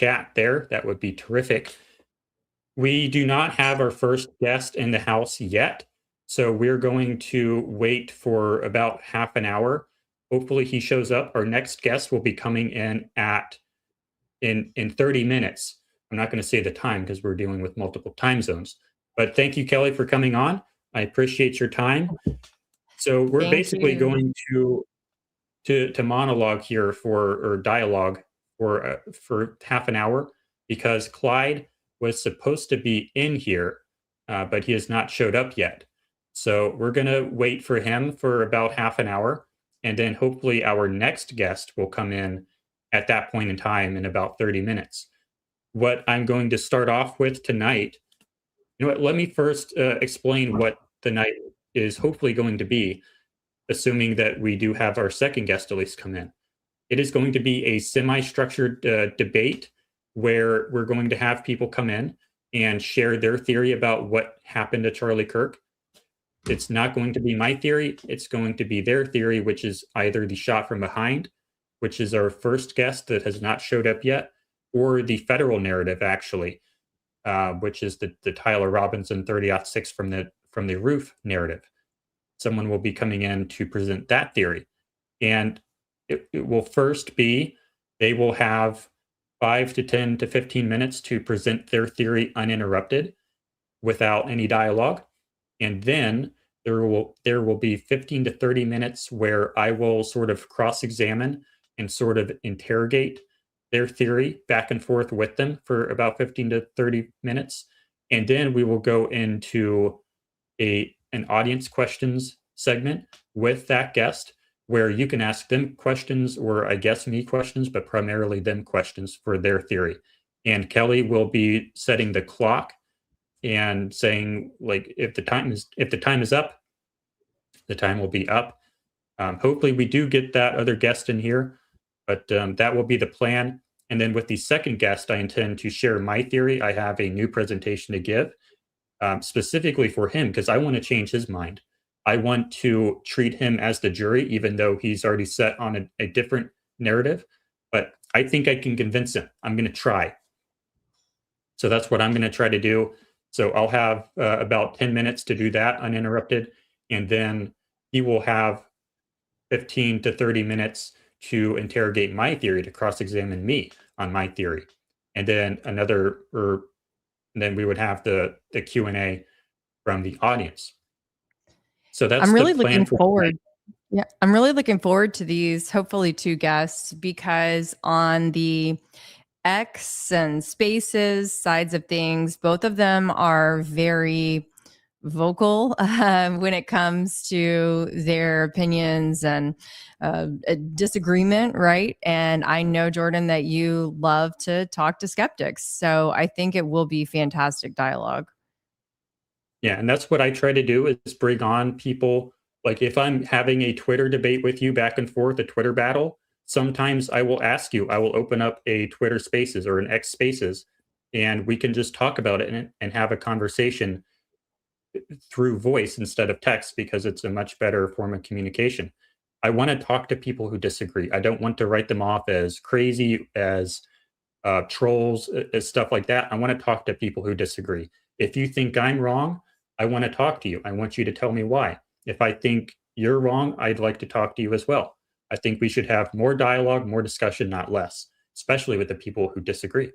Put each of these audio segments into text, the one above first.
chat there, that would be terrific. We do not have our first guest in the house yet, so we're going to wait for about half an hour. Hopefully he shows up. Our next guest will be coming in in 30 minutes. I'm not going to say the time because we're dealing with multiple time zones. But thank you, Kelly, for coming on. I appreciate your time. So we're basically going to monologue here or dialogue for half an hour because Clyde was supposed to be in here, but he has not showed up yet. So we're going to wait for him for about half an hour, and then hopefully our next guest will come in at that point in time in about 30 minutes. What I'm going to start off with tonight, let me first explain what the night is hopefully going to be, assuming that we do have our second guest at least come in. It is going to be a semi-structured debate where we're going to have people come in and share their theory about what happened to Charlie Kirk. It's not going to be my theory. It's going to be their theory, which is either the shot from behind, which is our first guest that has not showed up yet, or the federal narrative, actually, which is the Tyler Robinson 30-06 from the roof narrative. Someone will be coming in to present that theory. And it will first be, they will have 5 to 10 to 15 minutes to present their theory uninterrupted without any dialogue. And then there will be 15 to 30 minutes where I will sort of cross-examine and sort of interrogate their theory back and forth with them for about 15 to 30 minutes. And then we will go into an audience questions segment with that guest where you can ask them questions, or I guess me questions, but primarily them questions for their theory. And Kelly will be setting the clock and saying, like, if the time is up, the time will be up. Hopefully we do get that other guest in here, but that will be the plan. And then with the second guest, I intend to share my theory. I have a new presentation to give specifically for him because I want to change his mind. I want to treat him as the jury, even though he's already set on a different narrative. But I think I can convince him. I'm going to try. So that's what I'm going to try to do. So I'll have about 10 minutes to do that uninterrupted. And then he will have 15 to 30 minutes to interrogate my theory, to cross-examine me on my theory. And then then we would have the Q&A from the audience. So that's I'm really looking forward. Yeah, I'm really looking forward to these, hopefully 2 guests, because on the X and Spaces sides of things, both of them are very vocal when it comes to their opinions and a disagreement, right? And I know, Jordan, that you love to talk to skeptics. So I think it will be fantastic dialogue. Yeah, and that's what I try to do is bring on people. Like if I'm having a Twitter debate with you back and forth, a Twitter battle, sometimes I will ask you, I will open up a Twitter Spaces or an X Spaces, and we can just talk about it and have a conversation through voice instead of text because it's a much better form of communication. I want to talk to people who disagree. I don't want to write them off as crazy, as trolls, as stuff like that. I want to talk to people who disagree. If you think I'm wrong, I want to talk to you. I want you to tell me why. If I think you're wrong, I'd like to talk to you as well. I think we should have more dialogue, more discussion, not less, especially with the people who disagree.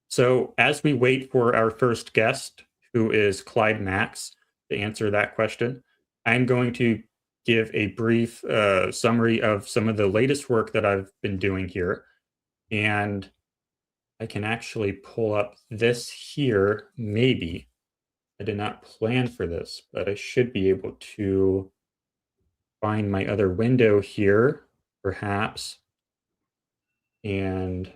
So as we wait for our first guest, who is Clyde Max, to answer that question, I'm going to give a brief summary of some of the latest work that I've been doing here. And I can actually pull up this here, maybe. I did not plan for this, but I should be able to find my other window here, perhaps, and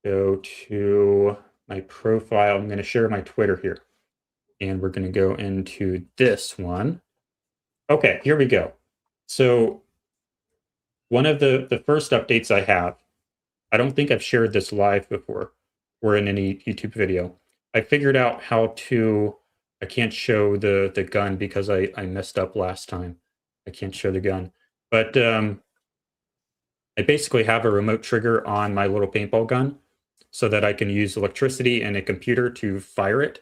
go to my profile. I'm going to share my Twitter here, and we're going to go into this one. Okay, here we go. So one of the first updates I have, I don't think I've shared this live before or in any YouTube video. I figured out how to, I can't show the gun because I messed up last time. I can't show the gun. But I basically have a remote trigger on my little paintball gun so that I can use electricity and a computer to fire it.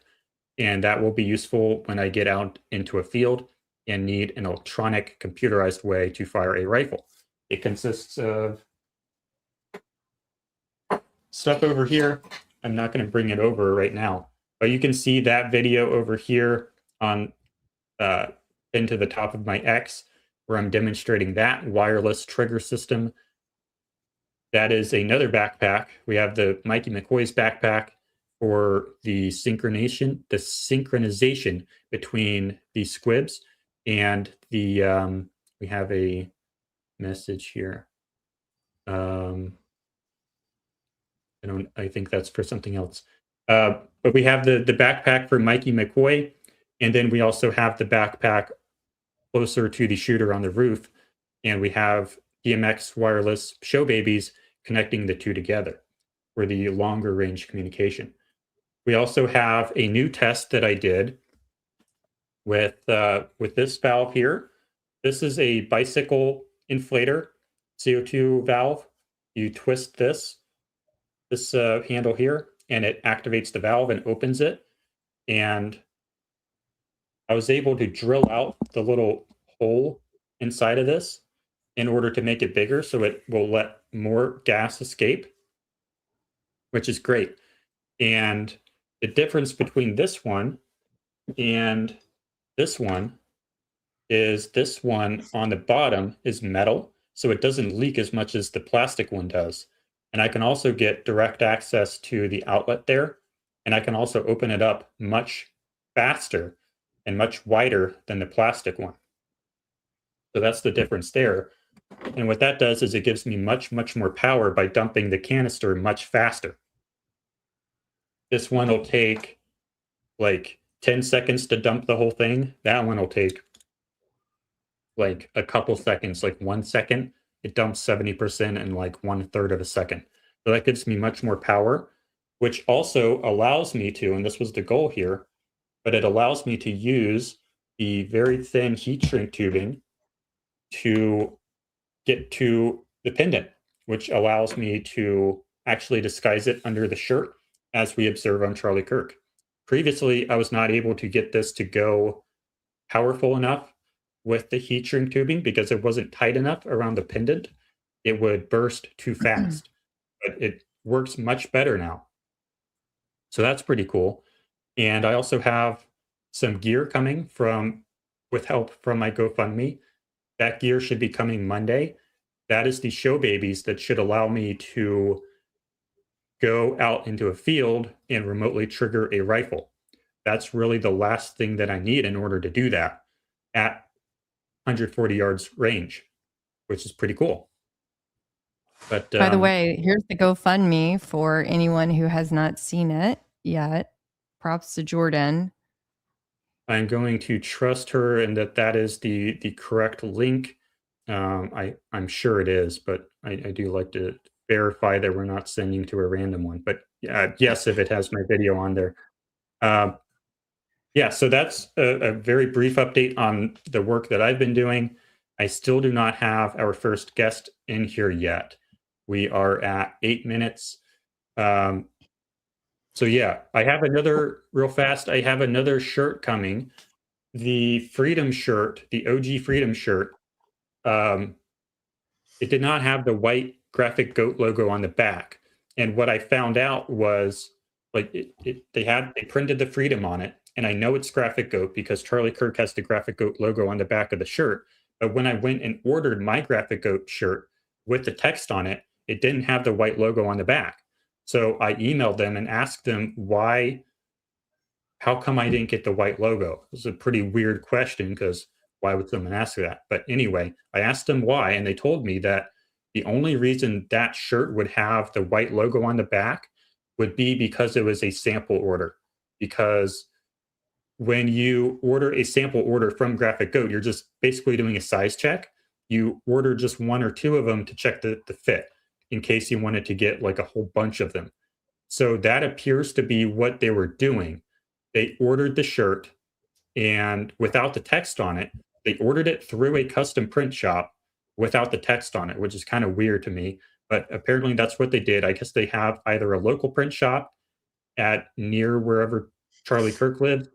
And that will be useful when I get out into a field and need an electronic computerized way to fire a rifle. It consists of stuff over here. I'm not going to bring it over right now, but you can see that video over here on into the top of my X where I'm demonstrating that wireless trigger system. That is another backpack. We have the Mikey McCoy's backpack for the synchronization between the squibs and the we have a message here. I think that's for something else. But we have the backpack for Mikey McCoy, and then we also have the backpack closer to the shooter on the roof, and we have DMX wireless show babies connecting the two together for the longer range communication. We also have a new test that I did with this valve here. This is a bicycle inflator CO2 valve. You twist this handle here, and it activates the valve and opens it. And I was able to drill out the little hole inside of this in order to make it bigger so it will let more gas escape, which is great. And the difference between this one and this one is this one on the bottom is metal, so it doesn't leak as much as the plastic one does. And I can also get direct access to the outlet there, and I can also open it up much faster and much wider than the plastic one. So that's the difference there. And what that does is it gives me much, much more power by dumping the canister much faster. This one will take like 10 seconds to dump the whole thing. That one will take like a couple seconds, like 1 second. It dumps 70% in like 1/3 of a second. So that gives me much more power, which also allows me to, and this was the goal here, but it allows me to use the very thin heat shrink tubing to get to the pendant, which allows me to actually disguise it under the shirt, as we observe on Charlie Kirk. Previously, I was not able to get this to go powerful enough with the heat shrink tubing because it wasn't tight enough around the pendant. It would burst too fast, but it works much better now. So that's pretty cool. And I also have some gear coming with help from my GoFundMe. That gear should be coming Monday. That is the show babies that should allow me to go out into a field and remotely trigger a rifle. That's really the last thing that I need in order to do that at 140 yards range, which is pretty cool. But by the way, here's the GoFundMe for anyone who has not seen it yet. Props to Jordan. I'm going to trust her and that is the correct link. I'm sure it is, but I do like to verify that we're not sending to a random one. But yes, if it has my video on there. Yeah, so that's a very brief update on the work that I've been doing. I still do not have our first guest in here yet. We are at 8 minutes. So yeah, I have another real fast. I have another shirt coming, the Freedom shirt, the OG Freedom shirt. It did not have the white graphic goat logo on the back, and what I found out was like they printed the Freedom on it, and I know it's graphic goat because Charlie Kirk has the graphic goat logo on the back of the shirt. But when I went and ordered my graphic goat shirt with the text on it, it didn't have the white logo on the back. So I emailed them and asked them how come I didn't get the white logo? It was a pretty weird question because why would someone ask that? But anyway, I asked them why, and they told me that the only reason that shirt would have the white logo on the back would be because it was a sample order. Because when you order a sample order from Graphic Goat, you're just basically doing a size check. You order just one or two of them to check the fit in case you wanted to get like a whole bunch of them. So that appears to be what they were doing. They ordered the shirt, and without the text on it, they ordered it through a custom print shop. without the text on it, which is kind of weird to me. But apparently that's what they did. I guess they have either a local print shop at near wherever Charlie Kirk lives,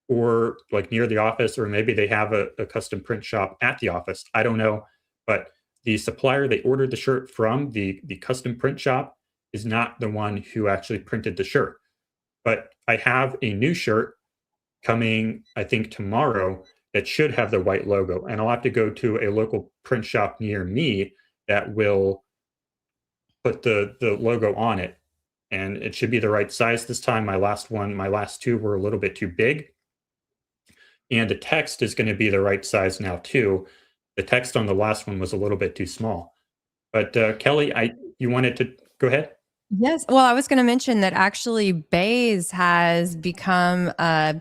or like near the office, or maybe they have a custom print shop at the office. I don't know. But the supplier they ordered the shirt from, the custom print shop, is not the one who actually printed the shirt. But I have a new shirt coming, I think, tomorrow that should have the white logo. And I'll have to go to a local print shop near me that will put the logo on it. And it should be the right size this time. My last two were a little bit too big. And the text is going to be the right size now too. The text on the last one was a little bit too small. But Kelly, you wanted to go ahead? Yes. Well, I was going to mention that actually Bays has become a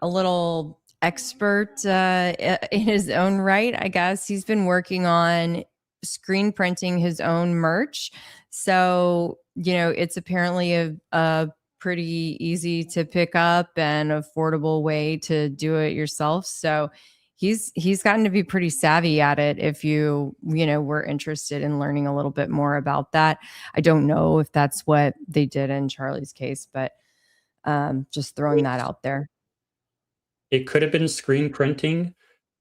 little expert in his own right, I guess. He's been working on screen printing his own merch. So, it's apparently a pretty easy to pick up and affordable way to do it yourself. So he's gotten to be pretty savvy at it if you were interested in learning a little bit more about that. I don't know if that's what they did in Charlie's case, but just throwing that out there. It could have been screen printing.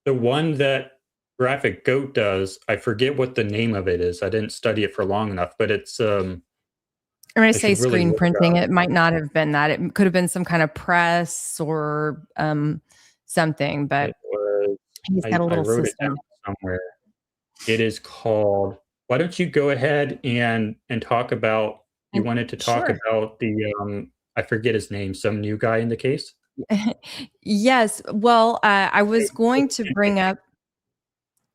The one that Graphic Goat does, I forget what the name of it is. I didn't study it for long enough, but it's when I say should really screen look printing, up. it might not have been that. It could have been some kind of press or something, but It was, he's got a I little wrote it down system. somewhere. It is called, why don't you go ahead and talk about, you And wanted to talk sure. about the I forget his name, some new guy in the case? Yes. Well, I was Joe going to Kent, I bring think. up.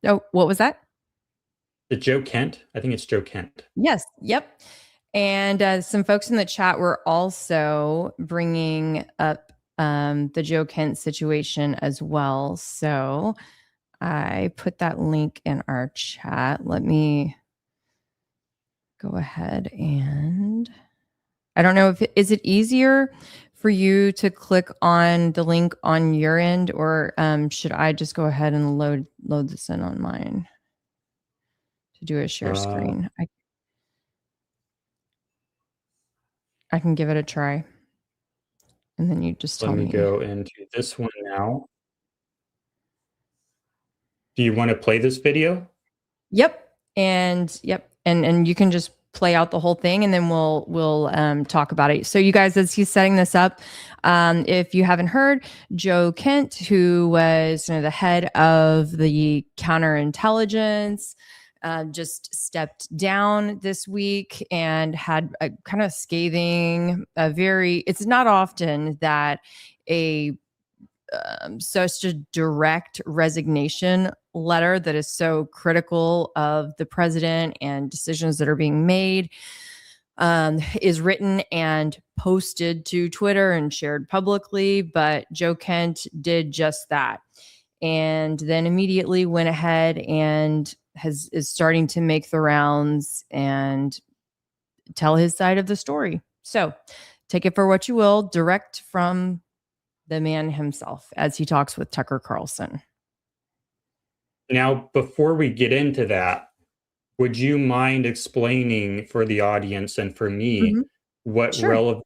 Oh, what was that? The Joe Kent? I think it's Joe Kent. Yes. Yep. And some folks in the chat were also bringing up the Joe Kent situation as well. So I put that link in our chat. Let me go ahead and I don't know if is it easier for you to click on the link on your end, or should I just go ahead and load this in on mine to do a share screen? I can give it a try, and then you just Let tell me me. go into this one now. Do you want to play this video? Yep, and you can just play out the whole thing, and then we'll talk about it. So you guys, as he's setting this up, if you haven't heard, Joe Kent, who was the head of the counterintelligence, just stepped down this week and had a kind of scathing, it's not often that a such a direct resignation letter that is so critical of the president and decisions that are being made is written and posted to Twitter and shared publicly. But Joe Kent did just that, and then immediately went ahead and is starting to make the rounds and tell his side of the story. So take it for what you will, direct from the man himself as he talks with Tucker Carlson. Now, before we get into that, would you mind explaining for the audience and for me what Sure.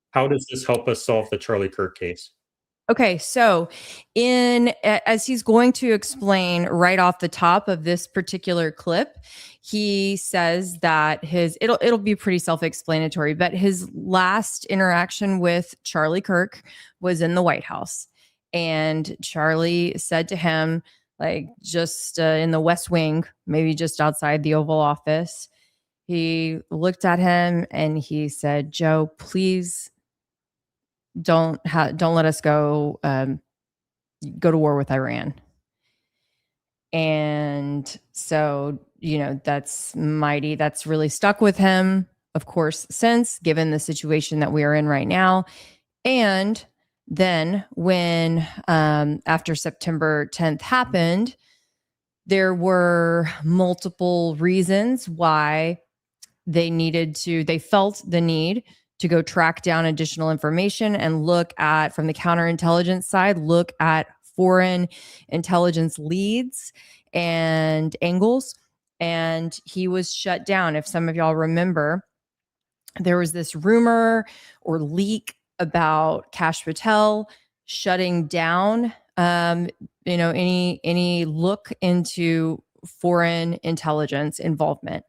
how does this help us solve the Charlie Kirk case? Okay, so as he's going to explain right off the top of this particular clip, he says that it'll be pretty self-explanatory, but his last interaction with Charlie Kirk was in the White House, and Charlie said to him, like just in the West Wing, maybe just outside the Oval Office, he looked at him and he said, "Joe, please don't let us go to war with Iran." And so, that's mighty. That's really stuck with him, of course, since given the situation that we are in right now. And then when after September 10th happened, there were multiple reasons why they felt the need to go track down additional information and look at, from the counterintelligence side, look at foreign intelligence leads and angles, and he was shut down. If some of y'all remember, there was this rumor or leak about Kash Patel shutting down any look into foreign intelligence involvement.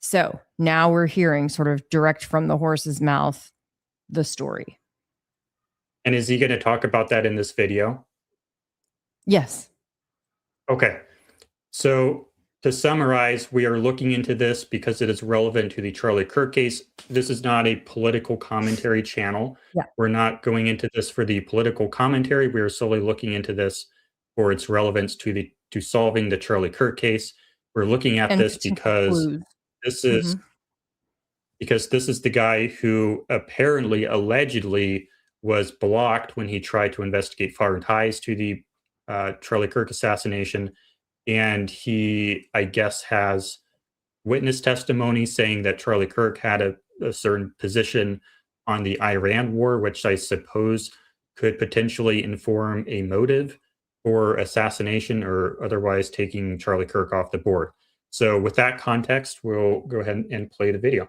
So now we're hearing sort of direct from the horse's mouth the story. And is he going to talk about that in this video? Yes. Okay. So to summarize, we are looking into this because it is relevant to the Charlie Kirk case. This is not a political commentary channel. Yeah. We're not going into this for the political commentary. We are solely looking into this for its relevance to solving the Charlie Kirk case. We're looking at this because this is the guy who apparently, allegedly, was blocked when he tried to investigate foreign ties to the Charlie Kirk assassination. And he, I guess, has witness testimony saying that Charlie Kirk had a certain position on the Iran war, which I suppose could potentially inform a motive for assassination or otherwise taking Charlie Kirk off the board. So with that context, we'll go ahead and play the video.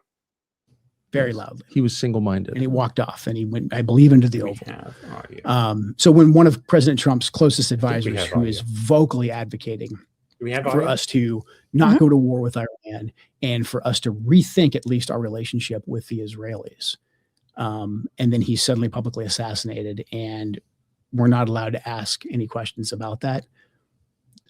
Very loudly. He was single-minded. And he walked off and he went, I believe, into the Oval. So when one of President Trump's closest advisors, who is vocally advocating for us to not go to war with Iran and for us to rethink at least our relationship with the Israelis. And then he's suddenly publicly assassinated and we're not allowed to ask any questions about that.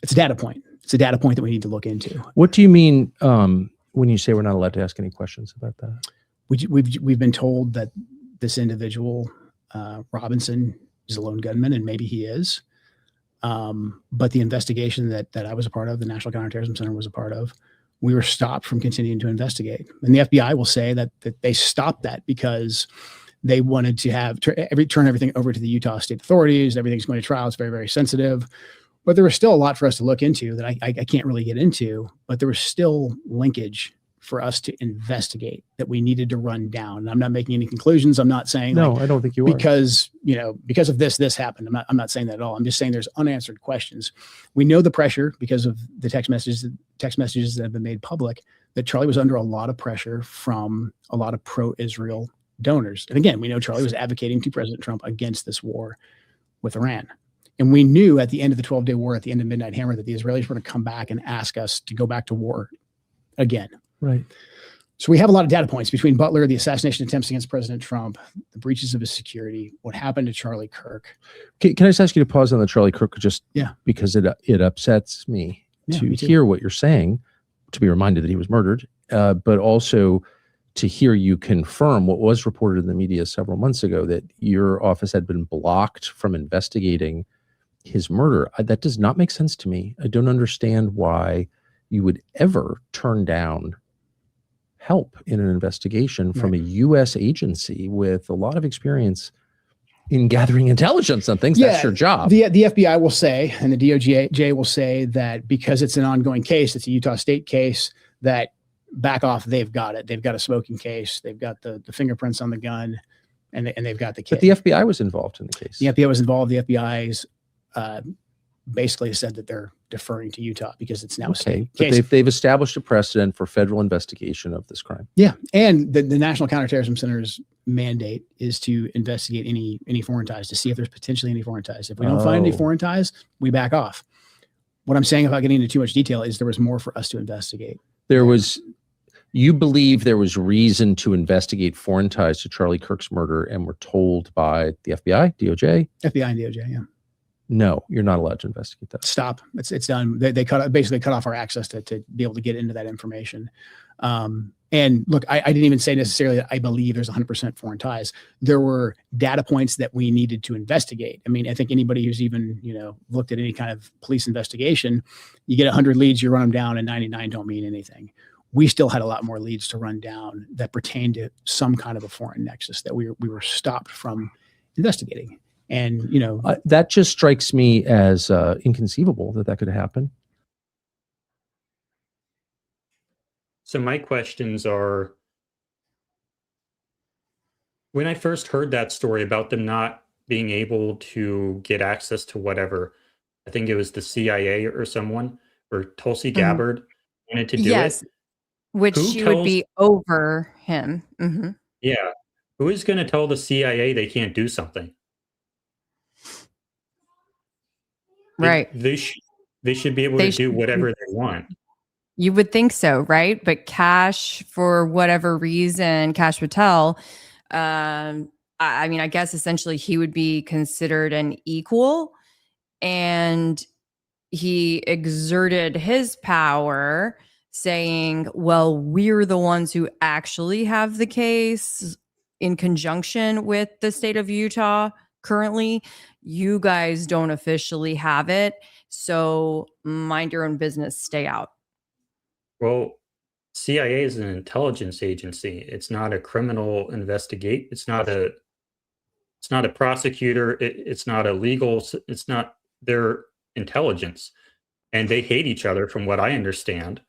It's a data point. It's a data point that we need to look into. What do you mean when you say we're not allowed to ask any questions about that? We've been told that this individual, Robinson, is a lone gunman, and maybe he is. But the investigation that I was a part of, the National Counterterrorism Center was a part of, we were stopped from continuing to investigate. And the FBI will say that they stopped that because they wanted to turn everything over to the Utah state authorities. Everything's going to trial. It's very, very sensitive. But there was still a lot for us to look into that I can't really get into. But there was still linkage for us to investigate that we needed to run down. And I'm not making any conclusions. I'm not saying no, I don't think you are. Because of this happened. I'm not saying that at all. I'm just saying there's unanswered questions. We know the pressure because of the text messages that have been made public, that Charlie was under a lot of pressure from a lot of pro-Israel donors. And again, we know Charlie was advocating to President Trump against this war with Iran. And we knew at the end of the 12-day war, at the end of Midnight Hammer, that the Israelis were going to come back and ask us to go back to war again. Right. So we have a lot of data points between Butler, the assassination attempts against President Trump, the breaches of his security, what happened to Charlie Kirk. Can I just ask you to pause on the Charlie Kirk because it upsets me to hear what you're saying, to be reminded that he was murdered, but also to hear you confirm what was reported in the media several months ago, that your office had been blocked from investigating his murder. That does not make sense to me. I don't understand why you would ever turn down help in an investigation from a U.S. agency with a lot of experience in gathering intelligence on things. That's your job. The FBI will say, and the DOJ will say, that because it's an ongoing case, it's a Utah state case, that back off, they've got it. They've got a smoking case. They've got the fingerprints on the gun, and they've got the kid. But the FBI was involved in the case. The FBI was involved. The FBI's basically said that they're deferring to Utah because it's now a state case. They've established a precedent for federal investigation of this crime. Yeah, and the National Counterterrorism Center's mandate is to investigate any foreign ties, to see if there's potentially any foreign ties. If we don't find any foreign ties, we back off. What I'm saying, about getting into too much detail, is there was more for us to investigate. You believe there was reason to investigate foreign ties to Charlie Kirk's murder, and were told by the FBI, DOJ? FBI and DOJ, yeah. No, you're not allowed to investigate that. Stop. It's done. They basically cut off our access to be able to get into that information. And look, I didn't even say necessarily that I believe there's 100% foreign ties. There were data points that we needed to investigate. I mean, I think anybody who's even, looked at any kind of police investigation, you get 100 leads, you run them down, and 99 don't mean anything. We still had a lot more leads to run down that pertained to some kind of a foreign nexus that we were stopped from investigating. And, that just strikes me as inconceivable that could happen. So my questions are, when I first heard that story about them not being able to get access to whatever, I think it was the CIA or someone, or Tulsi Gabbard wanted to do yes, it. which Who she would tells? be over him. Yeah, who is going to tell the CIA they can't do something? Right. They should be able They to do should be. whatever they want. You would think so, right? But Cash, for whatever reason, Cash Patel, I mean, I guess essentially he would be considered an equal, and he exerted his power saying, well, we're the ones who actually have the case in conjunction with the state of Utah currently. You guys don't officially have it. So mind your own business, stay out. Well, CIA is an intelligence agency. It's not a criminal investigate. It's not a prosecutor. It's not a legal. It's not their intelligence, and they hate each other, from what I understand.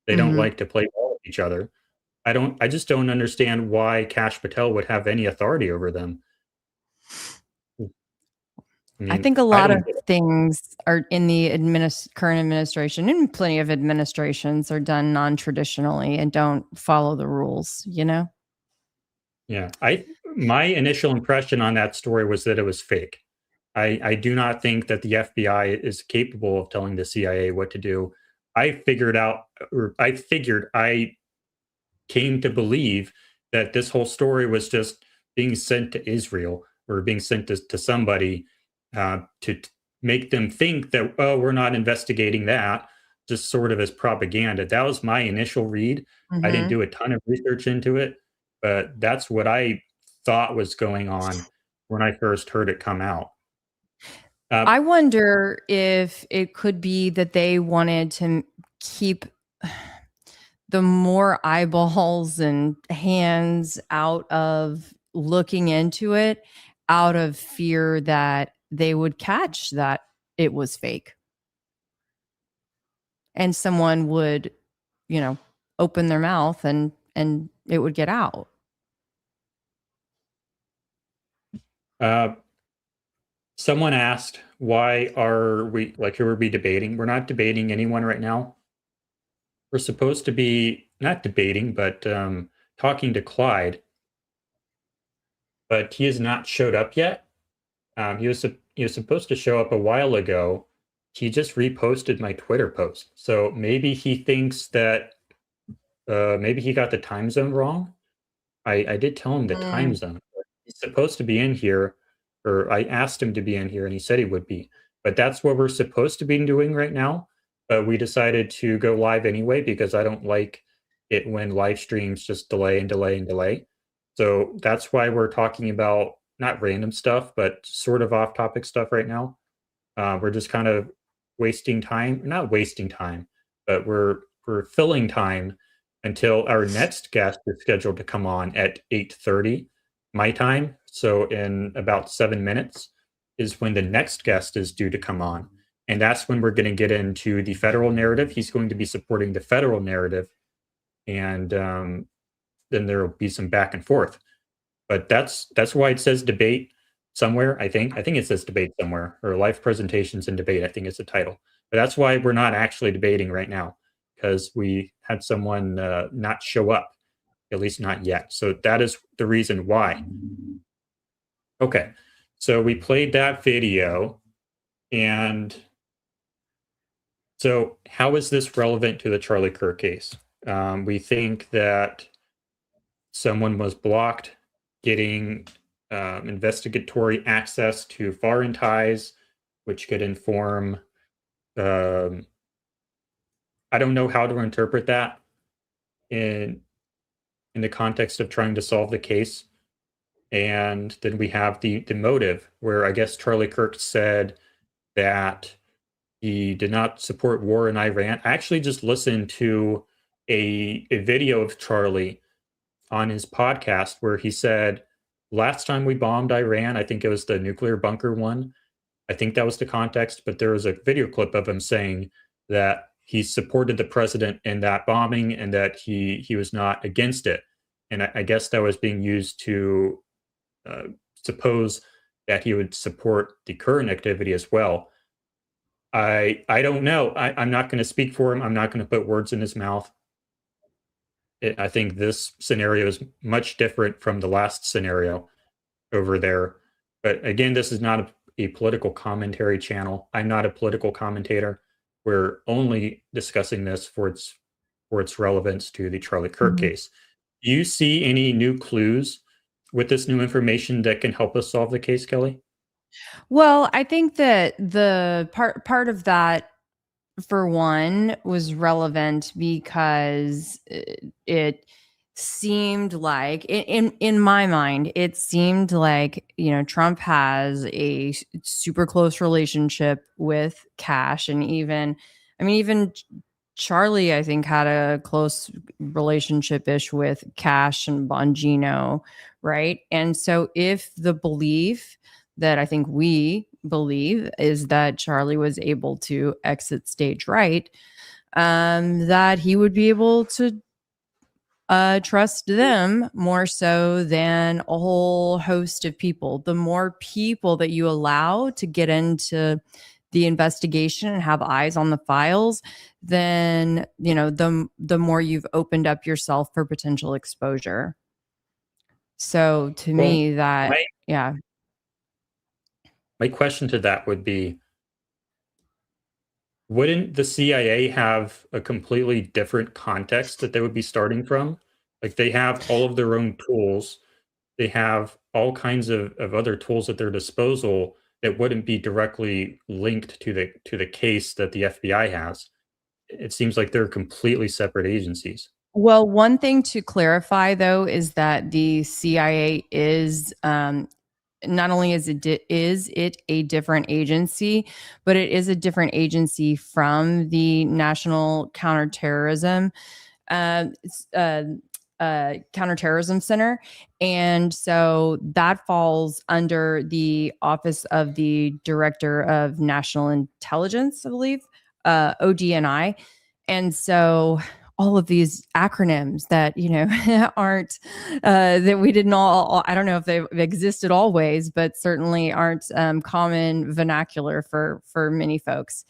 They don't like to play ball with each other. I just don't understand why Cash Patel would have any authority over them. I think a lot of things are in the current administration, and plenty of administrations are done non-traditionally and don't follow the rules, you know? Yeah. My initial impression on that story was that it was fake. I do not think that the FBI is capable of telling the CIA what to do. I came to believe that this whole story was just being sent to Israel, or being sent to somebody to make them think that, oh, we're not investigating that, just sort of as propaganda. That was my initial read. I didn't do a ton of research into it, but that's what I thought was going on when I first heard it come out. I wonder if it could be that they wanted to keep the more eyeballs and hands out of looking into it, out of fear that they would catch that it was fake. And someone would, open their mouth and it would get out. Someone asked, why are we, who are we debating? We're not debating anyone right now. We're supposed to be not debating, but talking to Clyde. But he has not showed up yet. He was supposed to show up a while ago. He just reposted my Twitter post. So maybe he thinks that maybe he got the time zone wrong. I did tell him the time zone. He's supposed to be in here, or I asked him to be in here, and he said he would be. But that's what we're supposed to be doing right now. But we decided to go live anyway, because I don't like it when live streams just delay and delay and delay. So that's why we're talking about not random stuff, but sort of off-topic stuff right now. We're just kind of wasting time, not wasting time, but we're filling time until our next guest is scheduled to come on at 8:30 my time. So in about 7 minutes is when the next guest is due to come on. And that's when we're going to get into the federal narrative. He's going to be supporting the federal narrative. And then there will be some back and forth. But that's why it says debate somewhere, I think. I think it says debate somewhere, or live presentations and debate, I think it's the title. But that's why we're not actually debating right now, because we had someone not show up, at least not yet. So that is the reason why. Okay, so we played that video. And so how is this relevant to the Charlie Kirk case? We think that someone was blocked getting investigatory access to foreign ties, which could inform, I don't know how to interpret that in the context of trying to solve the case. And then we have the motive, where I guess Charlie Kirk said that he did not support war in Iran. I actually just listened to a video of Charlie on his podcast where he said, last time we bombed Iran, I think it was the nuclear bunker one. I think that was the context, but there was a video clip of him saying that he supported the president in that bombing and that he was not against it. And I guess that was being used to suppose that he would support the current activity as well. I don't know. I'm not going to speak for him. I'm not going to put words in his mouth. I think this scenario is much different from the last scenario over there. But again, this is not a political commentary channel. I'm not a political commentator. We're only discussing this for its relevance to the Charlie Kirk case. Do you see any new clues with this new information that can help us solve the case, Kelly? Well, I think that the part of that, for one, was relevant because it seemed like, in my mind, it seemed like, Trump has a super close relationship with Cash, and even Charlie, I think, had a close relationship-ish with Cash and Bongino, right? And so if the belief that I think we believe is that Charlie was able to exit stage right, that he would be able to trust them more so than a whole host of people. The more people that you allow to get into the investigation and have eyes on the files, then the more you've opened up yourself for potential exposure. So to me, that my question to that would be, wouldn't the CIA have a completely different context that they would be starting from? Like, they have all of their own tools. They have all kinds of other tools at their disposal that wouldn't be directly linked to the case that the FBI has. It seems like they're completely separate agencies. Well, one thing to clarify, though, is that the CIA is not only is it a different agency, but it is a different agency from the National Counterterrorism Counterterrorism Center. And so that falls under the Office of the Director of National Intelligence, I believe, ODNI. And so all of these acronyms that, aren't, that we didn't all, I don't know if they've existed always, but certainly aren't common vernacular for many folks.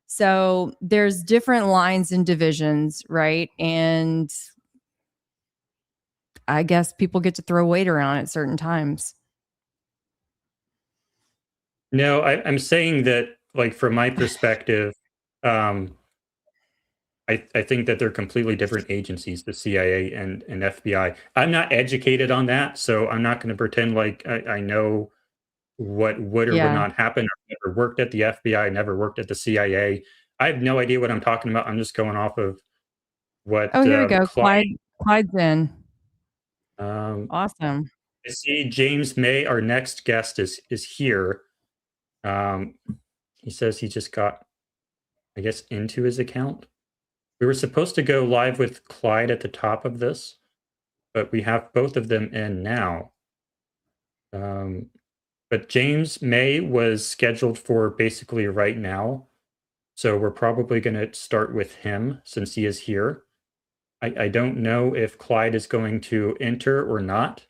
So there's different lines and divisions, right? And I guess people get to throw weight around at certain times. No, I'm saying that, like, from my perspective, I think that they're completely different agencies, the CIA and FBI. I'm not educated on that, so I'm not going to pretend like I know what would or would not happen. I've never worked at the FBI, never worked at the CIA. I have no idea what I'm talking about. I'm just going off of what. Oh, here we go. Clyde's in. Awesome. I see James May, our next guest, is here. He says he just got, I guess, into his account. We were supposed to go live with Clyde at the top of this, but we have both of them in now. But James May was scheduled for basically right now. So we're probably going to start with him since he is here. I don't know if Clyde is going to enter or not,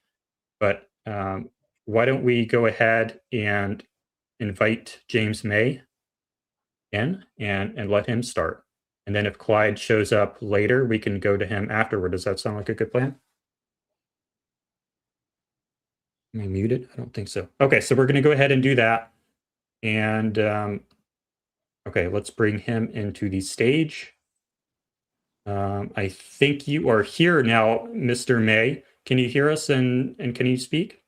but why don't we go ahead and invite James May in and let him start. And then if Clyde shows up later, we can go to him afterward. Does that sound like a good plan? Am I muted? I don't think so. Okay, so we're going to go ahead and do that. And okay, let's bring him into the stage. I think you are here now, Mr. May. Can you hear us and can you speak?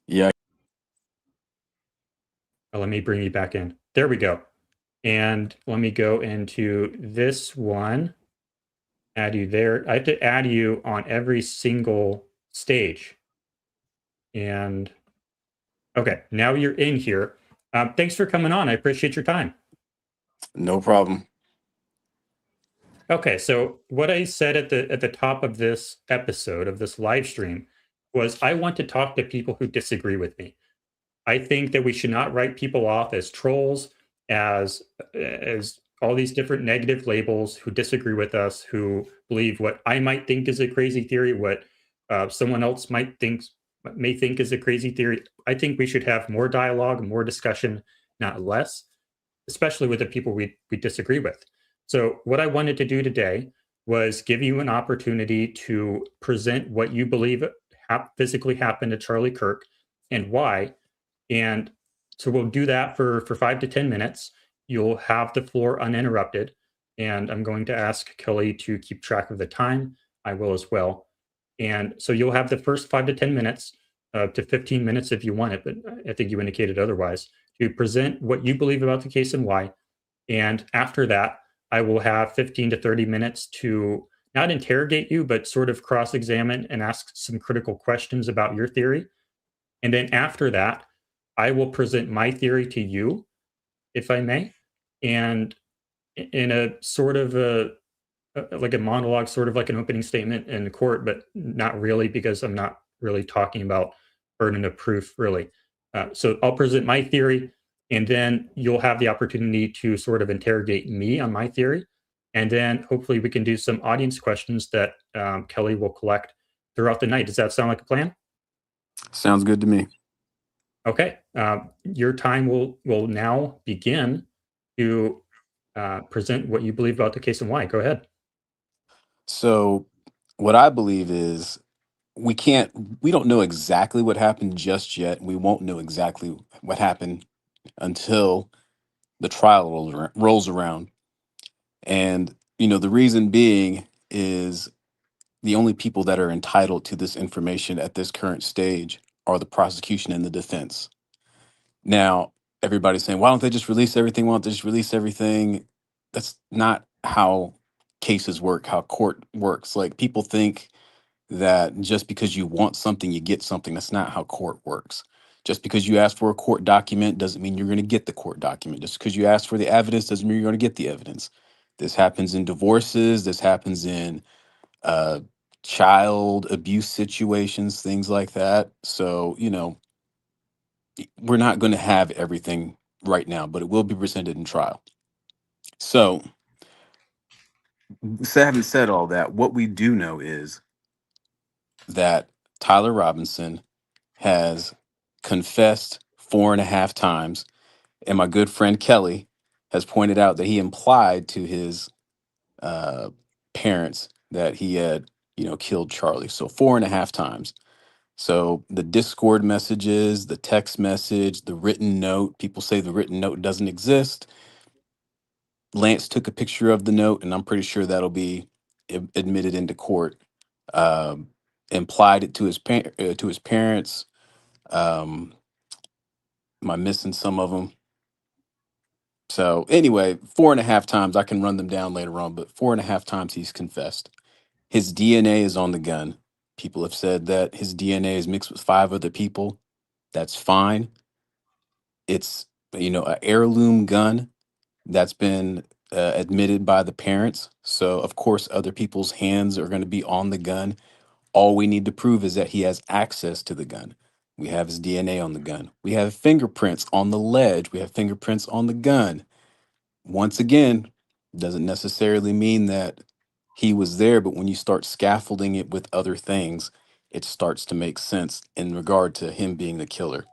Yeah. Oh, let me bring you back in. There we go. And let me go into this one. Add you there. I have to add you on every single stage. And okay, now you're in here. Thanks for coming on. I appreciate your time. No problem. Okay, so what I said at the top of this episode of this live stream was I want to talk to people who disagree with me. I think that we should not write people off as trolls, as all these different negative labels, who disagree with us, who believe what I might think is a crazy theory, what someone else may think is a crazy theory. I think we should have more dialogue, more discussion, not less. especially with the people we disagree with. So what I wanted to do today was give you an opportunity to present what you believe physically happened to Charlie Kirk and why. And so we'll do that for 5 to 10 minutes. You'll have the floor uninterrupted. And I'm going to ask Kelly to keep track of the time. I will as well. And so you'll have the first 5 to 10 minutes, to 15 minutes if you want it, but I think you indicated otherwise, to present what you believe about the case and why. And after that, I will have 15 to 30 minutes to not interrogate you, but sort of cross examine and ask some critical questions about your theory. And then after that, I will present my theory to you, if I may. And in a sort of like a monologue, sort of like an opening statement in the court, but not really, because I'm not really talking about burden of proof, really. So I'll present my theory, and then you'll have the opportunity to sort of interrogate me on my theory. And then hopefully we can do some audience questions that Kelly will collect throughout the night. Does that sound like a plan? Sounds good to me. Okay. Your time will now begin to present what you believe about the case and why. Go ahead. So what I believe is we don't know exactly what happened just yet. We won't know exactly what happened until the trial rolls around. And, the reason being is the only people that are entitled to this information at this current stage are the prosecution and the defense. Now, everybody's saying, why don't they just release everything? Why don't they just release everything? That's not how cases work, how court works. Like, people think that just because you want something, you get something. That's not how court works. Just because you ask for a court document doesn't mean you're going to get the court document. Just because you ask for the evidence doesn't mean you're going to get the evidence. This happens in divorces. This happens in uh, child abuse situations, things like that. So, we're not going to have everything right now, but it will be presented in trial. So, having said all that, what we do know is that Tyler Robinson has confessed 4.5 times, and my good friend Kelly has pointed out that he implied to his uh, parents that he had, killed Charlie. So 4.5 times. So the Discord messages, the text message, the written note, people say the written note doesn't exist. Lance took a picture of the note, and I'm pretty sure that'll be admitted into court. Um, Implied it to his parents. Um, am I missing some of them? So anyway, 4.5 times. I can run them down later on, but 4.5 times he's confessed. His DNA is on the gun. People have said that his DNA is mixed with 5 other people. That's fine. It's an heirloom gun that's been admitted by the parents. So of course other people's hands are going to be on the gun. All we need to prove is that he has access to the gun. We have his DNA on the gun. We have fingerprints on the ledge. We have fingerprints on the gun. Once again, doesn't necessarily mean that he was there, but when you start scaffolding it with other things, it starts to make sense in regard to him being the killer.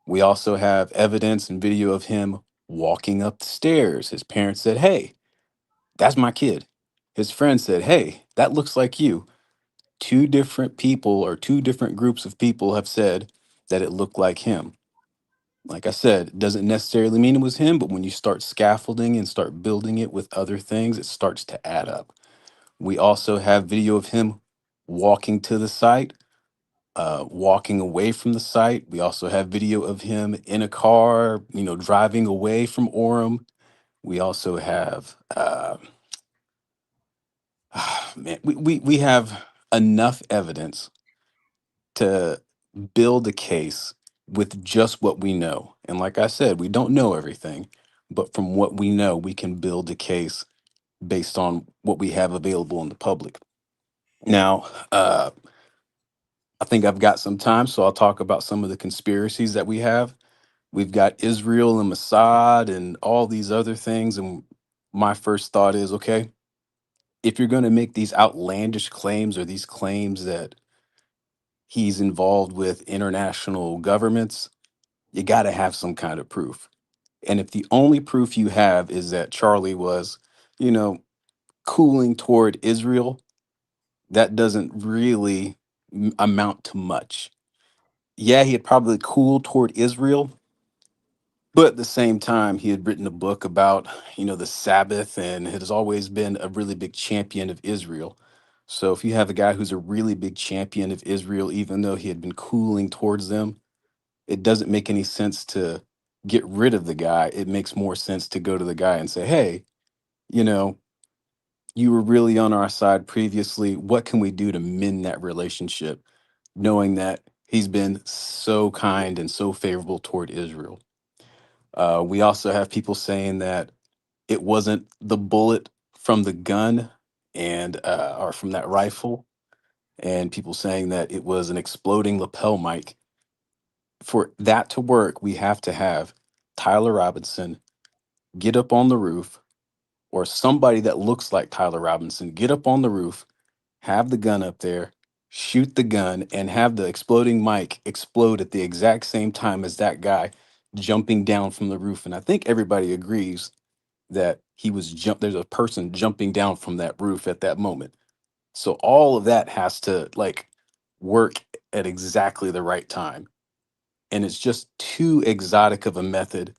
We also have evidence and video of him walking up the stairs. His parents said, "Hey, that's my kid." His friend said, "Hey, that looks like you." 2 different people or 2 different groups of people have said that it looked like him. Like I said, it doesn't necessarily mean it was him, but when you start scaffolding and start building it with other things, it starts to add up. We also have video of him walking to the site, walking away from the site. We also have video of him in a car, driving away from Orem. We also have, man, we have enough evidence to build a case with just what we know. And like I said, we don't know everything, but from what we know, we can build a case based on what we have available in the public. Now, I think I've got some time, so I'll talk about some of the conspiracies that we have. We've got Israel and Mossad and all these other things. And my first thought is, okay, if you're going to make these outlandish claims or these claims that he's involved with international governments, you got to have some kind of proof. And if the only proof you have is that Charlie was, you know, cooling toward Israel, that doesn't really amount to much. Yeah, he had probably cooled toward Israel, but at the same time, he had written a book about, the Sabbath, and has always been a really big champion of Israel. So if you have a guy who's a really big champion of Israel, even though he had been cooling towards them, it doesn't make any sense to get rid of the guy. It makes more sense to go to the guy and say, hey, you know, you were really on our side previously. What can we do to mend that relationship, knowing that he's been so kind and so favorable toward Israel? We also have people saying that it wasn't the bullet from the gun and or from that rifle, and people saying that it was an exploding lapel mic. For that to work, we have to have Tyler Robinson get up on the roof, or somebody that looks like Tyler Robinson get up on the roof, have the gun up there, shoot the gun, and have the exploding mic explode at the exact same time as that guy jumping down from the roof. And I think everybody agrees that there's a person jumping down from that roof at that moment. So all of that has to work at exactly the right time. And it's just too exotic of a method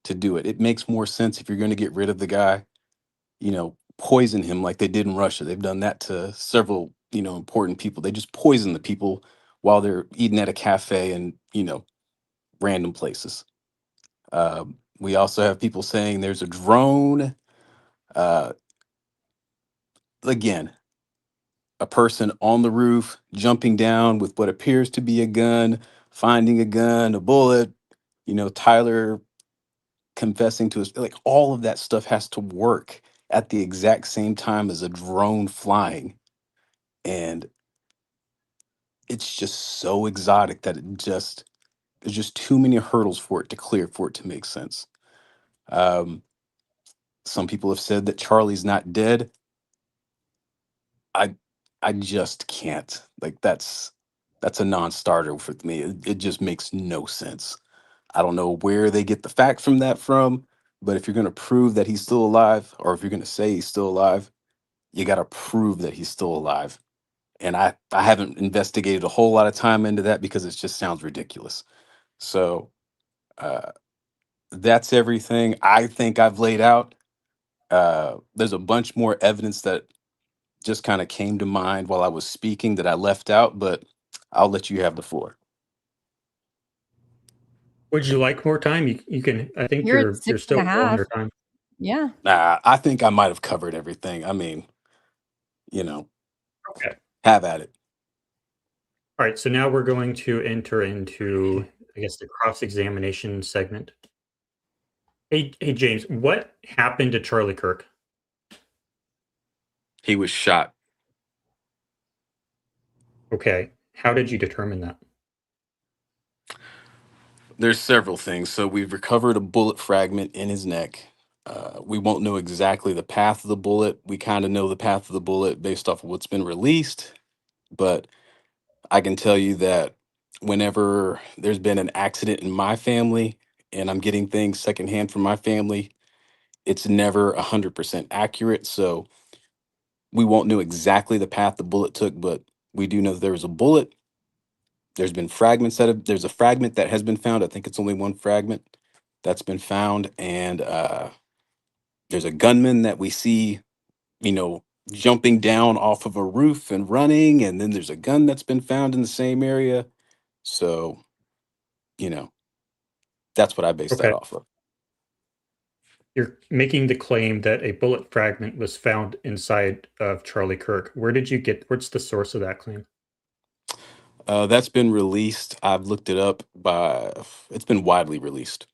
to do it. It makes more sense if you're going to get rid of the guy, poison him like they did in Russia. They've done that to several, important people. They just poison the people while they're eating at a cafe and, random places. We also have people saying there's a drone. Uh, again, a person on the roof jumping down with what appears to be a gun, finding a gun, a bullet, Tyler confessing to his, all of that stuff has to work at the exact same time as a drone flying. And it's just so exotic that there's just too many hurdles for it to clear for it to make sense. Um, some people have said that Charlie's not dead. I I just can't. That's a non-starter for me. It just makes no sense. I don't know where they get the fact from that from, but if you're going to prove that he's still alive, or if you're going to say he's still alive, you got to prove that he's still alive. And I haven't investigated a whole lot of time into that because it just sounds ridiculous. So uh, that's everything I think I've laid out. There's a bunch more evidence that just kind of came to mind while I was speaking that I left out, but I'll let you have the floor. Would you like more time? You can. I think You're at you're six and still a well on half. your time. Yeah. Nah, I think I might have covered everything. I mean, you know, Okay. have at it. All right. So now we're going to enter into, I guess, the cross-examination segment. Hey, James, what happened to Charlie Kirk? He was shot. Okay. How did you determine that? There's several things. So we've recovered a bullet fragment in his neck. We won't know exactly the path of the bullet. We kind of know the path of the bullet based off of what's been released, but I can tell you that whenever there's been an accident in my family and I'm getting things secondhand from my family, it's never 100% accurate. So we won't know exactly the path the bullet took, but we do know that there was a bullet. There's a fragment that has been found. I think it's only one fragment that's been found. And there's a gunman that we see, you know, jumping down off of a roof and running. And then there's a gun that's been found in the same area. So, you know, that's what I based that Okay. off of. You're making the claim that a bullet fragment was found inside of Charlie Kirk. What's the source of that claim? That's been released. I've looked it up it's been widely released.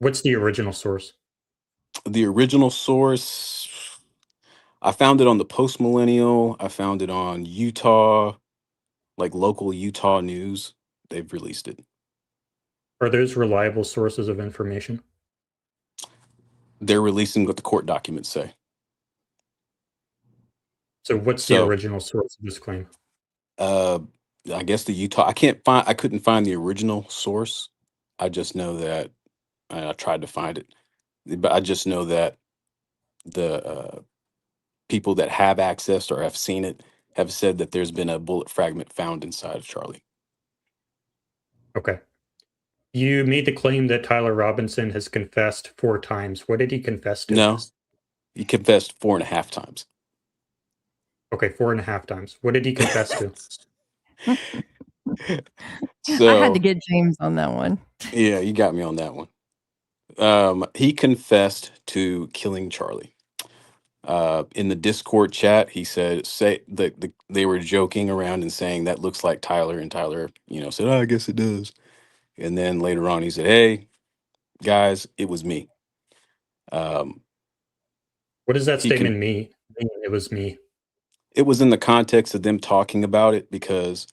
What's the original source? The original source, I found it on the Post Millennial. I found it on Utah, like local Utah news. They've released it. Are those reliable sources of information? They're releasing what the court documents say. So what's the So, original source of this claim? I guess the Utah. I couldn't find the original source, I just know that I tried to find it, but I just know that the people that have accessed or have seen it have said that there's been a bullet fragment found inside of Charlie. Okay. You made the claim that Tyler Robinson has confessed 4 times. What did he confess to? No, he confessed 4.5 times. Okay, 4.5 times. What did he confess to? I had to get James on that one. Yeah, you got me on that one. He confessed to killing Charlie. In the Discord chat, he said, they were joking around and saying that looks like Tyler, and Tyler, said, "Oh, I guess it does." And then later on, he said, "Hey, guys, it was me." What does that statement mean? It was me. It was in the context of them talking about it, because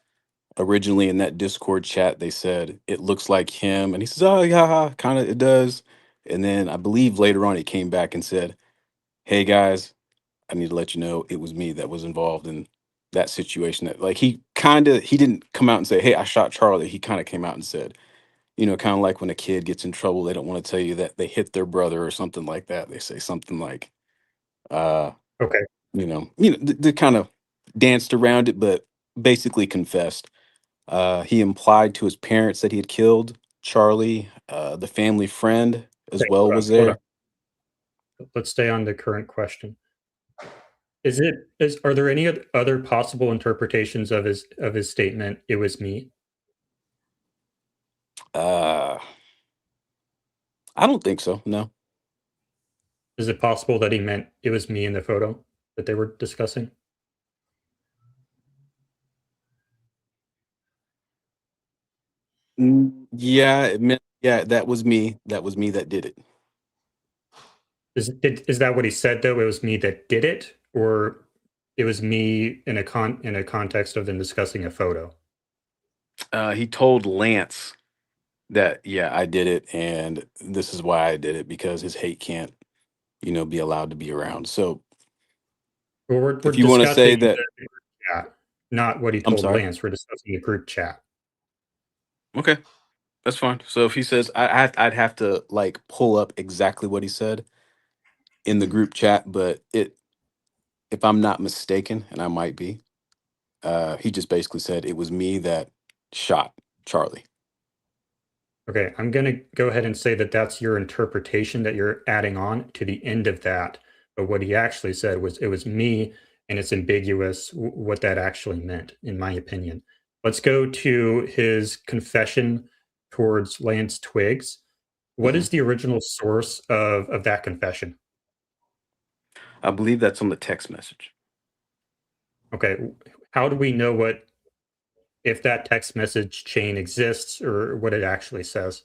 originally in that Discord chat, they said it looks like him, and he says, "Oh yeah, kind of, it does." And then I believe later on, he came back and said, "Hey guys, I need to let you know it was me that was involved in that situation." That, like, he didn't come out and say, "Hey, I shot Charlie." He kind of came out and said, kind of like when a kid gets in trouble, they don't want to tell you that they hit their brother or something like that. They say something like, Okay. they kind of danced around it, but basically confessed. He implied to his parents that he had killed Charlie. The family friend as Okay, well hold was on, hold there. on. Let's stay on the current question. Are there any other possible interpretations of his statement, "It was me"? I don't think so. No. Is it possible that he meant it was me in the photo that they were discussing? Yeah, yeah, that was me. That was me that did it. Is that what he said though? It was me that did it, or it was me in a context of them discussing a photo? He told Lance that, yeah, I did it, and this is why I did it, because his hate can't, be allowed to be around. So Well, we're if you want to say discussing that, the group chat, not what he I'm told sorry. Lance. We're discussing the group chat. Okay, that's fine. So if he says, I'd have to like pull up exactly what he said in the group chat, but if I'm not mistaken, and I might be, he just basically said it was me that shot Charlie. Okay, I'm going to go ahead and say that that's your interpretation that you're adding on to the end of that. But what he actually said was it was me, and it's ambiguous what that actually meant, in my opinion. Let's go to his confession towards Lance Twiggs. What is the original source of that confession? I believe that's on the text message. Okay, how do we know if that text message chain exists or what it actually says?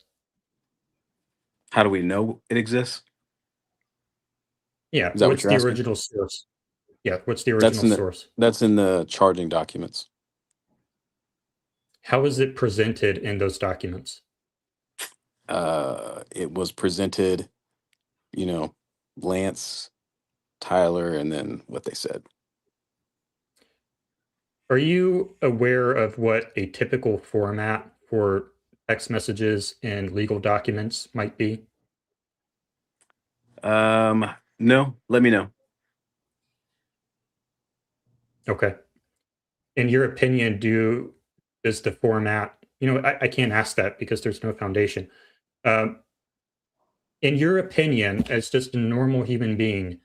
How do we know it exists? Yeah, Is that what what's you're the asking? original source? Yeah, what's the That's original in the source? that's in the charging documents. How is it presented in those documents? It was presented, you know, Lance, Tyler, and then what they said. Are you aware of what a typical format for text messages and legal documents might be? No, let me know. Okay. In your opinion, does the format, I can't ask that because there's no foundation. Um, in your opinion, as just a normal human being,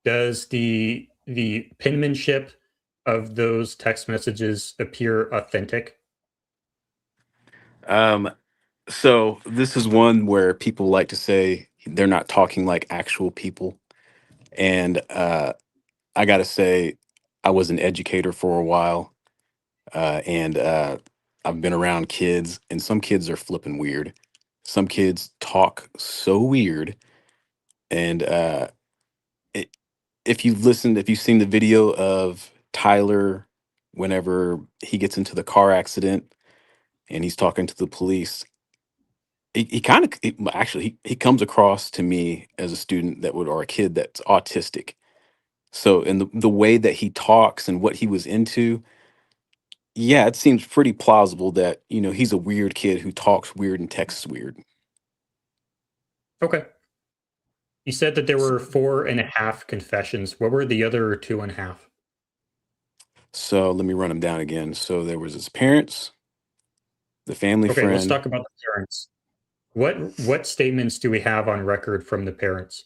does the penmanship of those text messages appear authentic? So this is one where people like to say they're not talking like actual people. And I gotta say, I was an educator for a while. And I've been around kids, and some kids are flipping weird. Some kids talk so weird. And it, if you've seen the video of Tyler whenever he gets into the car accident and he's talking to the police, he kind of actually he comes across to me as a student that would or a kid that's autistic. So in the way that he talks and what he was into, Yeah, it seems pretty plausible that, he's a weird kid who talks weird and texts weird. Okay. You said that there were 4.5 confessions. What were the other 2.5? So let me run him down again. So there was his parents, the family Okay, let's friend. talk about the parents. What statements do we have on record from the parents?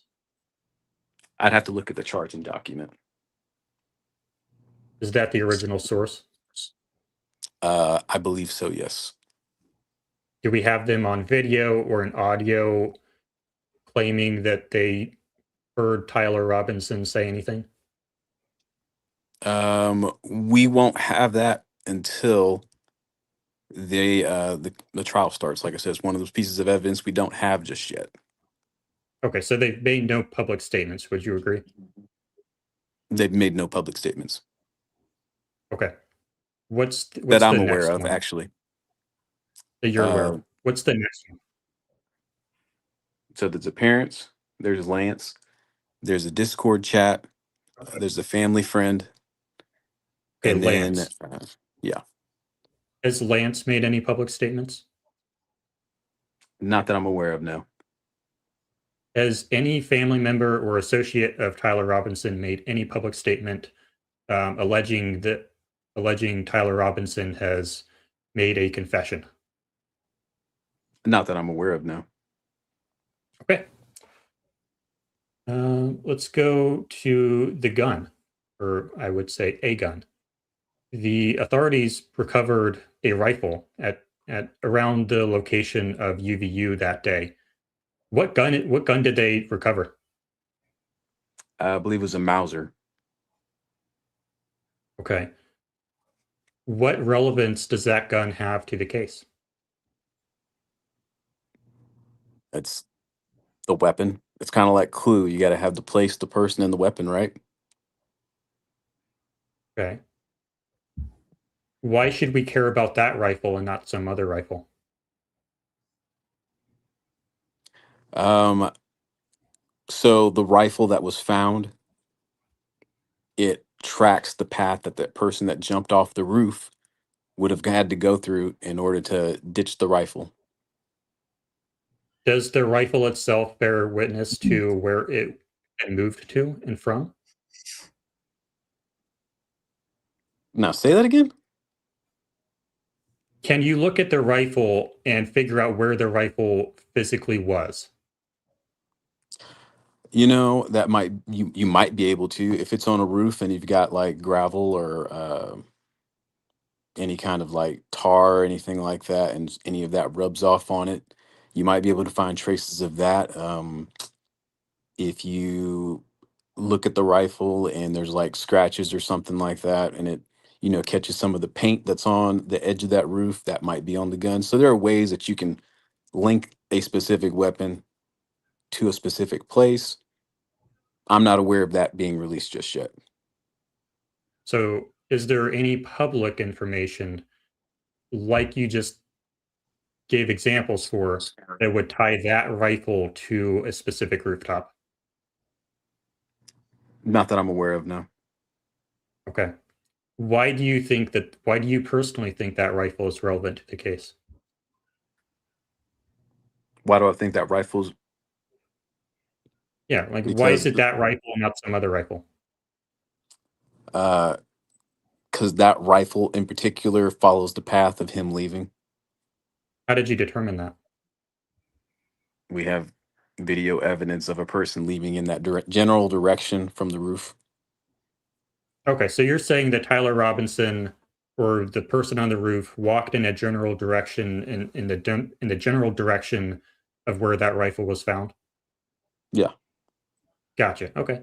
I'd have to look at the charging document. Is that the original source? I believe so, yes. Do we have them on video or an audio claiming that they heard Tyler Robinson say anything? We won't have that until the trial starts. Like I said, it's one of those pieces of evidence we don't have just yet. Okay, so they've made no public statements. Would you agree? They've made no public statements Okay. What's that I'm the aware next of, one actually. that you're aware of? What's the next one? So there's the parents, there's Lance, there's a Discord chat, there's a family friend, Okay, and then Lance. yeah, Has Lance made any public statements? not that I'm aware of, no. Has any family member or associate of Tyler Robinson made any public statement alleging Tyler Robinson has made a confession? Not that I'm aware of, no. Okay. Let's go to the gun, or I would say a gun. The authorities recovered a rifle at around the location of UVU that day. What gun did they recover? I believe it was a Mauser. Okay. What relevance does that gun have to the case? It's the weapon. It's kind of like Clue. You got to have the place, the person, and the weapon, right? Okay. Why should we care about that rifle and not some other rifle? So the rifle that was found, it tracks the path that that person that jumped off the roof would have had to go through in order to ditch the rifle. Does the rifle itself bear witness to where it moved to and from? Now, say that again? Can you look at the rifle and figure out where the rifle physically was? That might you might be able to if it's on a roof and you've got like gravel or any kind of like tar or anything like that, and any of that rubs off on it, you might be able to find traces of that. If you look at the rifle and there's like scratches or something like that, and it catches some of the paint that's on the edge of that roof, that might be on the gun. So there are ways that you can link a specific weapon to a specific place. I'm not aware of that being released just yet. So, is there any public information, like you just gave examples for, that would tie that rifle to a specific rooftop? Not that I'm aware of, no. Okay. Why do you personally think that rifle is relevant to the case? Why do I think that rifle's? Yeah, like why is Because it that rifle and not some other rifle? because that rifle in particular follows the path of him leaving. How did you determine that? We have video evidence of a person leaving in that general direction from the roof. Okay, so you're saying that Tyler Robinson or the person on the roof walked in a general direction in the general direction of where that rifle was found? Yeah. Gotcha. Okay.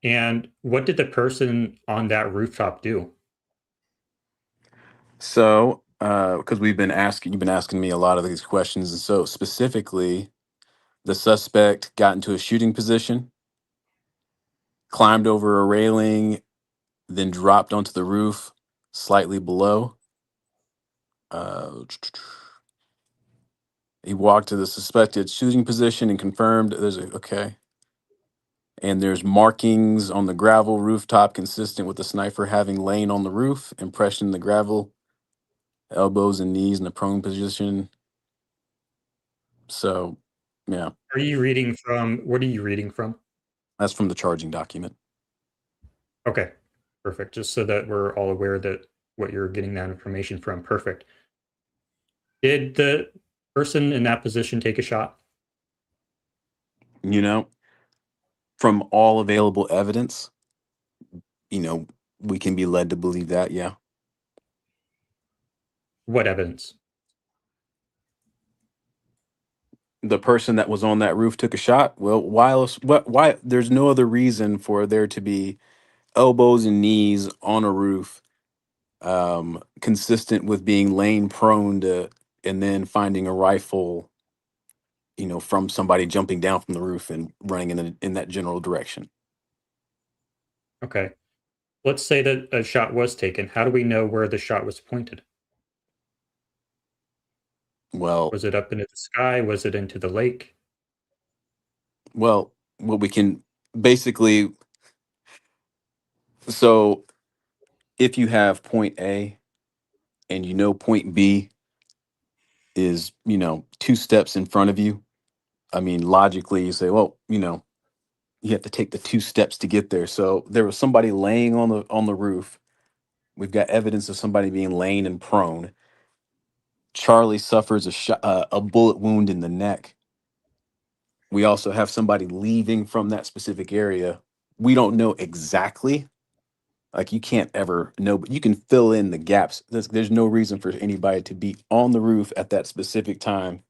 And what did the person on that rooftop do? So, because you've been asking me a lot of these questions, and so specifically, the suspect got into a shooting position, climbed over a railing, then dropped onto the roof slightly below. He walked to the suspected shooting position and confirmed and there's markings on the gravel rooftop consistent with the sniper having lain on the roof, impression in the gravel elbows and knees in the prone position. So, yeah. Are you reading from, what are you reading from? That's from the charging document. Okay, perfect. Just so that we're all aware that what you're getting that information from. Perfect. Did the person in that position take a shot? From all available evidence, we can be led to believe that, yeah. What evidence? The person that was on that roof took a shot. Well, why there's no other reason for there to be elbows and knees on a roof, consistent with being laying prone to, and then finding a rifle, from somebody jumping down from the roof and running in that general direction. Okay. Let's say that a shot was taken. How do we know where the shot was pointed? Well, Was it up into the sky? Was it into the lake? what we can basically, so if you have point A and point B is, 2 steps in front of you, I mean, logically you say, well, you have to take the 2 steps to get there. So there was somebody laying on the roof. We've got evidence of somebody being laying and prone. Charlie suffers a bullet wound in the neck. We also have somebody leaving from that specific area. We don't know exactly. Like, you can't ever know, but you can fill in the gaps. There's no reason for anybody to be on the roof at that specific time,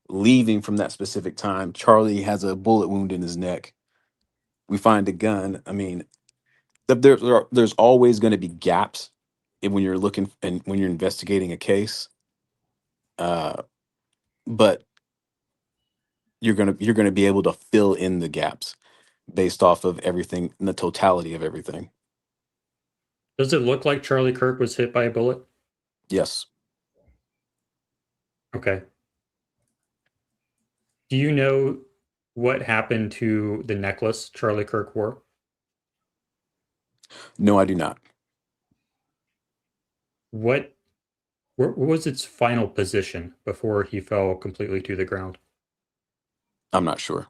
leaving from that specific time. Charlie has a bullet wound in his neck. We find a gun. I mean, there's always going to be gaps when you're looking and when you're investigating a case. But you're gonna be able to fill in the gaps based off of everything and the totality of everything. Does it look like Charlie Kirk was hit by a bullet? Yes. Okay. Do you know what happened to the necklace Charlie Kirk wore? No, I do not. What was its final position before he fell completely to the ground? I'm not sure.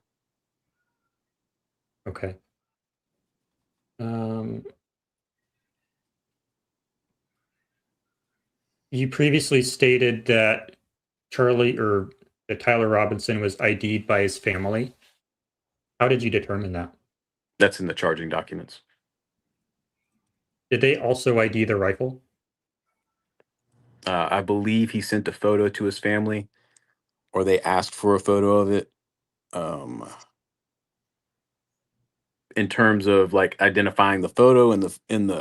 Okay. You previously stated that that Tyler Robinson was ID'd by his family. How did you determine that? That's in the charging documents. Did they also ID the rifle? I believe he sent a photo to his family, or they asked for a photo of it. In terms of like identifying the photo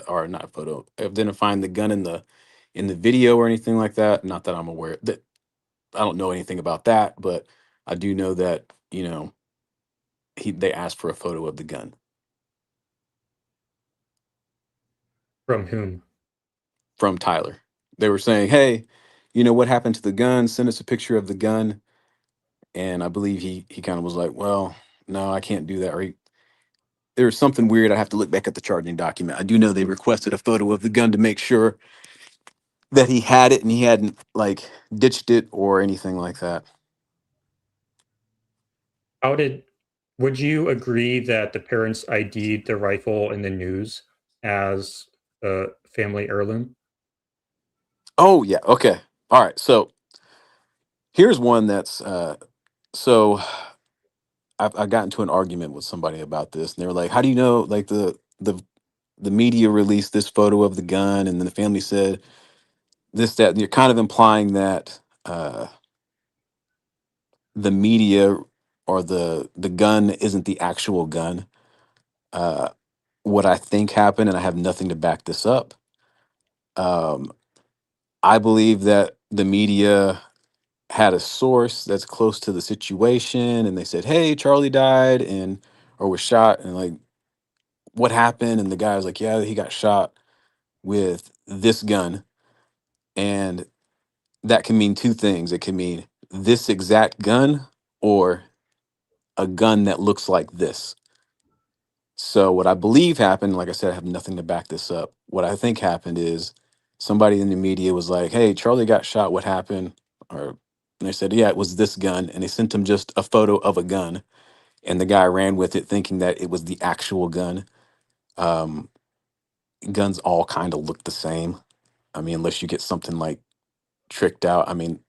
or not photo, identifying the gun in the video or anything like that. Not that I'm aware that I don't know anything about that, but I do know that they asked for a photo of the gun. From whom? From Tyler. They were saying, hey, what happened to the gun? Send us a picture of the gun. And I believe he kind of was like, well, no, I can't do that. Or there was something weird. I have to look back at the charging document. I do know they requested a photo of the gun to make sure that he had it and he hadn't like ditched it or anything like that. Would you agree that the parents ID'd the rifle in the news as a family heirloom? Oh yeah. Okay. All right. So here's one that's so I got into an argument with somebody about this, and they were like, "How do you know?" Like the media released this photo of the gun, and then the family said this, that, and you're kind of implying that the media or the gun isn't the actual gun. Uh, what I think happened, and I have nothing to back this up. Um, I believe that the media had a source that's close to the situation, and they said, "Hey, Charlie died and or was shot," and like, what happened? And the guy was like, "Yeah, he got shot with this gun," and that can mean two things. It can mean this exact gun or a gun that looks like this. So what I believe happened, like I said, I have nothing to back this up. What I think happened is somebody in the media was like, "Hey, Charlie got shot. What happened?" Or and they said, "Yeah, it was this gun," and they sent him just a photo of a gun, and the guy ran with it, thinking that it was the actual gun. Um, Guns all kind of look the same. I mean, unless you get something like tricked out. I mean,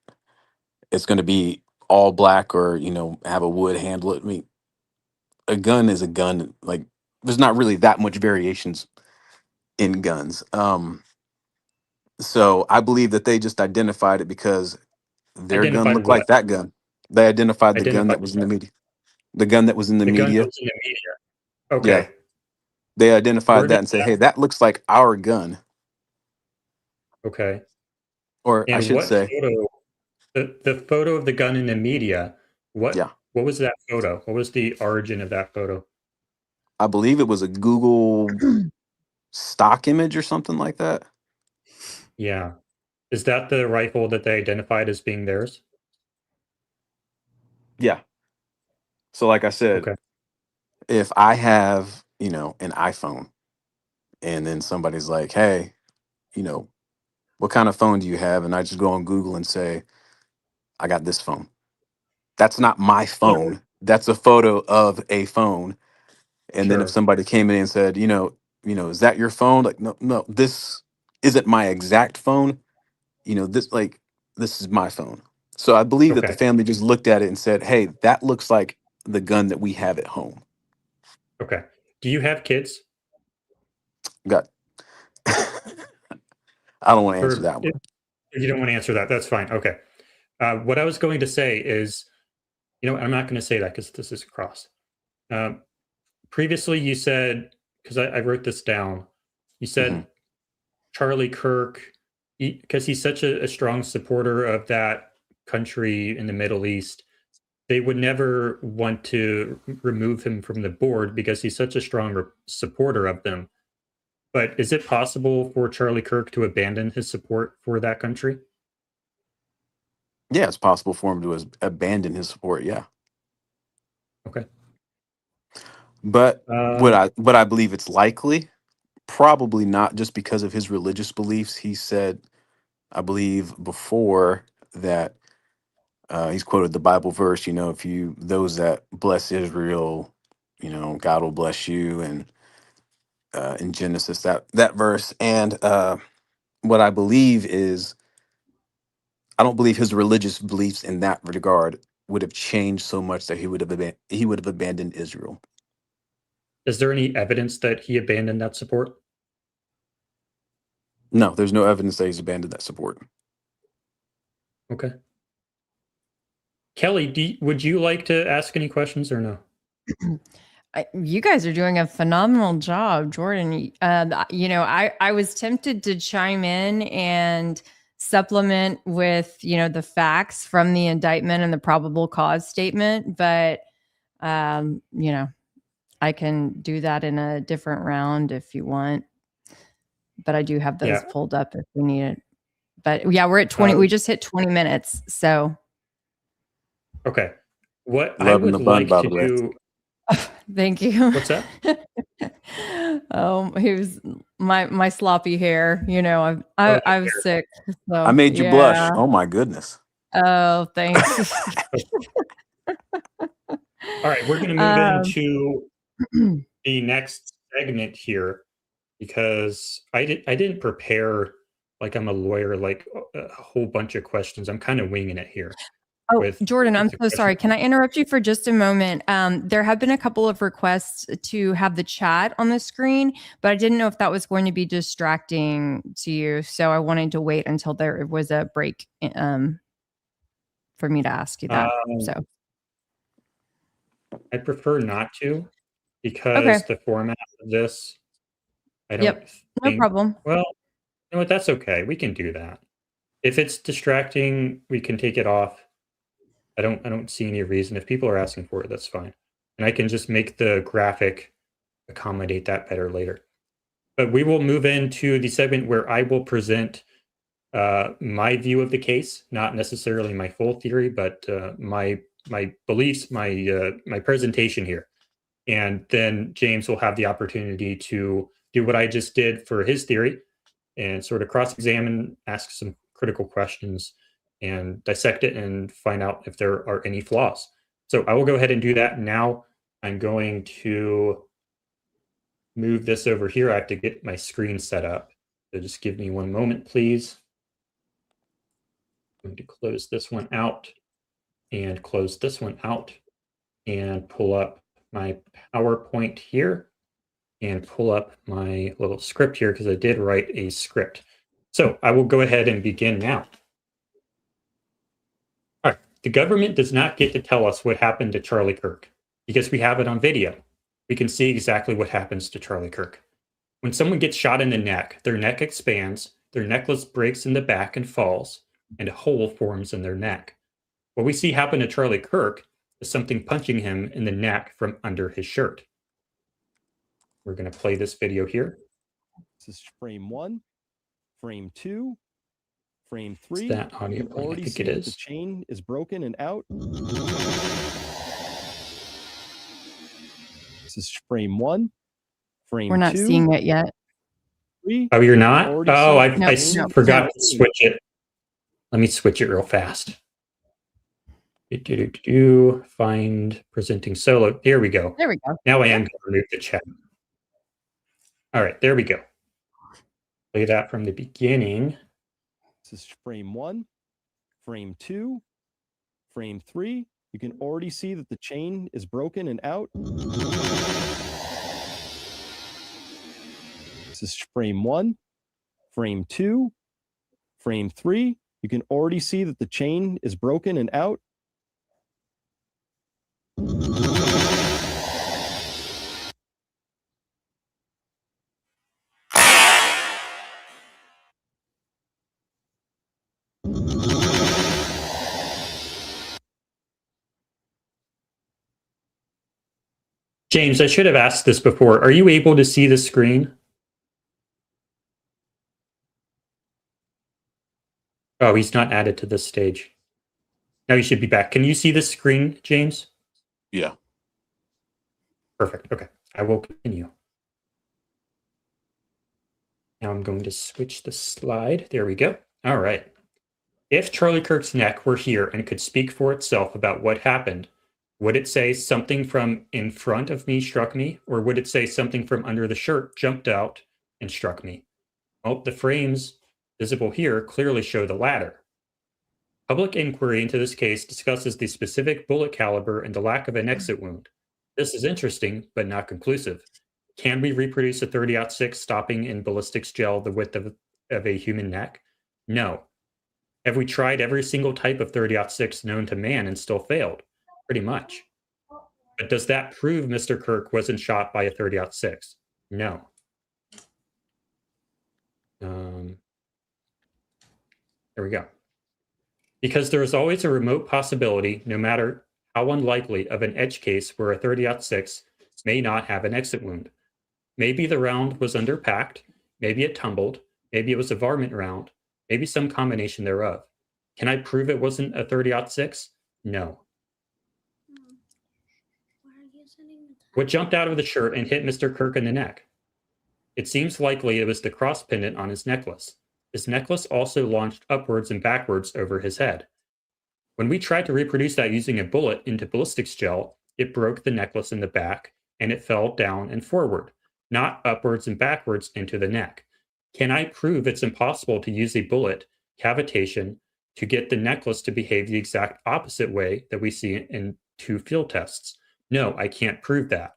it's going to be all black or have a wood handle. I mean, a gun is a gun. Like, there's not really that much variations in guns. So I believe that they just identified it because their gun Identified looked what? like that gun. They identified the gun Identified that was in the media. The gun that was in the the gun that media. was in the media. Yeah, Okay. they identified Where that did and said, "Hey, that looks like our gun." okay. Or I And should what say, photo? The photo of the gun in the media. yeah, What was that photo? What was the origin of that photo? I believe it was a Google stock image or something like that. Yeah. Is that the rifle that they identified as being theirs? Yeah. So, like I said, Okay. if I have, an iPhone and then somebody's like, "Hey, you know, what kind of phone do you have?" And I just go on Google and say, "I got this phone." That's not my So phone. That's a photo of a phone. And then if sure. somebody came in and said, "Is that your phone?" Like, no, no, this isn't my exact phone. This is my phone. So I believe that the Okay. family just looked at it and said, "Hey, that looks like the gun that we have at home." Okay. Do you have kids? Got I don't want to answer Or that one. if you don't want to answer that, that's fine. Okay. What I was going to say is, I'm not going to say that because this is cross. Um, Previously, you said, because I wrote this down, you Hmm. said Charlie Kirk, because he's such a strong supporter of that country in the Middle East, they would never want to remove him from the board because he's such a strong supporter of them. But is it possible for Charlie Kirk to abandon his support for that country? Yeah, it's possible for him to abandon his support. Yeah, Okay. but Um, what I believe it's likely, probably not, just because of his religious beliefs. He said, I believe before that, he's quoted the Bible verse. If you those that bless Israel, God will bless you, and in Genesis, that verse. And what I believe is, I don't believe his religious beliefs in that regard would have changed so much that he would have abandoned Israel. is there any evidence that he abandoned that support? No, there's no evidence that he's abandoned that support. Okay. Kelly, would you like to ask any questions or no? You guys are doing a phenomenal job, Jordan. I was tempted to chime in and supplement with, the facts from the indictment and the probable cause statement, but I can do that in a different round if you want. But I do have those Yeah. pulled up if we need it. But yeah, we're at 20. Uh, We just hit 20 minutes. So okay. What I Loving would the bun, like by to the way. do, thank you. what's that? He was my sloppy hair. Oh, I was sick. I So made you blush. yeah. Oh my goodness. Oh, thanks. all right. We're going to move um, into the next segment here because I didn't prepare like I'm a lawyer, like a whole bunch of questions. I'm kind of winging it here Oh, with Jordan, I'm the so sorry. questions. Can I interrupt you for just a moment? There have been a couple of requests to have the chat on the screen, but I didn't know if that was going to be distracting to you. So I wanted to wait until there was a break for me to ask you that. So, I prefer not to okay. because the format of this, I don't Yep. No think, problem. well, you know what? That's okay. We can do that. If it's distracting, we can take it off. I don't see any reason. If people are asking for it, that's fine. And I can just make the graphic accommodate that better later. But we will move into the segment where I will present my view of the case, not necessarily my full theory, but my beliefs, my presentation here. And then James will have the opportunity to do what I just did for his theory and sort of cross-examine, ask some critical questions, and dissect it and find out if there are any flaws. So I will go ahead and do that now. I'm going to move this over here. I have to get my screen set up. So just give me one moment, please. I'm going to close this one out and close this one out and pull up my PowerPoint here and pull up my little script here because I did write a script. So I will go ahead and begin now. All right, the government does not get to tell us what happened to Charlie Kirk because we have it on video. We can see exactly what happens to Charlie Kirk. When someone gets shot in the neck, their neck expands, their necklace breaks in the back and falls, and a hole forms in their neck. What we see happen to Charlie Kirk is something punching him in the neck from under his shirt. We're going to play this video here. This is frame 1, frame 2, frame 3. Is that audio You playing? I already think see it that is. the chain is broken and out. This is frame 1, frame 2. We're not seeing it yet. 3. Oh, you're not? Already Oh, seen I it. No, forgot to switch it. Let me switch it real fast. Find presenting solo. Here we go. There we go. Now I am going to remove the chat. All right, there we go. Play that from the beginning. This is frame 1, frame 2, frame 3. You can already see that the chain is broken and out. This is frame 1, frame 2, frame 3. You can already see that the chain is broken and out. James, I should have asked this before. Are you able to see the screen? Oh, he's not added to this stage. Now he should be back. Can you see the screen, James? Yeah. Perfect. Okay, I will continue. Now I'm going to switch the slide. There we go. All right. If Charlie Kirk's neck were here and could speak for itself about what happened, would it say something from in front of me struck me, or would it say something from under the shirt jumped out and struck me? Well, the frames visible here clearly show the latter. Public inquiry into this case discusses the specific bullet caliber and the lack of an exit wound. This is interesting, but not conclusive. Can we reproduce a 30-06 stopping in ballistics gel the width of a human neck? No. Have we tried every single type of 30-06 known to man and still failed? Pretty much. But does that prove Mr. Kirk wasn't shot by a 30-06? No. There we go. Because there is always a remote possibility, no matter how unlikely, of an edge case where a 30-06 may not have an exit wound. Maybe the round was underpacked, maybe it tumbled, maybe it was a varmint round, maybe some combination thereof. Can I prove it wasn't a 30-06? No. What jumped out of the shirt and hit Mr. Kirk in the neck? It seems likely it was the cross pendant on his necklace. His necklace also launched upwards and backwards over his head. When we tried to reproduce that using a bullet into ballistics gel, it broke the necklace in the back and it fell down and forward, not upwards and backwards into the neck. Can I prove it's impossible to use a bullet, cavitation, to get the necklace to behave the exact opposite way that we see in 2 field tests? No, I can't prove that.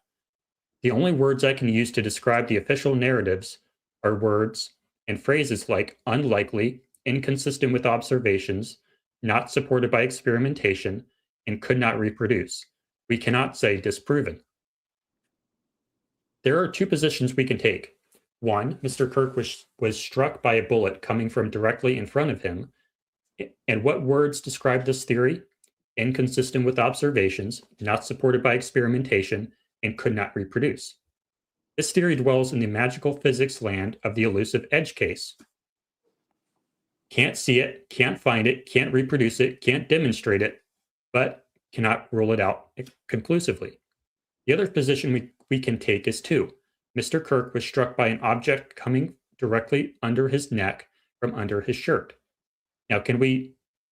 The only words I can use to describe the official narratives are words and phrases like unlikely, inconsistent with observations, not supported by experimentation, and could not reproduce. We cannot say disproven. There are 2 positions we can take. 1, Mr. Kirk was struck by a bullet coming from directly in front of him. And what words describe this theory? Inconsistent with observations, not supported by experimentation, and could not reproduce. This theory dwells in the magical physics land of the elusive edge case. Can't see it, can't find it, can't reproduce it, can't demonstrate it, but cannot rule it out conclusively. The other position we can take is 2. Mr. Kirk was struck by an object coming directly under his neck from under his shirt. Now, can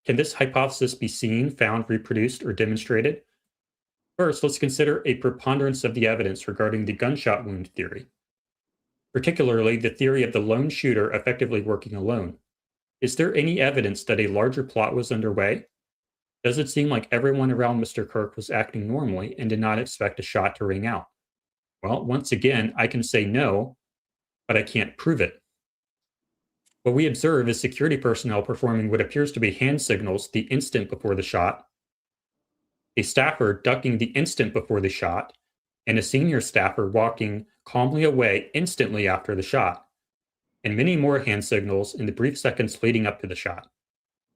this hypothesis be seen, found, reproduced, or demonstrated? First, let's consider a preponderance of the evidence regarding the gunshot wound theory, particularly the theory of the lone shooter effectively working alone. Is there any evidence that a larger plot was underway? Does it seem like everyone around Mr. Kirk was acting normally and did not expect a shot to ring out? Well, once again, I can say no, but I can't prove it. What we observe is security personnel performing what appears to be hand signals the instant before the shot, a staffer ducking the instant before the shot, and a senior staffer walking calmly away instantly after the shot, and many more hand signals in the brief seconds leading up to the shot.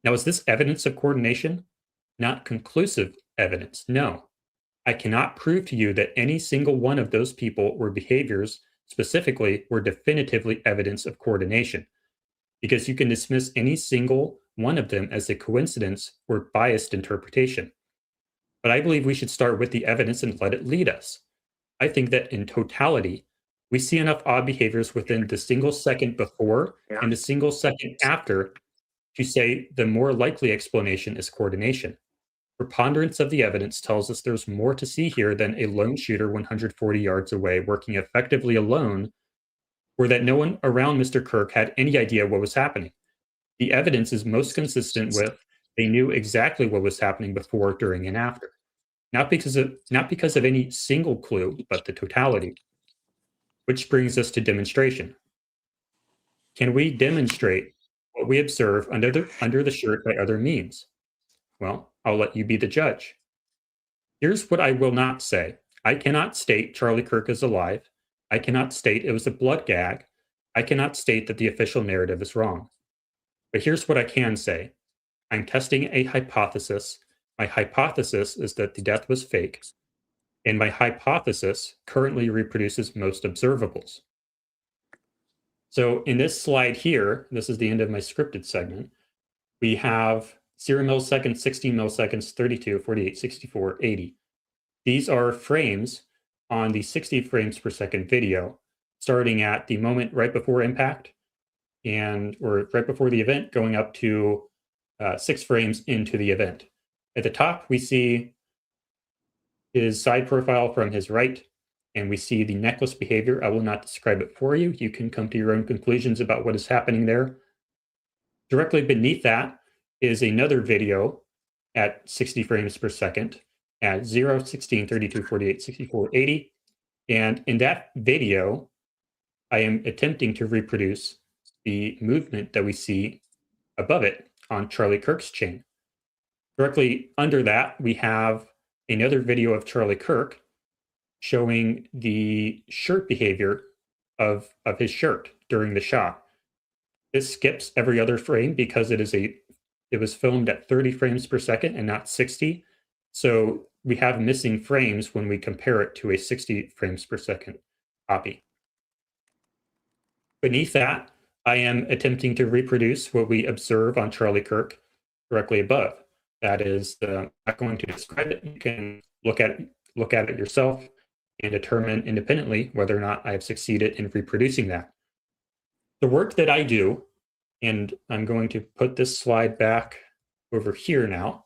Now, is this evidence of coordination? Not conclusive evidence, no. I cannot prove to you that any single one of those people or behaviors specifically were definitively evidence of coordination, because you can dismiss any single one of them as a coincidence or biased interpretation. But I believe we should start with the evidence and let it lead us. I think that in totality, we see enough odd behaviors within the single second before and the single second after to say the more likely explanation is coordination. Preponderance of the evidence tells us there's more to see here than a lone shooter 140 yards away working effectively alone, or that no one around Mr. Kirk had any idea what was happening. The evidence is most consistent with they knew exactly what was happening before, during, and after. Not because of any single clue, but the totality. Which brings us to demonstration. Can we demonstrate what we observe under the shirt by other means? Well, I'll let you be the judge. Here's what I will not say. I cannot state Charlie Kirk is alive. I cannot state it was a blood gag. I cannot state that the official narrative is wrong. But here's what I can say. I'm testing a hypothesis. My hypothesis is that the death was fake. And my hypothesis currently reproduces most observables. So in this slide here, this is the end of my scripted segment, we have 0 milliseconds, 16 milliseconds, 32, 48, 64, 80. These are frames on the 60 frames per second video, starting at the moment right before impact or right before the event, going up to 6 frames into the event. At the top, we see his side profile from his right, and we see the necklace behavior. I will not describe it for you. You can come to your own conclusions about what is happening there. Directly beneath that is another video at 60 frames per second at 0, 16, 32, 48, 64, 80. And in that video, I am attempting to reproduce the movement that we see above it on Charlie Kirk's chain. Directly under that, we have another video of Charlie Kirk showing the shirt behavior of his shirt during the shot. This skips every other frame because it was filmed at 30 frames per second and not 60. So we have missing frames when we compare it to a 60 frames per second copy. Beneath that, I am attempting to reproduce what we observe on Charlie Kirk directly above. That is, I'm not going to describe it. You can look at it yourself and determine independently whether or not I have succeeded in reproducing that. The work that I do, and I'm going to put this slide back over here now,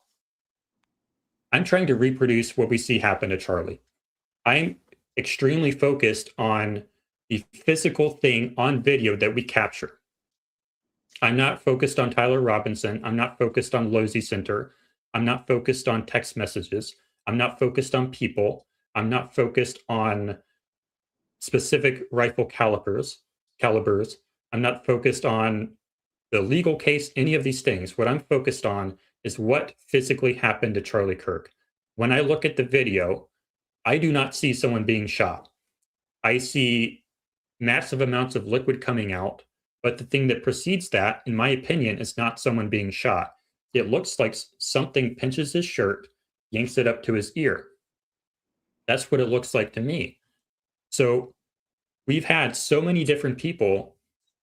I'm trying to reproduce what we see happen to Charlie. I'm extremely focused on the physical thing on video that we capture. I'm not focused on Tyler Robinson. I'm not focused on Lozy Center. I'm not focused on text messages. I'm not focused on people. I'm not focused on specific rifle calibers. I'm not focused on the legal case, any of these things. What I'm focused on is what physically happened to Charlie Kirk. When I look at the video, I do not see someone being shot. I see massive amounts of liquid coming out, but the thing that precedes that, in my opinion, is not someone being shot. It looks like something pinches his shirt, yanks it up to his ear. That's what it looks like to me. So we've had so many different people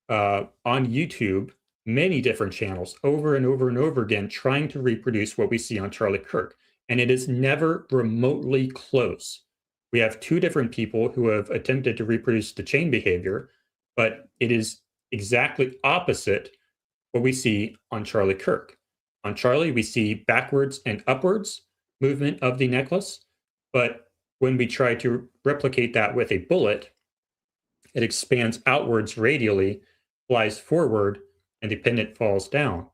on YouTube, many different channels, over and over and over again, trying to reproduce what we see on Charlie Kirk. And it is never remotely close. We have 2 different people who have attempted to reproduce the chain behavior, but it is exactly opposite what we see on Charlie Kirk. On Charlie, we see backwards and upwards movement of the necklace, but when we try to replicate that with a bullet, it expands outwards radially, flies forward, and the pendant falls down.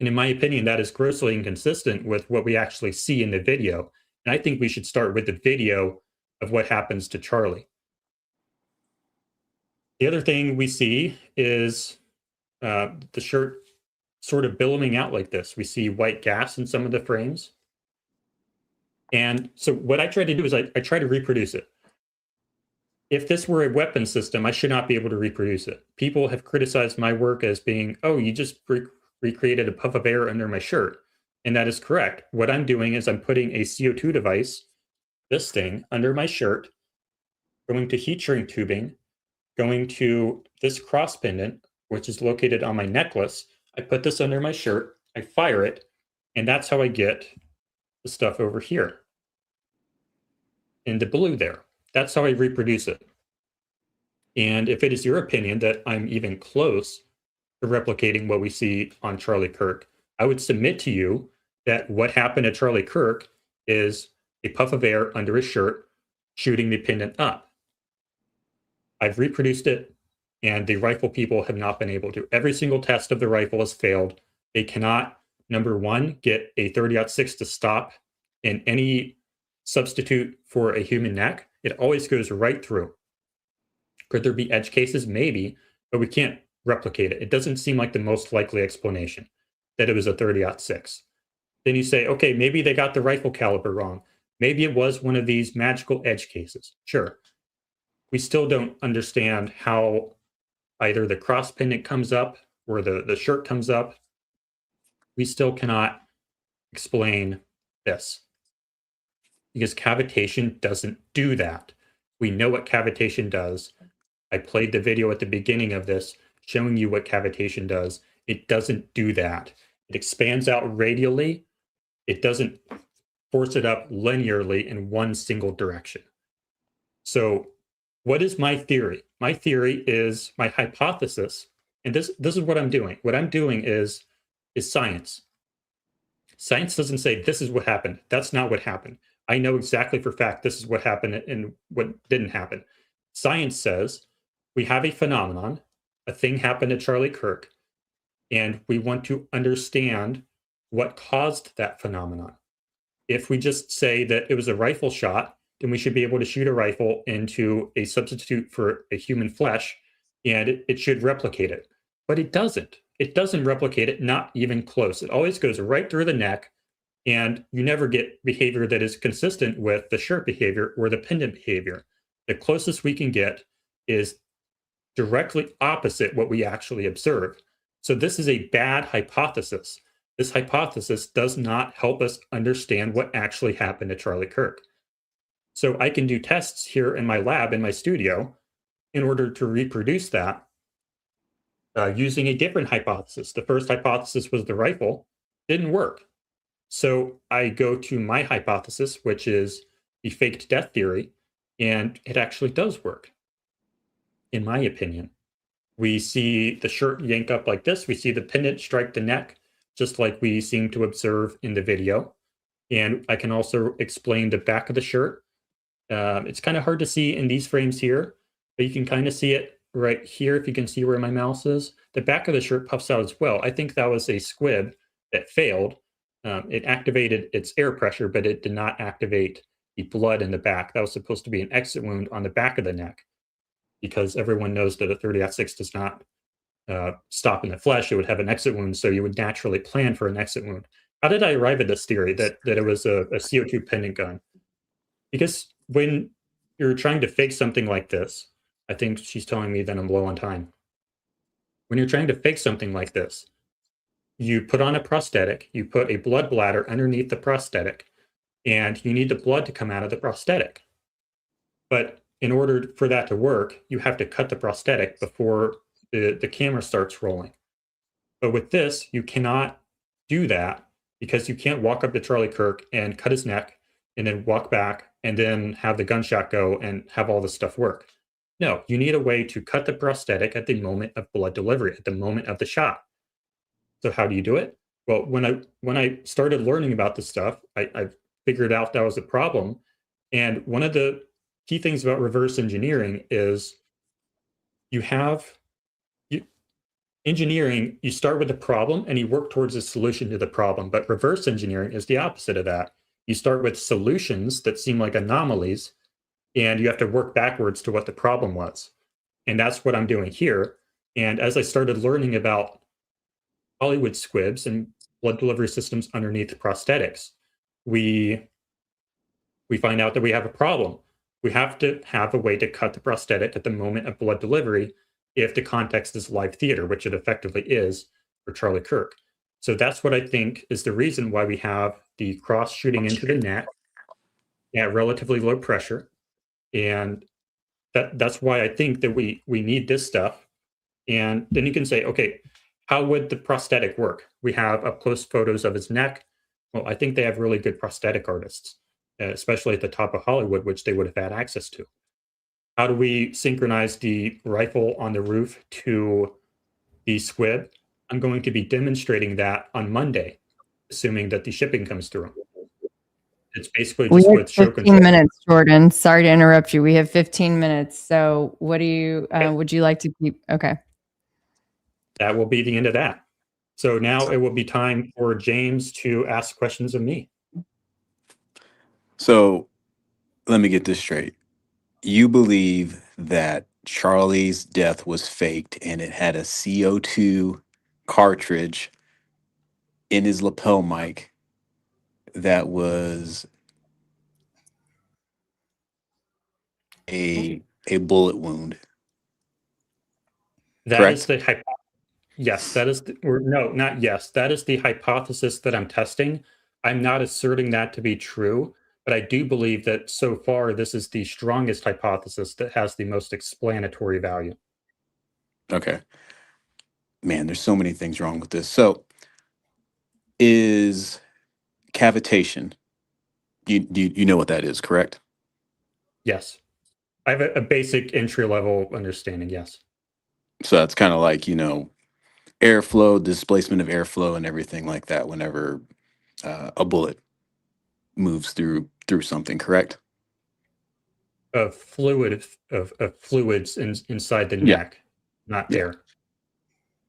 And in my opinion, that is grossly inconsistent with what we actually see in the video. And I think we should start with the video of what happens to Charlie. The other thing we see is the shirt sort of billowing out like this. We see white gas in some of the frames. And so what I try to do is I try to reproduce it. If this were a weapon system, I should not be able to reproduce it. People have criticized my work as being, oh, you just recreated a puff of air under my shirt. And that is correct. What I'm doing is I'm putting a CO2 device, this thing, under my shirt, going to heat shrink tubing, going to this cross pendant, which is located on my necklace. I put this under my shirt, I fire it, and that's how I get the stuff over here in the blue there. That's how I reproduce it. And if it is your opinion that I'm even close to replicating what we see on Charlie Kirk, I would submit to you that what happened to Charlie Kirk is a puff of air under his shirt shooting the pendant up. I've reproduced it, and the rifle people have not been able to. Every single test of the rifle has failed. They cannot, number one, get a 30-06 to stop in any substitute for a human neck. It always goes right through. Could there be edge cases? Maybe, but we can't replicate it. It doesn't seem like the most likely explanation that it was a 30-06. Then you say, okay, maybe they got the rifle caliber wrong. Maybe it was one of these magical edge cases. Sure. We still don't understand how either the cross pendant comes up or the shirt comes up. We still cannot explain this because cavitation doesn't do that. We know what cavitation does. I played the video at the beginning of this showing you what cavitation does. It doesn't do that. It expands out radially. It doesn't force it up linearly in one single direction. So what is my theory? My theory is my hypothesis, and this is what I'm doing. What I'm doing is science. Science doesn't say this is what happened. That's not what happened. I know exactly for fact this is what happened and what didn't happen. Science says we have a phenomenon, a thing happened to Charlie Kirk, and we want to understand what caused that phenomenon. If we just say that it was a rifle shot, then we should be able to shoot a rifle into a substitute for a human flesh, and it should replicate it. But it doesn't. It doesn't replicate it, not even close. It always goes right through the neck, and you never get behavior that is consistent with the shirt behavior or the pendant behavior. The closest we can get is directly opposite what we actually observe. So this is a bad hypothesis. This hypothesis does not help us understand what actually happened to Charlie Kirk. So I can do tests here in my lab, in my studio, in order to reproduce that using a different hypothesis. The first hypothesis was the rifle. Didn't work. So I go to my hypothesis, which is the faked death theory, and it actually does work, in my opinion. We see the shirt yank up like this. We see the pendant strike the neck, just like we seem to observe in the video. And I can also explain the back of the shirt. It's kind of hard to see in these frames here, but you can kind of see it right here if you can see where my mouse is. The back of the shirt puffs out as well. I think that was a squib that failed. It activated its air pressure, but it did not activate the blood in the back. That was supposed to be an exit wound on the back of the neck, because everyone knows that a 30-06 does not stop in the flesh. It would have an exit wound, so you would naturally plan for an exit wound. How did I arrive at this theory that it was a CO2 pendant gun? Because when you're trying to fake something like this, I think she's telling me that I'm low on time. When you're trying to fake something like this, you put on a prosthetic, you put a blood bladder underneath the prosthetic, and you need the blood to come out of the prosthetic. But in order for that to work, you have to cut the prosthetic before the camera starts rolling. But with this, you cannot do that because you can't walk up to Charlie Kirk and cut his neck and then walk back and then have the gunshot go and have all this stuff work. No, you need a way to cut the prosthetic at the moment of blood delivery, at the moment of the shot. So how do you do it? Well, when I started learning about this stuff, I figured out that was a problem. And one of the key things about reverse engineering is you have you, engineering, you start with a problem and you work towards a solution to the problem. But reverse engineering is the opposite of that. You start with solutions that seem like anomalies, and you have to work backwards to what the problem was. And that's what I'm doing here. And as I started learning about Hollywood squibs and blood delivery systems underneath prosthetics, we find out that we have a problem. We have to have a way to cut the prosthetic at the moment of blood delivery if the context is live theater, which it effectively is for Charlie Kirk. So that's what I think is the reason why we have the cross shooting into the neck at relatively low pressure. And that's why I think that we need this stuff. And then you can say, okay, how would the prosthetic work? We have up close photos of his neck. Well, I think they have really good prosthetic artists, especially at the top of Hollywood, which they would have had access to. How do we synchronize the rifle on the roof to the squib? I'm going to be demonstrating that on Monday, assuming that the shipping comes through. It's basically just with show control. 15 minutes, Jordan. Sorry to interrupt you. We have 15 minutes. So what do you, would you like to keep? Okay. That will be the end of that. So now it will be time for James to ask questions of me. So let me get this straight. You believe that Charlie's death was faked and it had a CO2 cartridge in his lapel mic that was a bullet wound. That is the yes, that is or no, not yes. That is the hypothesis that I'm testing. I'm not asserting that to be true, but I do believe that so far this is the strongest hypothesis that has the most explanatory value. Okay. Man, there's so many things wrong with this. So is cavitation, you know what that is, correct? Yes. I have a basic entry level understanding, yes. So that's kind of like, airflow, displacement of airflow and everything like that whenever a bullet moves through something, correct? A fluid of fluids inside the Yeah. neck, not Yeah. air.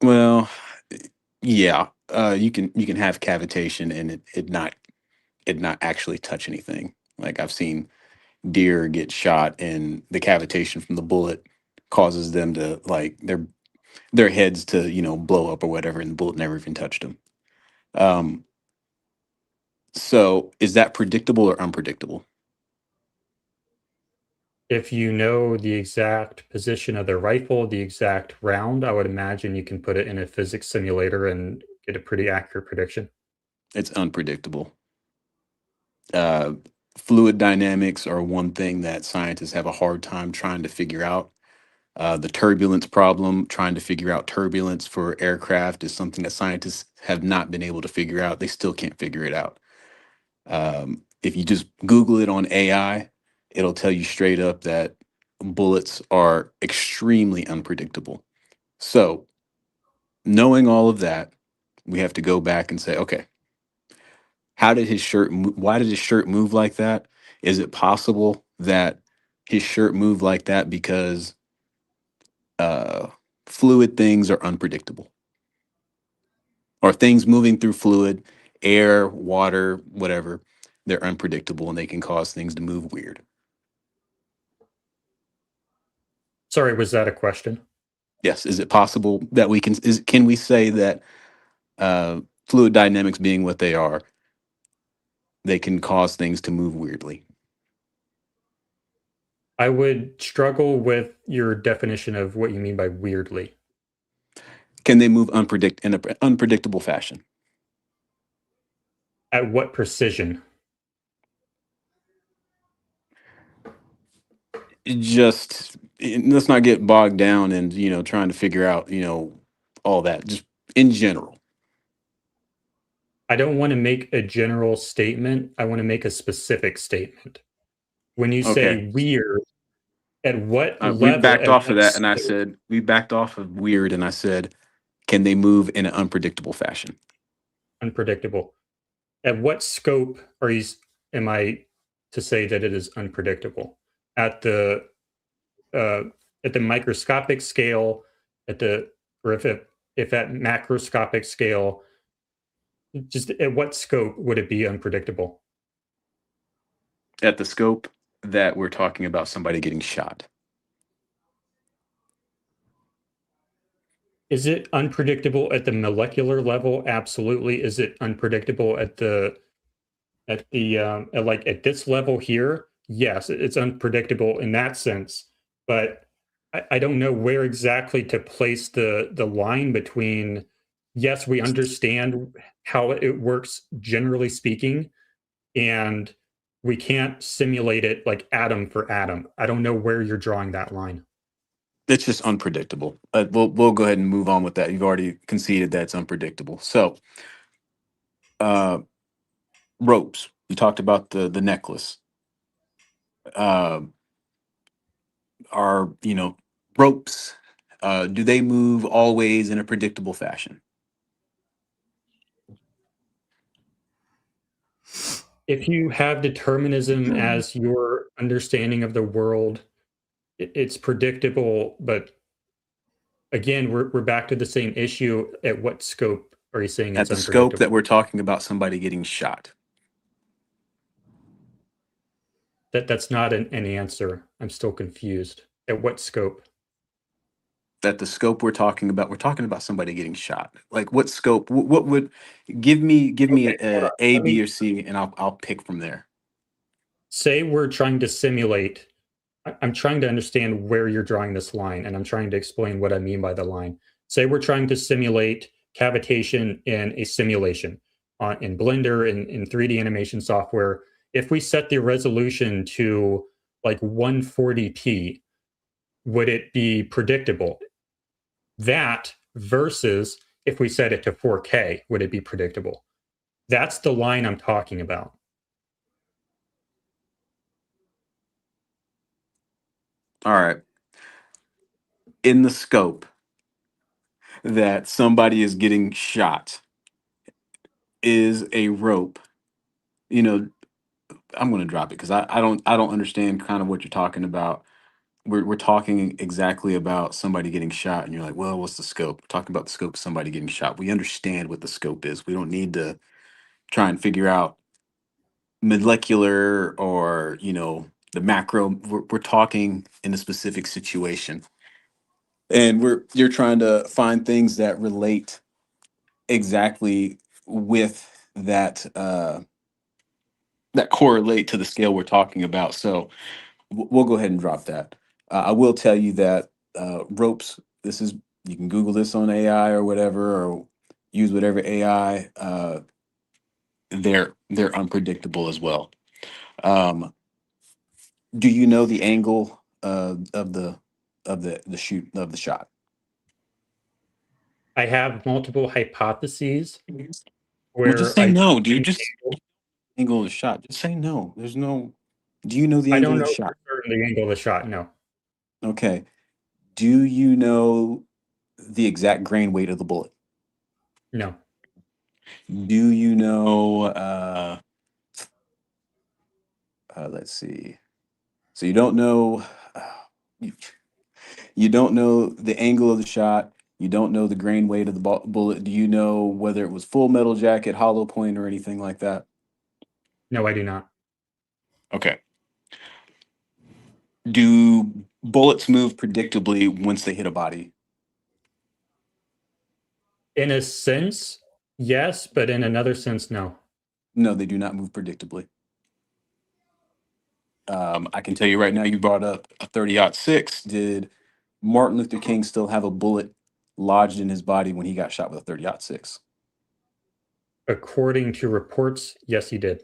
Well, yeah, you can have cavitation and it not actually touch anything. Like I've seen deer get shot and the cavitation from the bullet causes them to like their heads to blow up or whatever, and the bullet never even touched them. So is that predictable or unpredictable? If you know the exact position of the rifle, the exact round, I would imagine you can put it in a physics simulator and get a pretty accurate prediction. It's unpredictable. Fluid dynamics are one thing that scientists have a hard time trying to figure out. The turbulence problem, trying to figure out turbulence for aircraft, is something that scientists have not been able to figure out. They still can't figure it out. If you just Google it on AI, it'll tell you straight up that bullets are extremely unpredictable. So, knowing all of that, we have to go back and say, okay, how did his shirt why did his shirt move like that? Is it possible that his shirt moved like that because fluid things are unpredictable? Or things moving through fluid, air, water, whatever, they're unpredictable and they can cause things to move weird. Sorry, was that a question? Yes. Is it possible that can we say that fluid dynamics being what they are, they can cause things to move weirdly? I would struggle with your definition of what you mean by weirdly. Can they move in an unpredictable fashion? At what precision? Let's not get bogged down and trying to figure out all that, just in general. I don't want to make a general statement. I want to make a specific statement. When you say weird, At what We level? backed At off of what that, and I scope? said we backed off of weird, and I said, can they move in an unpredictable fashion? Unpredictable. At what scope am I to say that it is unpredictable? At the uh, at the microscopic scale, or if at macroscopic scale, just at what scope would it be unpredictable? At the scope that we're talking about somebody getting shot. Is it unpredictable at the molecular level? Absolutely. Is it unpredictable at at this level here? Yes, it's unpredictable in that sense. But I don't know where exactly to place the line between. Yes, we understand how it works generally speaking, and we can't simulate it like atom for atom. I don't know where you're drawing that line. It's just unpredictable. We'll go ahead and move on with that. You've already conceded that it's unpredictable. So, ropes. You talked about the necklace. Are ropes? Do they move always in a predictable fashion? If you have determinism as your understanding of the world, it's predictable. But again, we're back to the same issue. At what scope are you saying At it's the scope that unpredictable? we're talking about somebody getting shot. That's not an answer. I'm still confused. At what scope? At the scope we're talking about somebody getting shot. Like what scope? What would give me Okay, hold on. A, Let B, me or C, and I'll pick from there. say we're trying to simulate. I'm trying to understand where you're drawing this line, and I'm trying to explain what I mean by the line. Say we're trying to simulate cavitation in a simulation in Blender, in 3D animation software. If we set the resolution to like 140p, would it be predictable? That versus if we set it to 4K, would it be predictable? That's the line I'm talking about. All right. In the scope that somebody is getting shot is a rope. You know, I'm going to drop it because I don't understand kind of what you're talking about. We're talking exactly about somebody getting shot, and you're like, well, what's the scope? We're talking about the scope of somebody getting shot. We understand what the scope is. We don't need to try and figure out molecular or the macro. We're talking in a specific situation, and you're trying to find things that relate exactly with that correlate to the scale we're talking about. So we'll go ahead and drop that. I will tell you that ropes. This is You can Google this on AI or whatever, or use whatever AI. They're unpredictable as well. Um, do you know the angle of the shoot of the shot? I have multiple hypotheses Well, just where say I no, dude. think Just angle of the shot. Just say no. There's no. Do you know the I angle don't of the know shot? for certain the angle of the shot. No, Okay. Do you know the exact grain weight of the bullet? no, Do you know? Let's see. So you don't know. You, you don't know the angle of the shot. You don't know the grain weight of the bullet. Do you know whether it was full metal jacket, hollow point, or anything like that? no, I do not. Okay. Do bullets move predictably once they hit a body? In a sense, yes, but in another sense, no. No, they do not move predictably. I can tell you right now, you brought up a 30-06. Did Martin Luther King still have a bullet lodged in his body when he got shot with a 30-06? According to reports, yes, he did.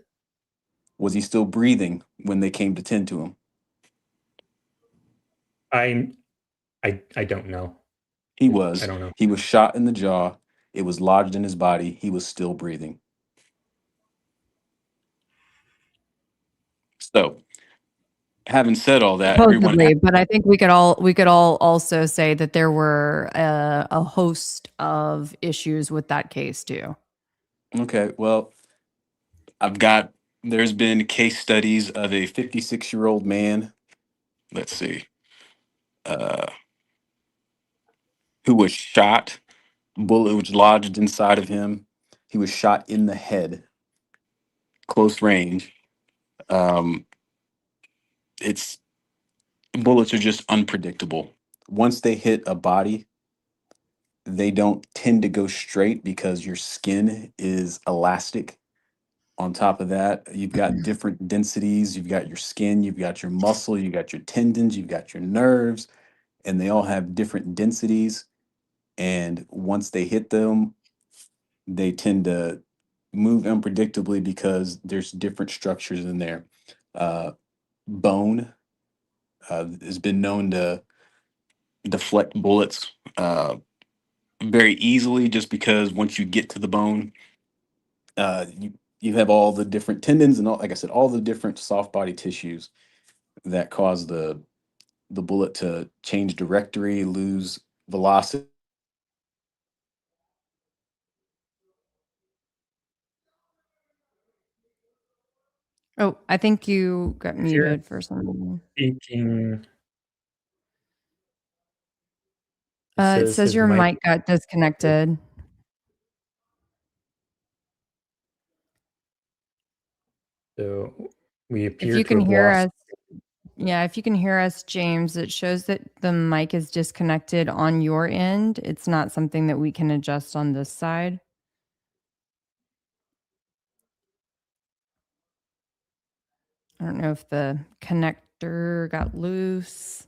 Was he still breathing when they came to tend to him? I I don't know. He I was. don't know. He was shot in the jaw. It was lodged in his body. He was still breathing. So having said all that, Supposedly, but I think we could all also say that there were a host of issues with that case too. Okay, well, there's been case studies of a 56-year-old man, let's see, uh, who was shot, bullet was lodged inside of him. He was shot in the head, close range. Um, it's Bullets are just unpredictable. Once they hit a body, they don't tend to go straight because your skin is elastic. On top of that, you've got different densities. You've got your skin, you've got your muscle, you've got your tendons, you've got your nerves, and they all have different densities. And once they hit them, they tend to move unpredictably because there's different structures in there. Uh, Bone has been known to deflect bullets very easily, just because once you get to the bone, you have all the different tendons and all, like I said, all the different soft body tissues that cause the bullet to change directory, lose velocity. Oh, I think you got muted for some reason. Speaking. It says his your mic got disconnected. So we appear If you to can have hear lost. us, yeah, if you can hear us, James, it shows that the mic is disconnected on your end. It's not something that we can adjust on this side. I don't know if the connector got loose.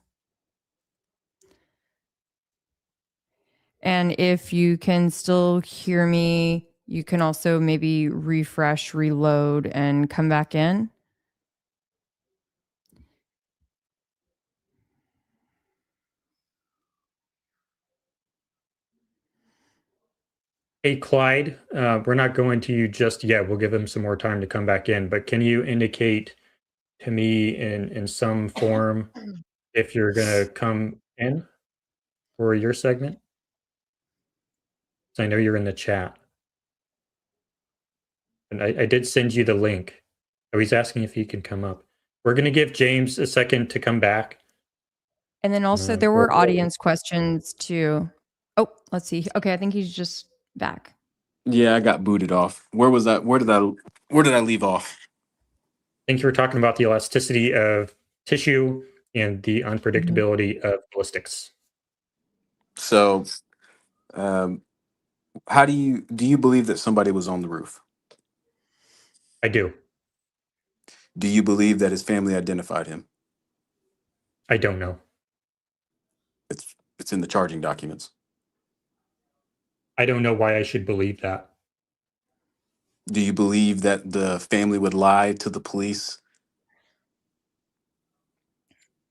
And if you can still hear me, you can also maybe refresh, reload, and come back in. Hey, Clyde, we're not going to you just yet. We'll give him some more time to come back in, but can you indicate to me in some form if you're going to come in for your segment? So I know you're in the chat. And I did send you the link. Oh, he's asking if he can come up. We're going to give James a second to come back. And then also there were audience questions too. Oh, let's see. Okay, I think he's just back. Yeah, I got booted off. Where was that? Where did I leave off? I think you were talking about the elasticity of tissue and the unpredictability of ballistics. So, how do you believe that somebody was on the roof? I do. Do you believe that his family identified him? I don't know. It's in the charging documents. I don't know why I should believe that. Do you believe that the family would lie to the police?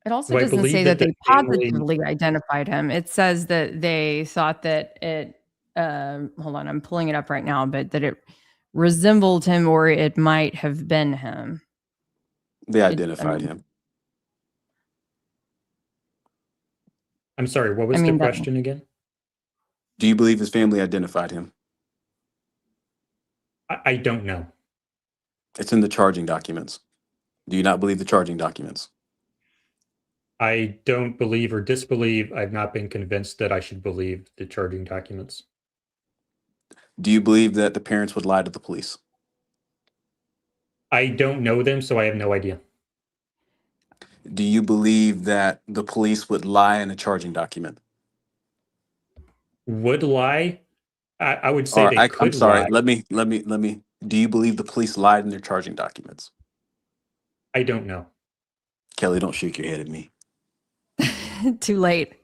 It also Do I doesn't believe say that that the they family- positively identified him. It says that they thought that it, hold on, I'm pulling it up right now, but that it resembled him or it might have been him. They identified him. I'm sorry, what was the question again? Do you believe his family identified him? I don't know. It's in the charging documents. Do you not believe the charging documents? I don't believe or disbelieve. I've not been convinced that I should believe the charging documents. Do you believe that the parents would lie to the police? I don't know them, so I have no idea. Do you believe that the police would lie in a charging document? Would lie? I would say they could I'm sorry. lie. Let me. Do you believe the police lied in their charging documents? I don't know. Kelly, don't shake your head at me. Too late.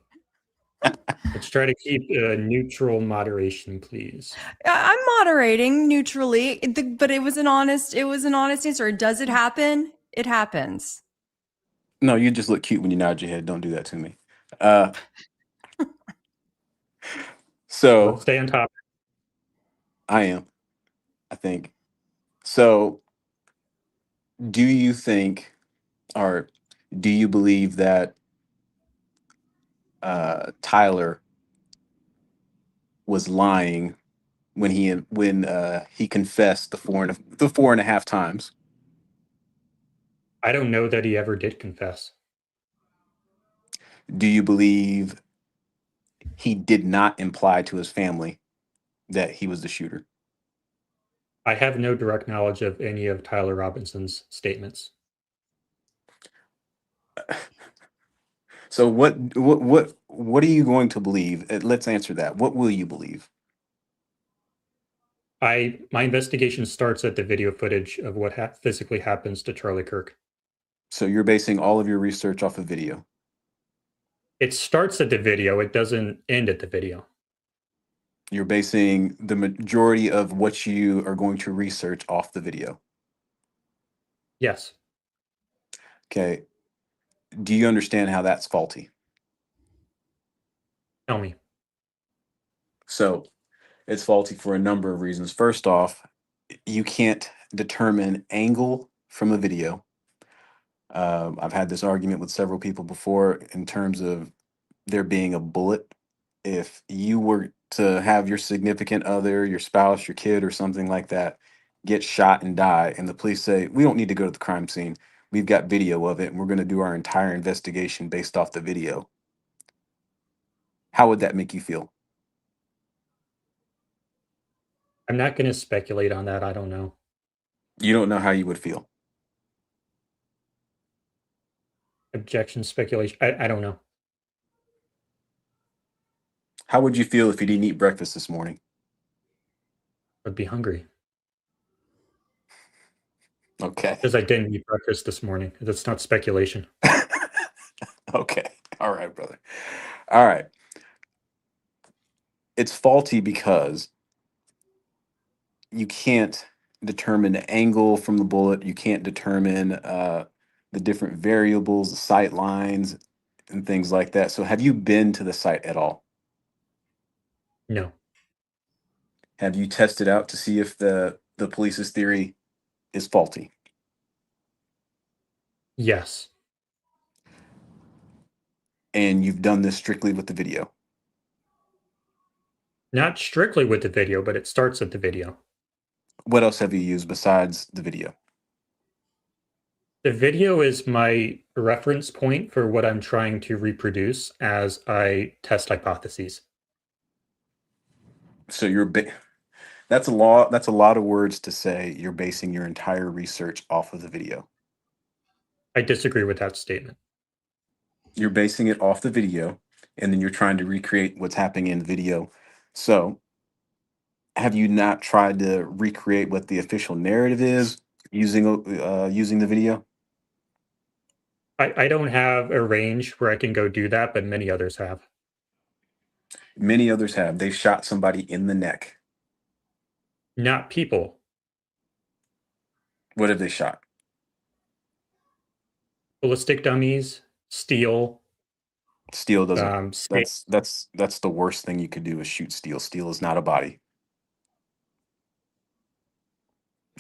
Let's try to keep neutral moderation, please. I'm moderating neutrally, but it was an honest answer. Does it happen? It happens. No, you just look cute when you nod your head. Don't do that to me. So Let's stay on topic. I am. I think. So do you think, or do you believe that Tyler was lying when he confessed the 4.5 times? I don't know that he ever did confess. Do you believe he did not imply to his family that he was the shooter? I have no direct knowledge of any of Tyler Robinson's statements. So what are you going to believe? Let's answer that. What will you believe? My investigation starts at the video footage of what physically happens to Charlie Kirk. So you're basing all of your research off of video. It starts at the video. It doesn't end at the video. You're basing the majority of what you are going to research off the video. Yes. Okay. Do you understand how that's faulty? Tell me. So it's faulty for a number of reasons. First off, you can't determine angle from a video. I've had this argument with several people before in terms of there being a bullet. If you were to have your significant other, your spouse, your kid, or something like that get shot and die, and the police say, we don't need to go to the crime scene. We've got video of it, and we're going to do our entire investigation based off the video. How would that make you feel? I'm not going to speculate on that. I don't know. You don't know how you would feel. Objection, speculation. I don't know. How would you feel if you didn't eat breakfast this morning? I'd be hungry. Okay. Because I didn't eat breakfast this morning. That's not speculation. Okay. All right, brother. All right. It's faulty because you can't determine the angle from the bullet. You can't determine the different variables, the sight lines, and things like that. So have you been to the site at all? No. Have you tested out to see if the police's theory is faulty? Yes. And you've done this strictly with the video? Not strictly with the video, but it starts at the video. What else have you used besides the video? The video is my reference point for what I'm trying to reproduce as I test hypotheses. So that's a lot of words to say you're basing your entire research off of the video. I disagree with that statement. You're basing it off the video, and then you're trying to recreate what's happening in the video. So have you not tried to recreate what the official narrative is using the video? I don't have a range where I can go do that, but many others have. Many others have. They've shot somebody in the neck. Not people. What have they shot? Ballistic dummies, steel. Steel doesn't. Steak. That's the worst thing you could do is shoot steel. Steel is not a body.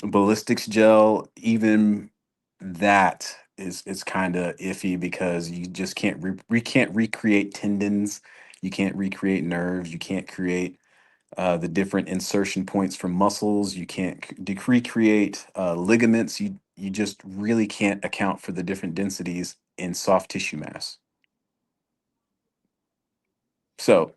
Ballistics gel, even that is kind of iffy because you just can't can't recreate tendons, you can't recreate nerves, you can't create the different insertion points from muscles, you can't recreate ligaments. You just really can't account for the different densities in soft tissue mass. So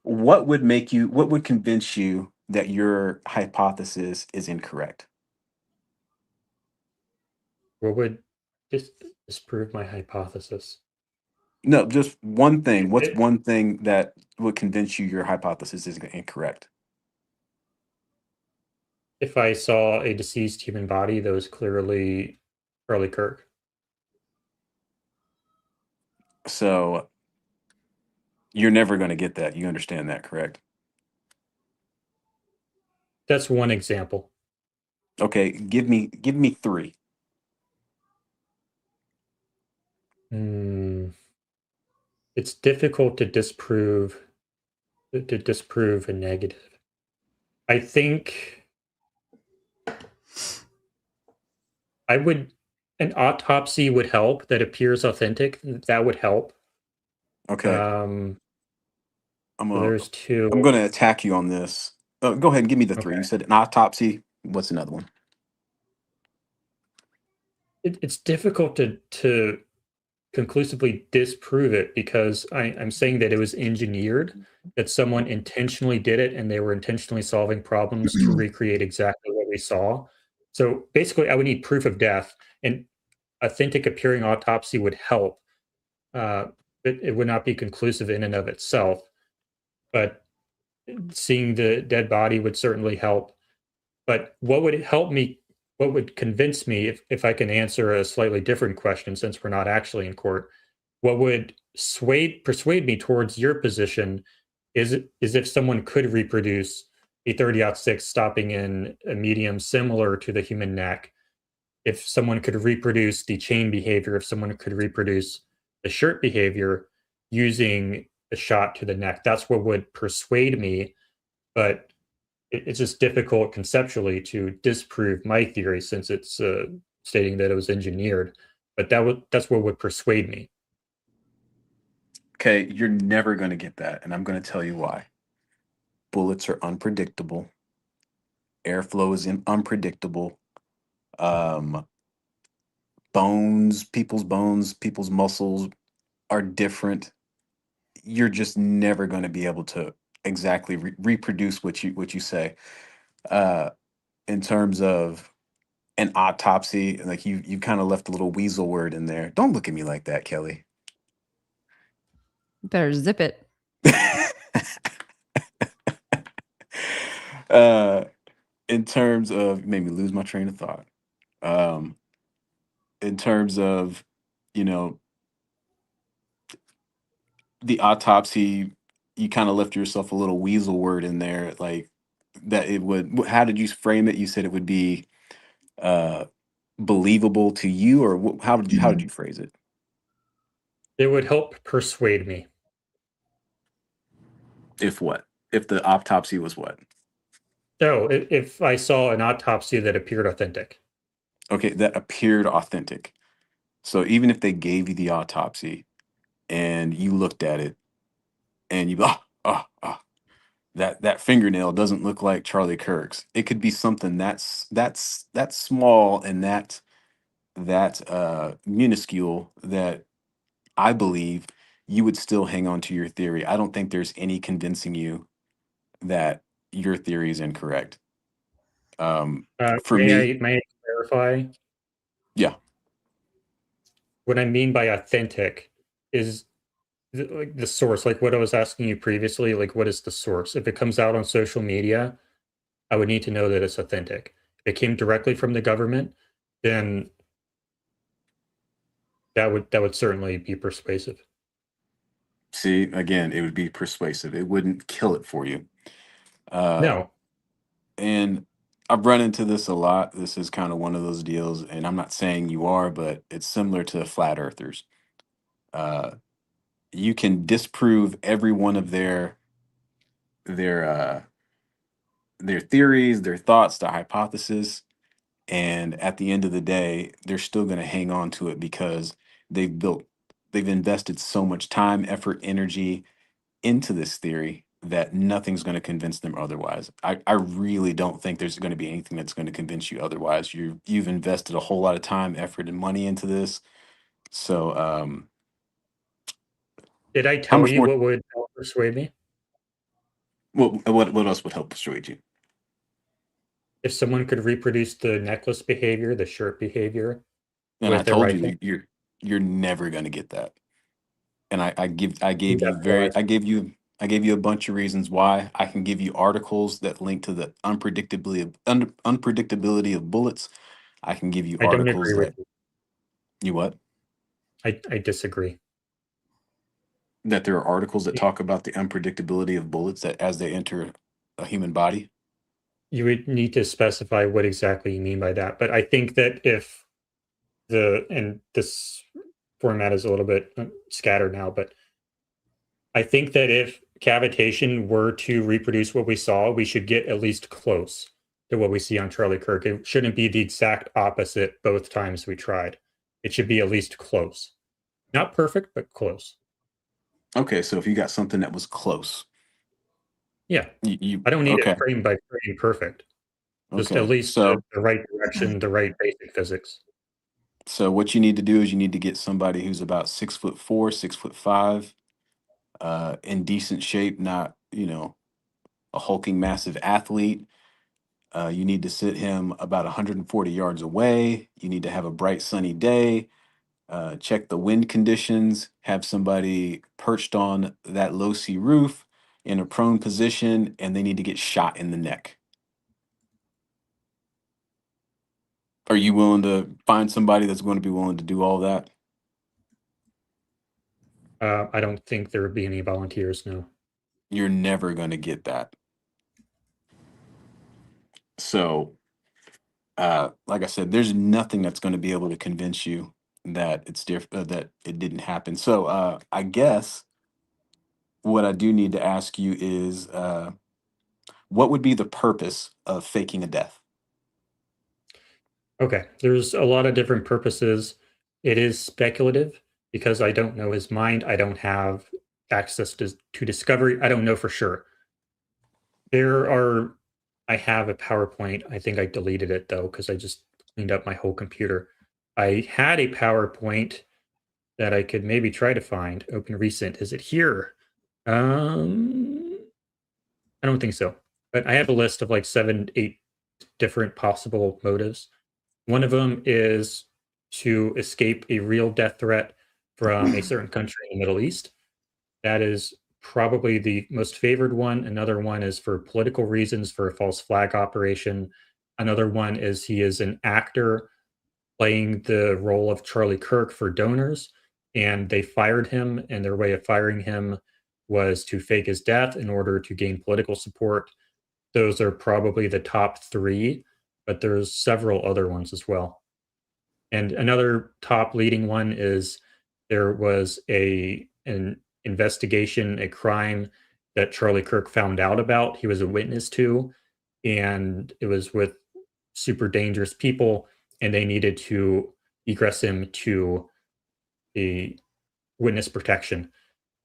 what would convince you that your hypothesis is incorrect? What would disprove my hypothesis? No, just one thing. What's one thing that would convince you your hypothesis is incorrect? If I saw a deceased human body that was clearly Charlie Kirk. So you're never going to get that. You understand that, correct? That's one example. Okay, give me 3. It's difficult to disprove a negative. I think An autopsy would help that appears authentic. That would help. Okay. Um, I'm so there's two. going to attack you on this. Go ahead and give me the three. Okay. You said an autopsy. What's another one? It's difficult to conclusively disprove it because I'm saying that it was engineered, that someone intentionally did it and they were intentionally solving problems to recreate exactly what we saw. So basically, I would need proof of death, and authentic appearing autopsy would help. It would not be conclusive in and of itself, but seeing the dead body would certainly help. But what would help me? What would convince me, if I can answer a slightly different question, since we're not actually in court, what would persuade me towards your position is if someone could reproduce a 30-06 stopping in a medium similar to the human neck, if someone could reproduce the chain behavior, if someone could reproduce the shirt behavior using a shot to the neck, that's what would persuade me. But it's just difficult conceptually to disprove my theory since it's stating that it was engineered. But that's what would persuade me. Okay, you're never going to get that, and I'm going to tell you why. Bullets are unpredictable. Airflow is unpredictable. People's muscles are different. You're just never going to be able to exactly reproduce what you say. In terms of an autopsy, like you kind of left a little weasel word in there. Don't look at me like that, Kelly. Better zip it. In terms of, made me lose my train of thought. In terms of, you know, the autopsy, you kind of left yourself a little weasel word in there, like that it would. How did you frame it? You said it would be uh, believable to you, or how did you phrase it? It would help persuade me. If what? If the autopsy was what? So if I saw an autopsy that appeared authentic. Okay, that appeared authentic. So even if they gave you the autopsy and you looked at it and you that fingernail doesn't look like Charlie Kirk's. It could be something that's small and that minuscule that I believe you would still hang on to your theory. I don't think there's any convincing you that your theory is incorrect. For me, May I clarify? yeah. What I mean by authentic is like the source, like what I was asking you previously, like what is the source? If it comes out on social media, I would need to know that it's authentic. If it came directly from the government, then that would certainly be persuasive. See, again, it would be persuasive. It wouldn't kill it for you. No, And I've run into this a lot. This is kind of one of those deals, and I'm not saying you are, but it's similar to flat earthers. Uh, you can disprove every one of their uh, their theories, their thoughts, their hypothesis, and at the end of the day, they're still going to hang on to it because they've built, they've invested so much time, effort, energy into this theory that nothing's going to convince them otherwise. I really don't think there's going to be anything that's going to convince you otherwise. You've invested a whole lot of time, effort, and money into this. So did I how tell much you more? what would help persuade me? What else would help persuade you? If someone could reproduce the necklace behavior, the shirt behavior And I with their told rifle. you you're never going to get that. And I I think gave you that's why. I gave you a bunch of reasons why. I can give you articles that link to the unpredictability of bullets. I can give you I don't articles agree with that you. you what? I disagree. That there are articles that talk about the unpredictability of bullets that as they enter a human body. You would need to specify what exactly you mean by that. But I think that if and this format is a little bit scattered now, but I think that if cavitation were to reproduce what we saw, we should get at least close to what we see on Charlie Kirk. It shouldn't be the exact opposite both times we tried. It should be at least close. Not perfect, but close. Okay, so if you got something that was close. Yeah. You I don't need okay. it frame by frame perfect. Just Okay. at least So the right direction, the right basic physics. so what you need to do is you need to get somebody who's about 6'4", 6'5", in decent shape, not, a hulking massive athlete. You need to sit him about 140 yards away. You need to have a bright sunny day. Check the wind conditions. Have somebody perched on that low C roof in a prone position, and they need to get shot in the neck. Are you willing to find somebody that's going to be willing to do all that? I don't think there would be any volunteers, no. You're never going to get that. So, like I said, there's nothing that's going to be able to convince you that it's different, that it didn't happen. So, I guess what I do need to ask you is, what would be the purpose of faking a death? Okay, there's a lot of different purposes. It is speculative because I don't know his mind. I don't have access to discovery. I don't know for sure. I have a PowerPoint. I think I deleted it though because I just cleaned up my whole computer. I had a PowerPoint that I could maybe try to find. Open recent. Is it here? I don't think so. But I have a list of like 7, 8 different possible motives. One of them is to escape a real death threat from a certain country in the Middle East. That is probably the most favored one. Another one is for political reasons, for a false flag operation. Another one is he is an actor playing the role of Charlie Kirk for donors, and they fired him, and their way of firing him was to fake his death in order to gain political support. Those are probably the top 3, but there's several other ones as well. And another top leading one is there was an investigation, a crime that Charlie Kirk found out about. He was a witness to, and it was with super dangerous people, and they needed to egress him to the witness protection.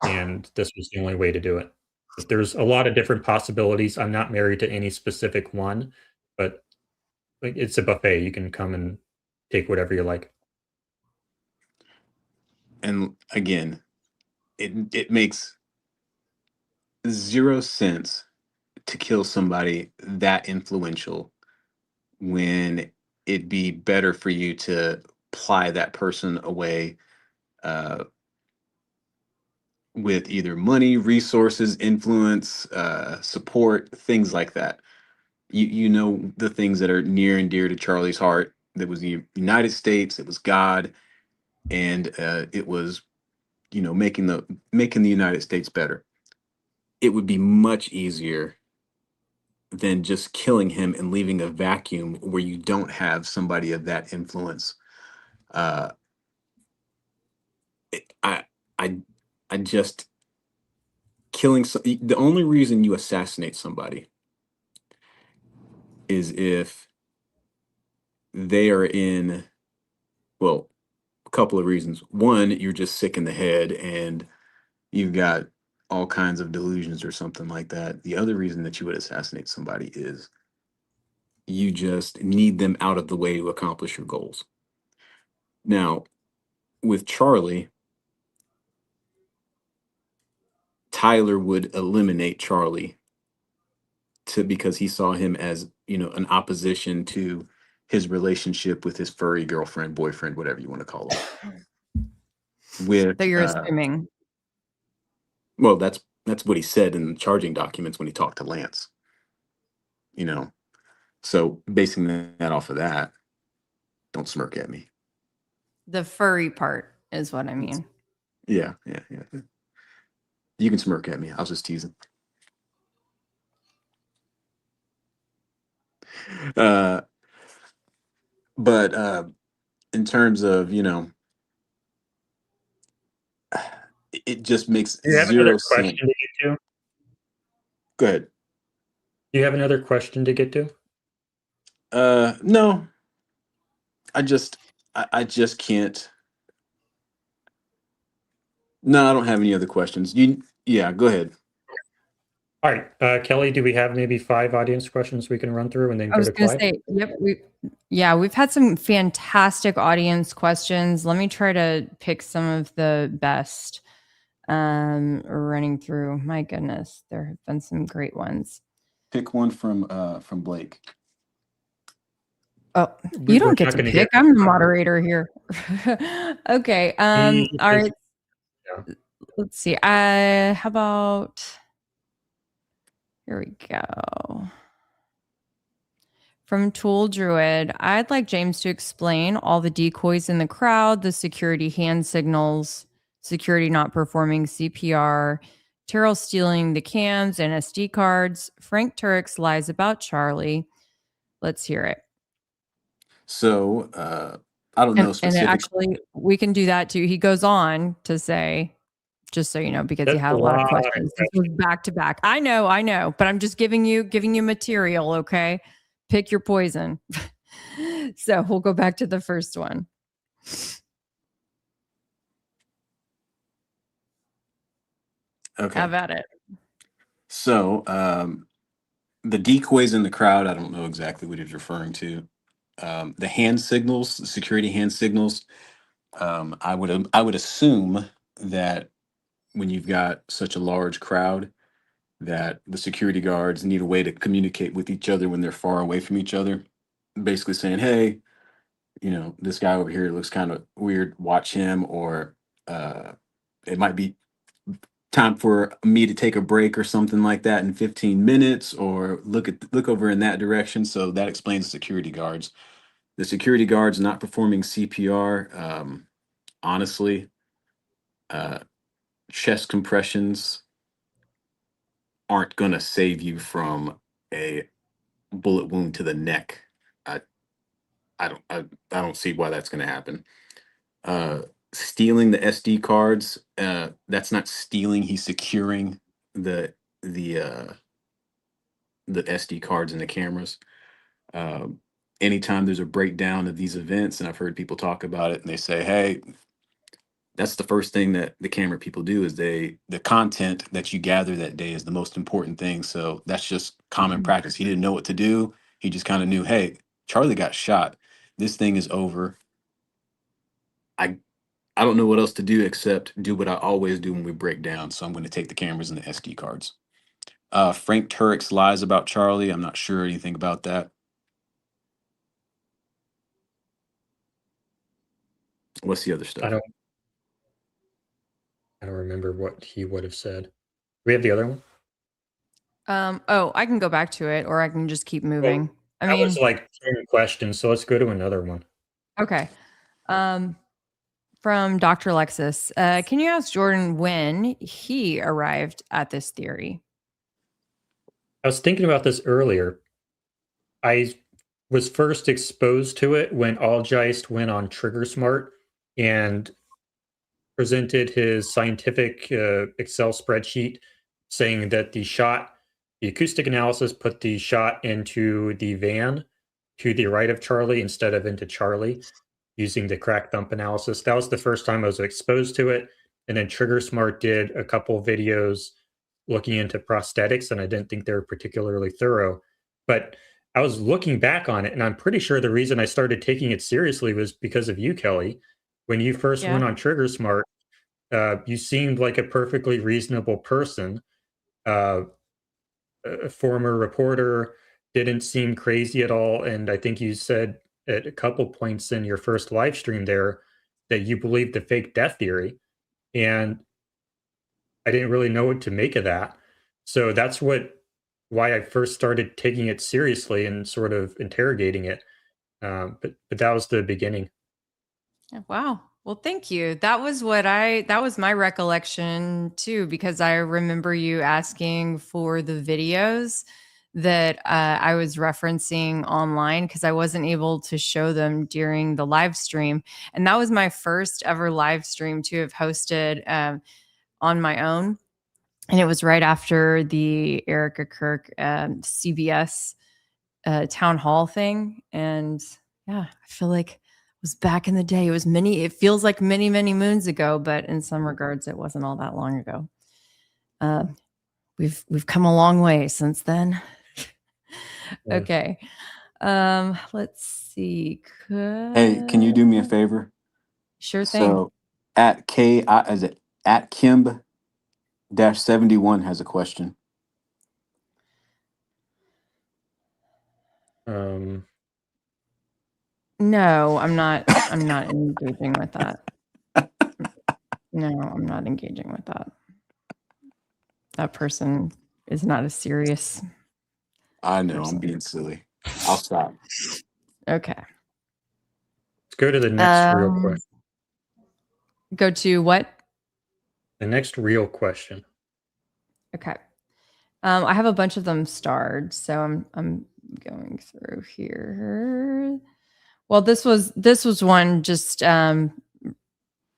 And this was the only way to do it. But there's a lot of different possibilities. I'm not married to any specific one, but like it's a buffet. You can come and take whatever you like. And again, it makes 0 sense to kill somebody that influential when it'd be better for you to ply that person away, with either money, resources, influence, support, things like that. You know the things that are near and dear to Charlie's heart. That was the United States. It was God, and it was, making the United States better. It would be much easier than just killing him and leaving a vacuum where you don't have somebody of that influence. Uh, it- I I I just the only reason you assassinate somebody is if they are in, well, a couple of reasons. One, you're just sick in the head and you've got all kinds of delusions or something like that. The other reason that you would assassinate somebody is you just need them out of the way to accomplish your goals. Now, with Charlie, Tyler would eliminate Charlie because he saw him as, an opposition to his relationship with his furry girlfriend, boyfriend, whatever you want to call him. With That you're assuming. Well, that's what he said in the charging documents when he talked to Lance. So basing that off of that, don't smirk at me. The furry part is what I mean. Yeah. You can smirk at me. I was just teasing. But in terms of, it just makes Do you have 0 another sense. question to get to? Go ahead. Do you have another question to get to? No, I just can't. No, I don't have any other questions. Yeah, go ahead. All right, Kelly, do we have maybe 5 audience questions we can run through and then I go was to going to Clyde? say, we've had some fantastic audience questions. Let me try to pick some of the best running through. My goodness, there have been some great ones. Pick one from Blake. Oh, We're you don't get not to gonna pick. get- I'm the moderator here. Okay. All right. Yeah. Let's see. How about here we go. From Tool Druid, I'd like James to explain all the decoys in the crowd, the security hand signals, security not performing CPR, Terrell stealing the cams and SD cards, Frank Turek's lies about Charlie. Let's hear it. So I don't know And specific. actually, we can do that too. He goes on to say, just so you know, because he That's had a a lot of lot of questions. This was back to back. I know, but I'm just giving you material. Okay, pick your poison. So we'll go back to the first one. Okay. Have at it. So the decoys in the crowd, I don't know exactly what he's referring to. The hand signals, the security hand signals. I would assume that when you've got such a large crowd, that the security guards need a way to communicate with each other when they're far away from each other. Basically saying, hey, this guy over here looks kind of weird. Watch him, or it might be time for me to take a break or something like that in 15 minutes, or look over in that direction. So that explains security guards. The security guards not performing CPR. Honestly, chest compressions aren't gonna save you from a bullet wound to the neck. I I don't see why that's gonna happen. Uh, Stealing the SD cards, that's not stealing. He's securing the the uh, the SD cards and the cameras. Um, Anytime there's a breakdown of these events, and I've heard people talk about it, and they say, "Hey, that's the first thing that the camera people do is the content that you gather that day is the most important thing." So that's just common practice. He didn't know what to do. He just kind of knew, hey, Charlie got shot. This thing is over. I I don't know what else to do except do what I always do when we break down. So I'm going to take the cameras and the SD cards. Frank Turek's lies about Charlie. I'm not sure anything about that. What's the other I stuff? don't remember what he would have said. We have the other one. I can go back to it, or I can just keep moving. That was like 10 questions, so let's go to another one. Okay. From Dr. Lexus, can you ask Jordan when he arrived at this theory? I was thinking about this earlier. I was first exposed to it when Algeist went on Trigger Smart and presented his scientific Excel spreadsheet saying that the acoustic analysis put the shot into the van to the right of Charlie instead of into Charlie using the crack thump analysis. That was the first time I was exposed to it. And then Trigger Smart did a couple videos looking into prosthetics, and I didn't think they were particularly thorough. But I was looking back on it, and I'm pretty sure the reason I started taking it seriously was because of you, Kelly. When you first went on Trigger Smart, you seemed like a perfectly reasonable person. A former reporter, didn't seem crazy at all. And I think you said at a couple points in your first live stream there that you believed the fake death theory. And I didn't really know what to make of that. So that's why I first started taking it seriously and sort of interrogating it. But that was the beginning. Wow. Well, thank you. That was my recollection too, because I remember you asking for the videos that I was referencing online because I wasn't able to show them during the live stream. And that was my first ever live stream to have hosted on my own. And it was right after the Erica Kirk CBS town hall thing, and yeah, I feel like it was back in the day. It feels like many, many moons ago, but in some regards, it wasn't all that long ago. We've come a long way since then. Okay. Let's see. Hey, can you do me a favor? Sure thing. So at Kimb-71 has a question. No, I'm not engaging with that. No, I'm not engaging with that. That person is not a serious. I know, person. I'm being silly. I'll stop. Okay. Let's go to the next real question. Go to what? The next real question. Okay. I have a bunch of them starred, so I'm going through here. Well, this was one just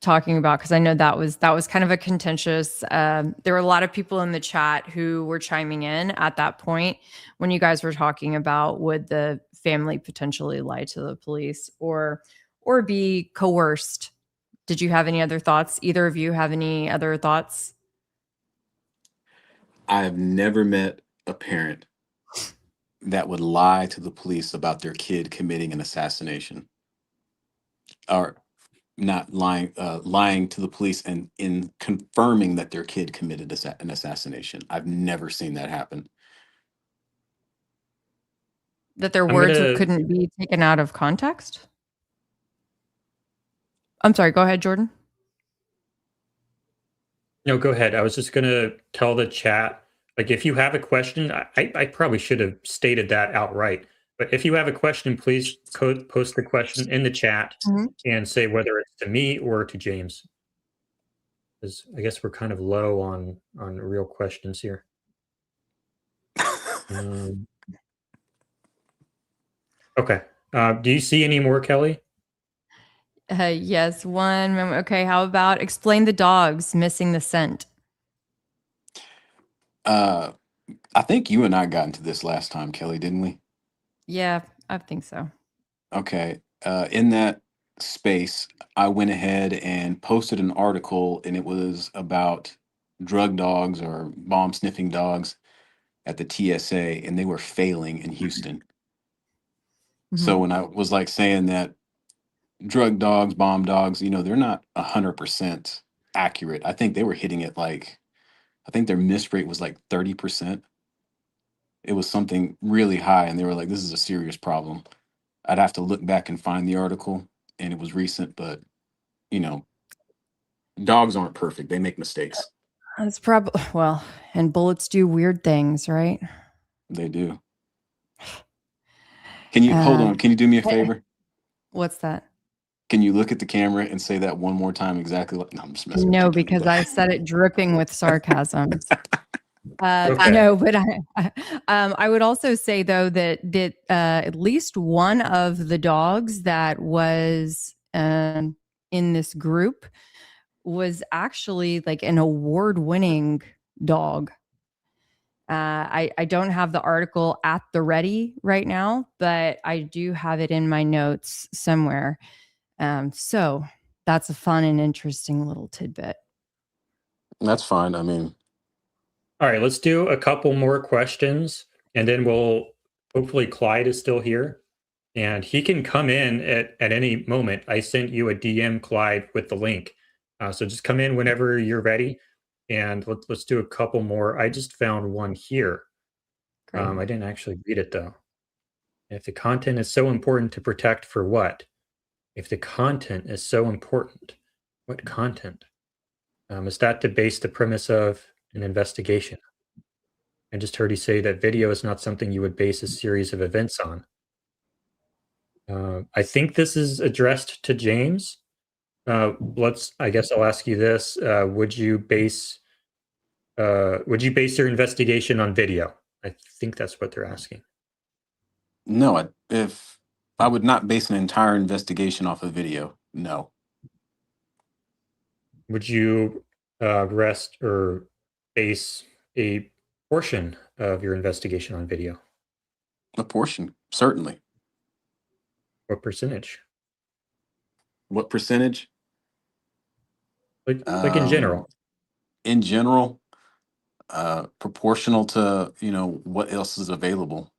talking about, because I know that was kind of a contentious. There were a lot of people in the chat who were chiming in at that point when you guys were talking about, would the family potentially lie to the police or be coerced? Did you have any other thoughts? Either of you have any other thoughts? I have never met a parent that would lie to the police about their kid committing an assassination, or not lying, lying to the police and in confirming that their kid committed an assassination. I've never seen that happen. That their words couldn't be taken out of context? I'm sorry, go ahead, Jordan. No, go ahead. I was just going to tell the chat, like, if you have a question, I probably should have stated that outright. But if you have a question, please post the question in the chat and say whether it's to me or to James. Because I guess we're kind of low on real questions here. Okay. Do you see any more, Kelly? Yes, one moment. Okay, how about explain the dogs missing the scent? I think you and I got into this last time, Kelly, didn't we? Yeah, I think so. Okay. In that space, I went ahead and posted an article, and it was about drug dogs or bomb sniffing dogs at the TSA, and they were failing in Houston. So when I was like saying that drug dogs, bomb dogs, they're not 100% accurate. I think they were hitting it like, I think their miss rate was like 30%. It was something really high, and they were like, this is a serious problem. I'd have to look back and find the article, and it was recent, but dogs aren't perfect. They make mistakes. That's probably, well, and bullets do weird things, right? They do. Can you hold on? Can you do me a favor? What's that? Can you look at the camera and say that one more time exactly? No, I'm just messing with No, you, because I said it dripping with sarcasm. Okay. No, but I would also say though that at least one of the dogs that was in this group was actually like an award-winning dog. I don't have the article at the ready right now, but I do have it in my notes somewhere. So that's a fun and interesting little tidbit. That's fine. I mean, all right, let's do a couple more questions, and then hopefully Clyde is still here, and he can come in at any moment. I sent you a DM, Clyde, with the link. So just come in whenever you're ready, and let's do a couple more. I just found one here. I didn't actually read it, though. If the content is so important to protect, for what? If the content is so important, what content? Is that to base the premise of an investigation? I just heard you say that video is not something you would base a series of events on. I think this is addressed to James. I guess I'll ask you this. Would you base your investigation on video? I think that's what they're asking. no, if I would not base an entire investigation off of video, no. Would you rest or base a portion of your investigation on video? A portion, certainly. What percentage? What percentage? Like in general. In general, proportional to, what else is available.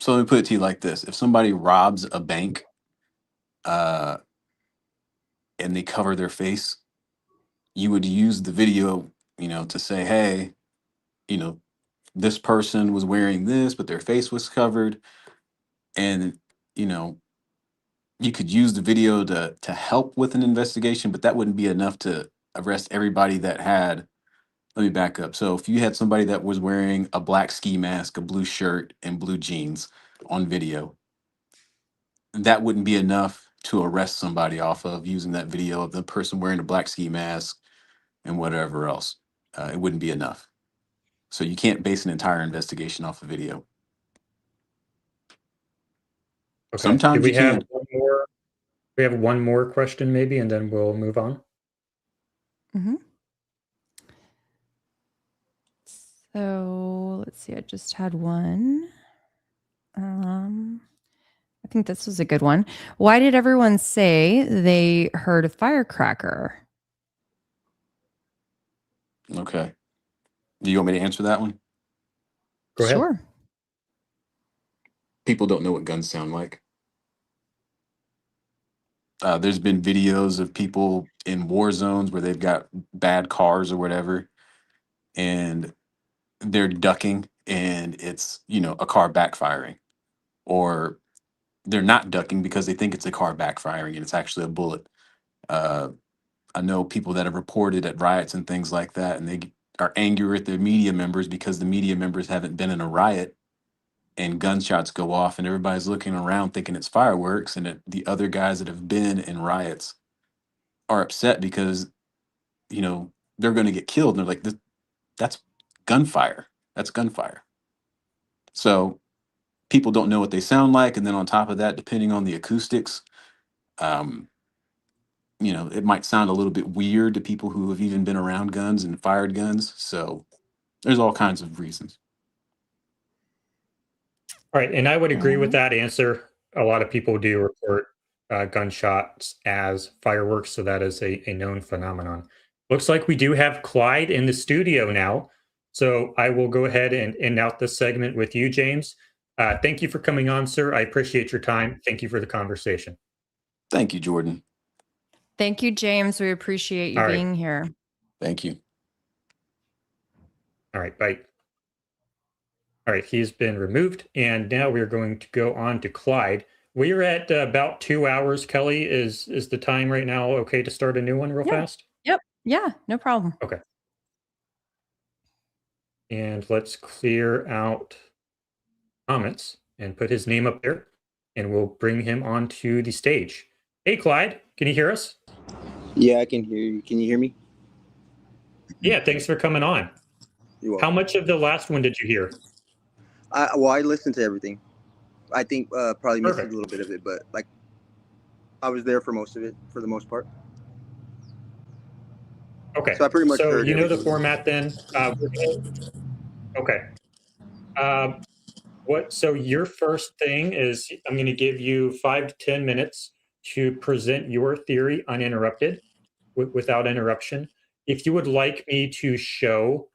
So let me put it to you like this. If somebody robs a bank uh, and they cover their face, you would use the video, to say, hey, you know, this person was wearing this, but their face was covered. And, you know, you could use the video to help with an investigation, but that wouldn't be enough to arrest everybody that had. Let me back up. So if you had somebody that was wearing a black ski mask, a blue shirt, and blue jeans on video, that wouldn't be enough to arrest somebody off of using that video of the person wearing a black ski mask and whatever else. It wouldn't be enough. So you can't base an entire investigation off of video. Okay. Sometimes Do we you have can. one more? We have one more question maybe, and then we'll move on. Mm-hmm. So let's see. I just had one. I think this was a good one. Why did everyone say they heard a firecracker? Okay. Do you want me to answer that one? Go ahead. Sure. People don't know what guns sound like. There's been videos of people in war zones where they've got bad cars or whatever, and they're ducking, and it's, a car backfiring. Or they're not ducking because they think it's a car backfiring and it's actually a bullet. I know people that have reported at riots and things like that, and they are angry at their media members because the media members haven't been in a riot, and gunshots go off, and everybody's looking around thinking it's fireworks, and the other guys that have been in riots are upset because, they're going to get killed, and they're like, that's gunfire. That's gunfire. So people don't know what they sound like, and then on top of that, depending on the acoustics, um, it might sound a little bit weird to people who have even been around guns and fired guns. So there's all kinds of reasons. All right, and I would agree with that answer. A lot of people do report gunshots as fireworks, so that is a known phenomenon. Looks like we do have Clyde in the studio now, so I will go ahead and end out this segment with you, James. Thank you for coming on, sir. I appreciate your time. Thank you for the conversation. Thank you, Jordan. Thank you, James. We appreciate you being here. Thank you. All right, bye. All right, he's been removed, and now we're going to go on to Clyde. We're at about 2 hours. Kelly, is the time right now okay to start a new one real fast? Yep. Yeah, no problem. Okay. And let's clear out comments and put his name up there, and we'll bring him onto the stage. Hey, Clyde, can you hear us? Yeah, I can hear you. Can you hear me? Yeah, thanks for coming on. How much of the last one did you hear? I listened to everything. I think probably missed a little bit of it, but I was there for most of it, for the most part. Okay. So I pretty much heard the format then. Okay. So your first thing is I'm going to give you 5 to 10 minutes to present your theory uninterrupted, without interruption. If you would like me to show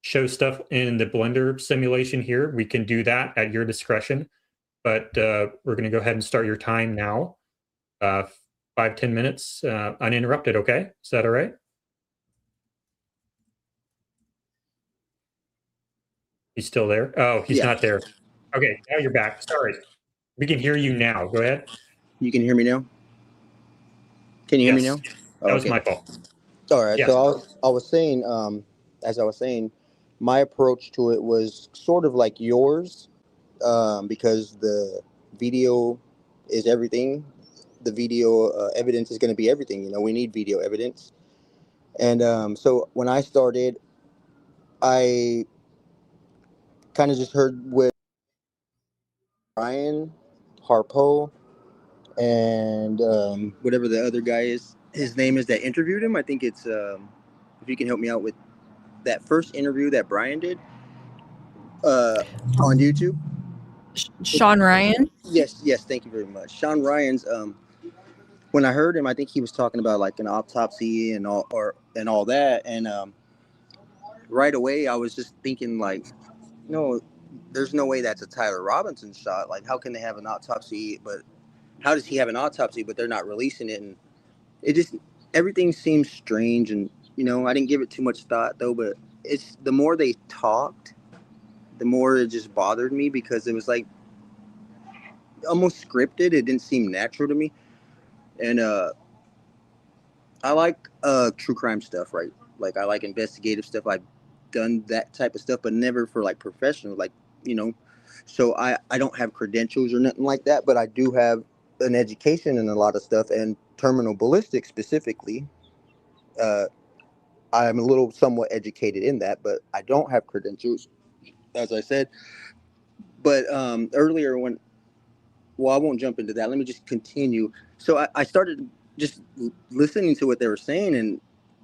show stuff in the Blender simulation here, we can do that at your discretion. But we're going to go ahead and start your time now. 5-10 minutes uninterrupted. Okay, is that all right? He's still there? Oh, he's not there. Okay, now you're back. Sorry. We can hear you now. Go ahead. You can hear me now? Can you hear me now? That was my fault. All right. Yes. So I was saying, as I was saying, my approach to it was sort of like yours, because the video is everything. The video evidence is going to be everything. We need video evidence. And so when I started, I kind of just heard with Ryan, Harpo, and whatever the other guy is, his name is, that interviewed him. I think it's, if you can help me out with that first interview that Brian did on YouTube. Sean Ryan. Yes, thank you very much. Sean Ryan's when I heard him, I think he was talking about like an autopsy and all that, and right away I was just thinking like, no, there's no way that's a Tyler Robinson shot. Like, how can they have an autopsy, but how does he have an autopsy, but they're not releasing it? And it just, everything seems strange. And, you know, I didn't give it too much thought though, but it's the more they talked, the more it just bothered me, because it was like almost scripted. It didn't seem natural to me. And I like true crime stuff, right? Like, I like investigative stuff. I've done that type of stuff, but never for like professional, like, you know. So I don't have credentials or nothing like that, but I do have an education in a lot of stuff, and terminal ballistics specifically. I'm a little somewhat educated in that, but I don't have credentials, as I said. But earlier when, well, I won't jump into that. Let me just continue. So I started just listening to what they were saying and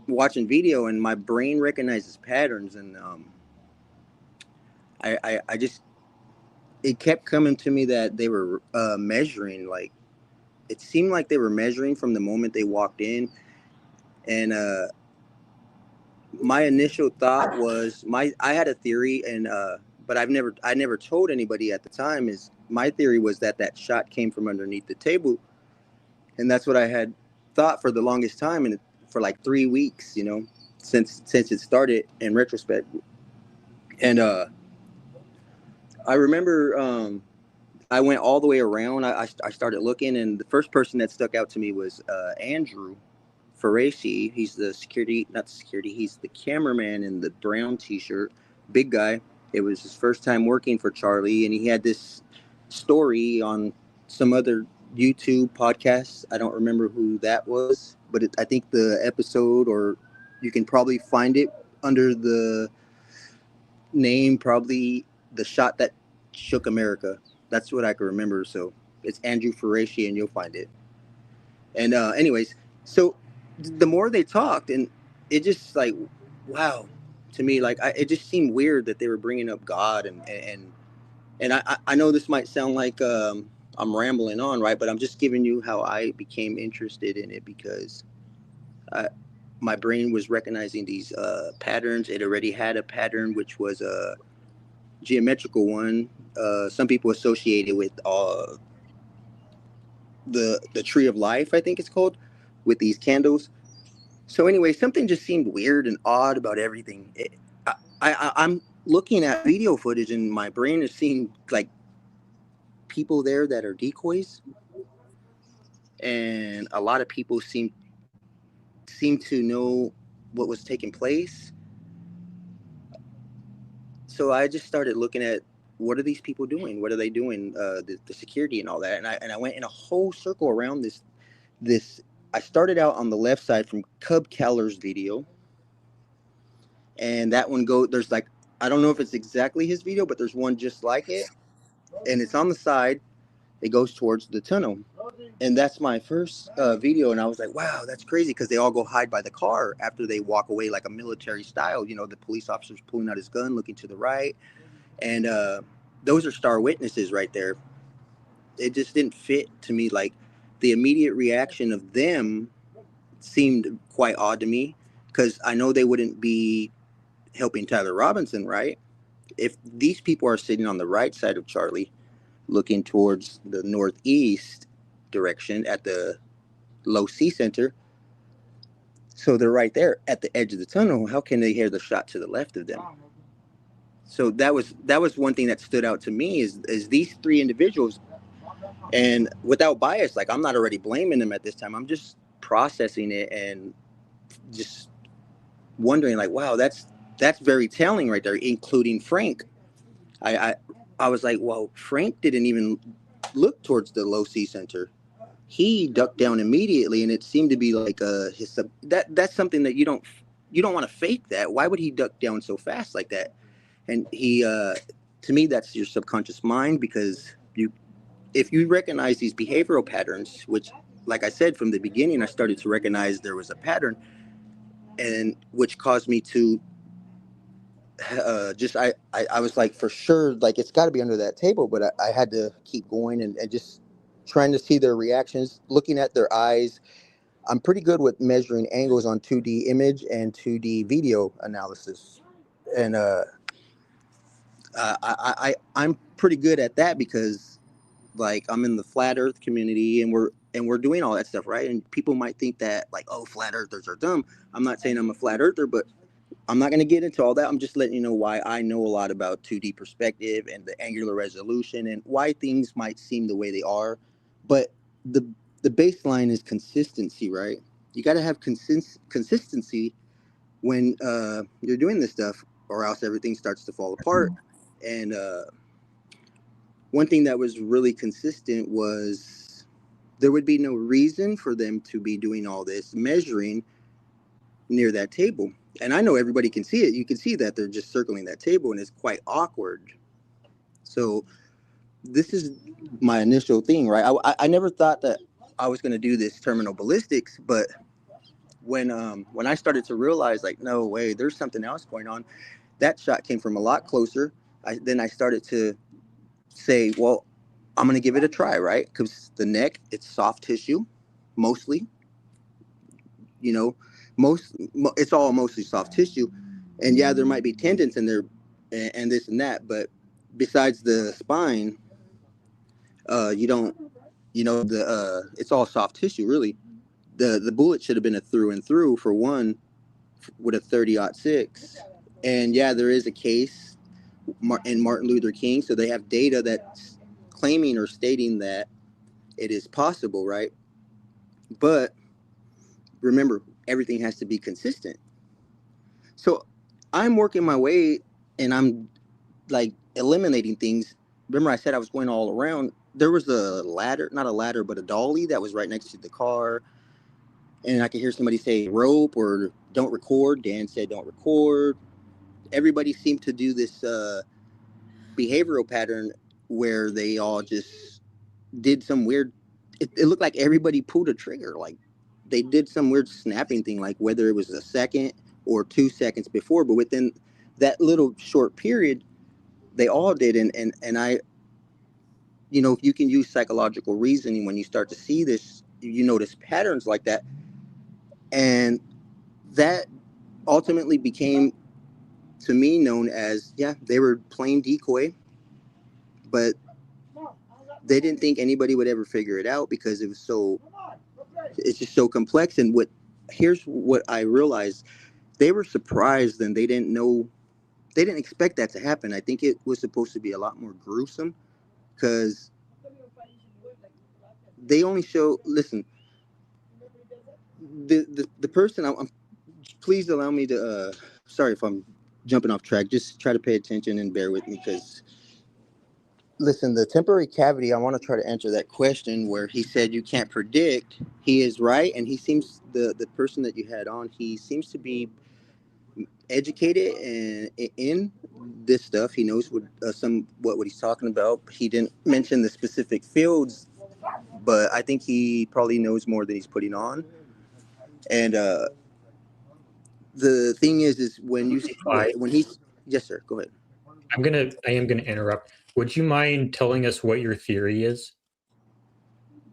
watching video, and my brain recognizes patterns. And I just, it kept coming to me that they were measuring, like, it seemed like they were measuring from the moment they walked in. And my initial thought was, I had a theory, and but I never told anybody at the time. Is my theory was that shot came from underneath the table, and that's what I had thought for the longest time, and for like 3 weeks, you know, since it started in retrospect. And I remember I went all the way around. I started looking, and the first person that stuck out to me was Andrew Ferasi. He's the he's the cameraman in the brown t-shirt, big guy. It was his first time working for Charlie, and he had this story on some other YouTube podcast. I don't remember who that was, but I think the episode, or you can probably find it under the name, probably The Shot That Shook America. That's what I can remember. So it's Andrew Ferasi, and you'll find it. And anyways, so the more they talked, and it just like, wow, to me, like, it just seemed weird that they were bringing up God, and I know this might sound like I'm rambling on, right? But I'm just giving you how I became interested in it, because my brain was recognizing these patterns. It already had a pattern, which was a geometrical one. Some people associate it with the tree of life, I think it's called, with these candles. So anyway, something just seemed weird and odd about everything. I'm looking at video footage, and my brain is seeing like people there that are decoys, and a lot of people seem to know what was taking place. So I just started looking at, what are these people doing? What are they doing? The security and all that. And I went in a whole circle around this. I started out on the left side from Cub Keller's video, and that one there's like, I don't know if it's exactly his video, but there's one just like it, and it's on the side. It goes towards the tunnel, and that's my first video. And I was like, wow, that's crazy, because they all go hide by the car after they walk away, like a military style. You know, the police officer's pulling out his gun, looking to the right, and those are star witnesses right there. It just didn't fit to me. Like, the immediate reaction of them seemed quite odd to me, because I know they wouldn't be helping Tyler Robinson, right? If these people are sitting on the right side of Charlie, looking towards the northeast direction at the low C center, so they're right there at the edge of the tunnel, how can they hear the shot to the left of them? So that was one thing that stood out to me, is these three individuals. And without bias, like, I'm not already blaming them at this time. I'm just processing it and just wondering, like, wow, that's very telling right there, including Frank. I was like, well, Frank didn't even look towards the low C center. He ducked down immediately, and it seemed to be like that's something that you don't want to fake that. Why would he duck down so fast like that? And he, to me, that's your subconscious mind, because if you recognize these behavioral patterns, which, like I said, from the beginning, I started to recognize there was a pattern, and which caused me to just I was like, for sure, like it's got to be under that table, but I had to keep going and just trying to see their reactions, looking at their eyes. I'm pretty good with measuring angles on 2D image and 2D video analysis, and I'm pretty good at that because like I'm in the flat Earth community, and we're doing all that stuff, right? And people might think that like, oh, flat earthers are dumb. I'm not saying I'm a flat earther, but I'm not going to get into all that. I'm just letting you know why I know a lot about 2D perspective and the angular resolution and why things might seem the way they are. But the baseline is consistency, right? You got to have consistency when you're doing this stuff, or else everything starts to fall apart. And one thing that was really consistent was there would be no reason for them to be doing all this measuring near that table. And I know everybody can see it. You can see that they're just circling that table, and it's quite awkward. So this is my initial thing, right? I never thought that I was going to do this terminal ballistics, but when I started to realize, like, no way, there's something else going on, that shot came from a lot closer. Then I started to say, well, I'm going to give it a try, right? Because the neck, it's soft tissue, mostly. You know, it's all mostly soft tissue, and yeah, there might be tendons in there and this and that, but besides the spine, you don't, it's all soft tissue, really. The bullet should have been a through and through for one, with a 30-06. And yeah, there is a case in Martin Luther King, so they have data that's claiming or stating that it is possible, right? But remember, everything has to be consistent. So I'm working my way, and I'm like eliminating things. Remember I said I was going all around. There was a ladder, not a ladder, but a dolly that was right next to the car. And I could hear somebody say rope or don't record. Dan said don't record. Everybody seemed to do this behavioral pattern where they all just did some weird, it looked like everybody pulled a trigger. Like they did some weird snapping thing, like whether it was a second or 2 seconds before, but within that little short period, they all did. And I, you can use psychological reasoning when you start to see this, you notice patterns like that. And that ultimately became, to me, known as, yeah, they were playing decoy, but they didn't think anybody would ever figure it out because it's just so complex. And here's what I realized. They were surprised, and they didn't expect that to happen. I think it was supposed to be a lot more gruesome because they only listen, the person, I'm please allow me to, sorry if I'm jumping off track, just try to pay attention and bear with me, because listen, the temporary cavity, I want to try to answer that question where he said you can't predict. He is right, and he seems, the person that you had on, he seems to be educated and in this stuff. He knows what he's talking about. He didn't mention the specific fields, but I think he probably knows more than he's putting on. And the thing is when you when he's, yes sir, go ahead. I am gonna interrupt. Would you mind telling us what your theory is?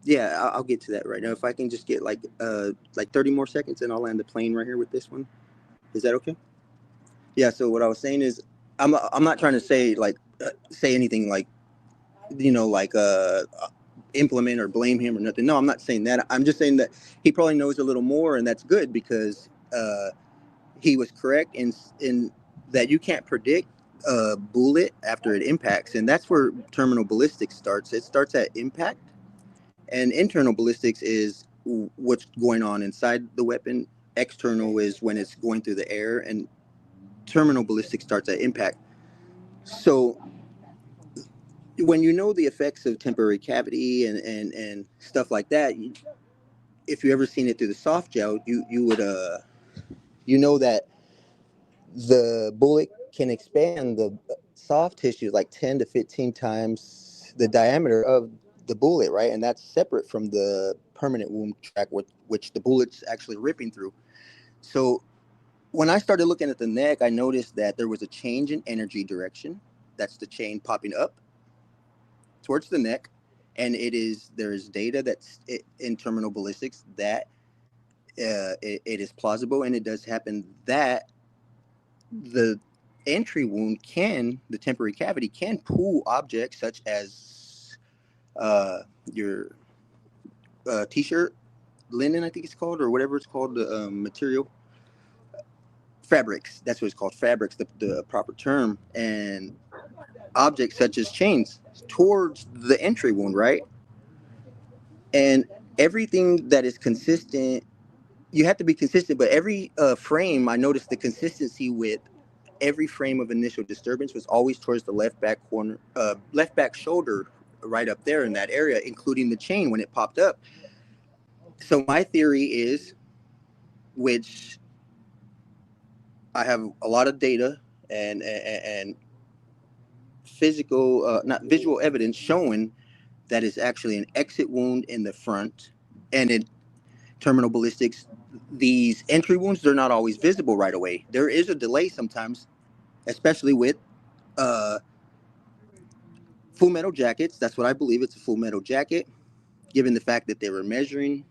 Yeah, I'll get to that right now. If I can just get like 30 more seconds, and I'll land the plane right here with this one. Is that okay? Yeah. So what I was saying is, I'm not trying to say say anything like, implement or blame him or nothing. No, I'm not saying that. I'm just saying that he probably knows a little more, and that's good, because he was correct in that you can't predict a bullet after it impacts, and that's where terminal ballistics starts. It starts at impact, and internal ballistics is what's going on inside the weapon. External is when it's going through the air, and terminal ballistics starts at impact. So when you know the effects of temporary cavity and stuff like that, if you ever seen it through the soft gel, you would that the bullet can expand the soft tissue like 10 to 15 times the diameter of the bullet, right? And that's separate from the permanent wound track, which the bullet's actually ripping through. So when I started looking at the neck, I noticed that there was a change in energy direction. That's the chain popping up towards the neck. And there is data that's in terminal ballistics that it is plausible, and it does happen that the entry wound the temporary cavity can pull objects such as your t-shirt, linen, I think it's called, or whatever it's called, the material. Fabrics, that's what it's called, fabrics, the proper term, and objects such as chains towards the entry wound, right? And everything that is consistent, you have to be consistent, but every frame, I noticed the consistency with every frame of initial disturbance was always towards the left back corner, left back shoulder, right up there in that area, including the chain when it popped up. So my theory is, which I have a lot of data and physical, not visual evidence showing that is actually an exit wound in the front. And in terminal ballistics, these entry wounds, they're not always visible right away. There is a delay sometimes, especially with full metal jackets. That's what I believe. It's a full metal jacket, given the fact that they were measuring,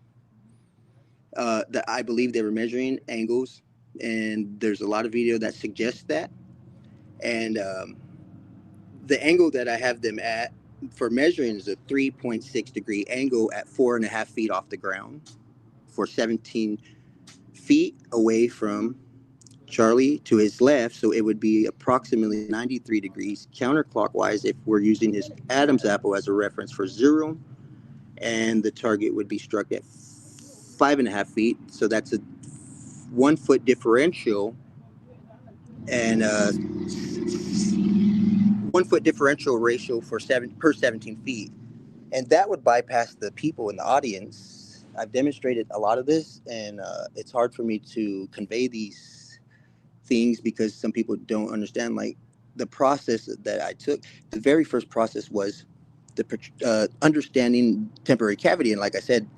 that I believe they were measuring angles. And there's a lot of video that suggests that. And the angle that I have them at for measuring is a 3.6 degree angle at 4.5 feet off the ground for 17 feet away from Charlie to his left. So it would be approximately 93 degrees counterclockwise if we're using his Adam's apple as a reference for 0. And the target would be struck at 5.5 feet. So that's a 1 foot differential, and 1 foot differential ratio for per 17 feet. And that would bypass the people in the audience. I've demonstrated a lot of this, and it's hard for me to convey these things because some people don't understand. Like the process that I took, the very first process was the understanding temporary cavity. And like I said,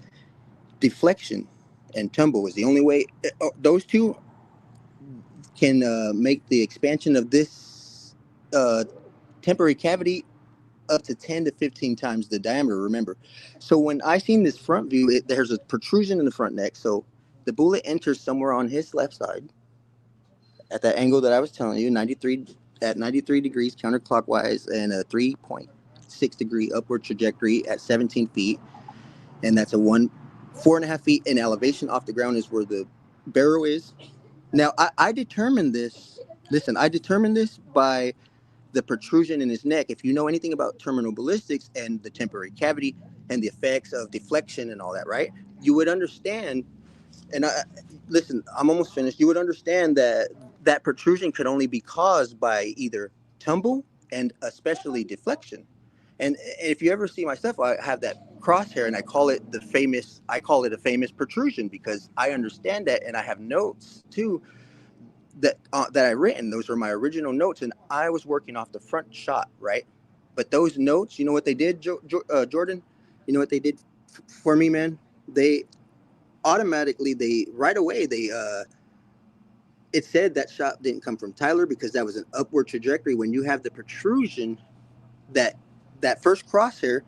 deflection and tumble is the only way. Those two can make the expansion of this temporary cavity up to 10 to 15 times the diameter, remember. So when I seen this front view, there's a protrusion in the front neck. So the bullet enters somewhere on his left side at that angle that I was telling you, 93 degrees counterclockwise, and a 3.6 degree upward trajectory at 17 feet. And that's 4.5 feet in elevation off the ground is where the barrel is. Now, I determined this. Listen, I determined this by the protrusion in his neck. If you know anything about terminal ballistics and the temporary cavity and the effects of deflection and all that, right? You would understand. And listen, I'm almost finished. You would understand that protrusion could only be caused by either tumble and especially deflection. And if you ever see my stuff, I have that crosshair, and I call it a famous protrusion because I understand that, and I have notes too that I written. Those were my original notes, and I was working off the front shot, right? But those notes, you know what they did, Jordan? You know what they did for me, man? They automatically, right away, it said that shot didn't come from Tyler because that was an upward trajectory. When you have the protrusion, that first crosshair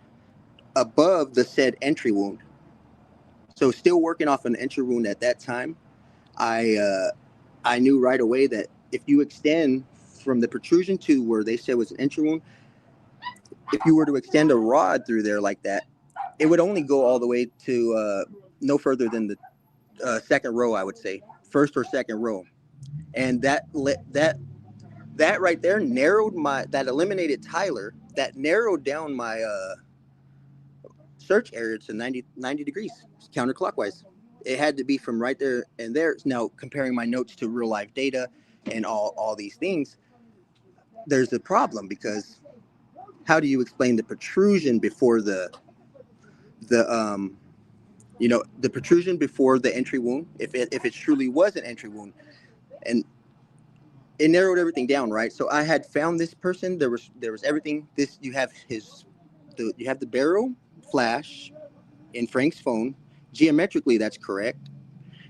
above the said entry wound. So still working off an entry wound at that time, I knew right away that if you extend from the protrusion to where they said was an entry wound, if you were to extend a rod through there like that, it would only go all the way to no further than the second row, I would say, first or second row. And that right there that eliminated Tyler, that narrowed down my search area to 90 degrees counterclockwise. It had to be from right there and there. Now, comparing my notes to real life data and all these things, there's a problem because how do you explain the protrusion before the protrusion before the entry wound, if it truly was an entry wound? And it narrowed everything down, right? So I had found this person. There was everything. You have the barrel flash in Frank's phone. Geometrically, that's correct.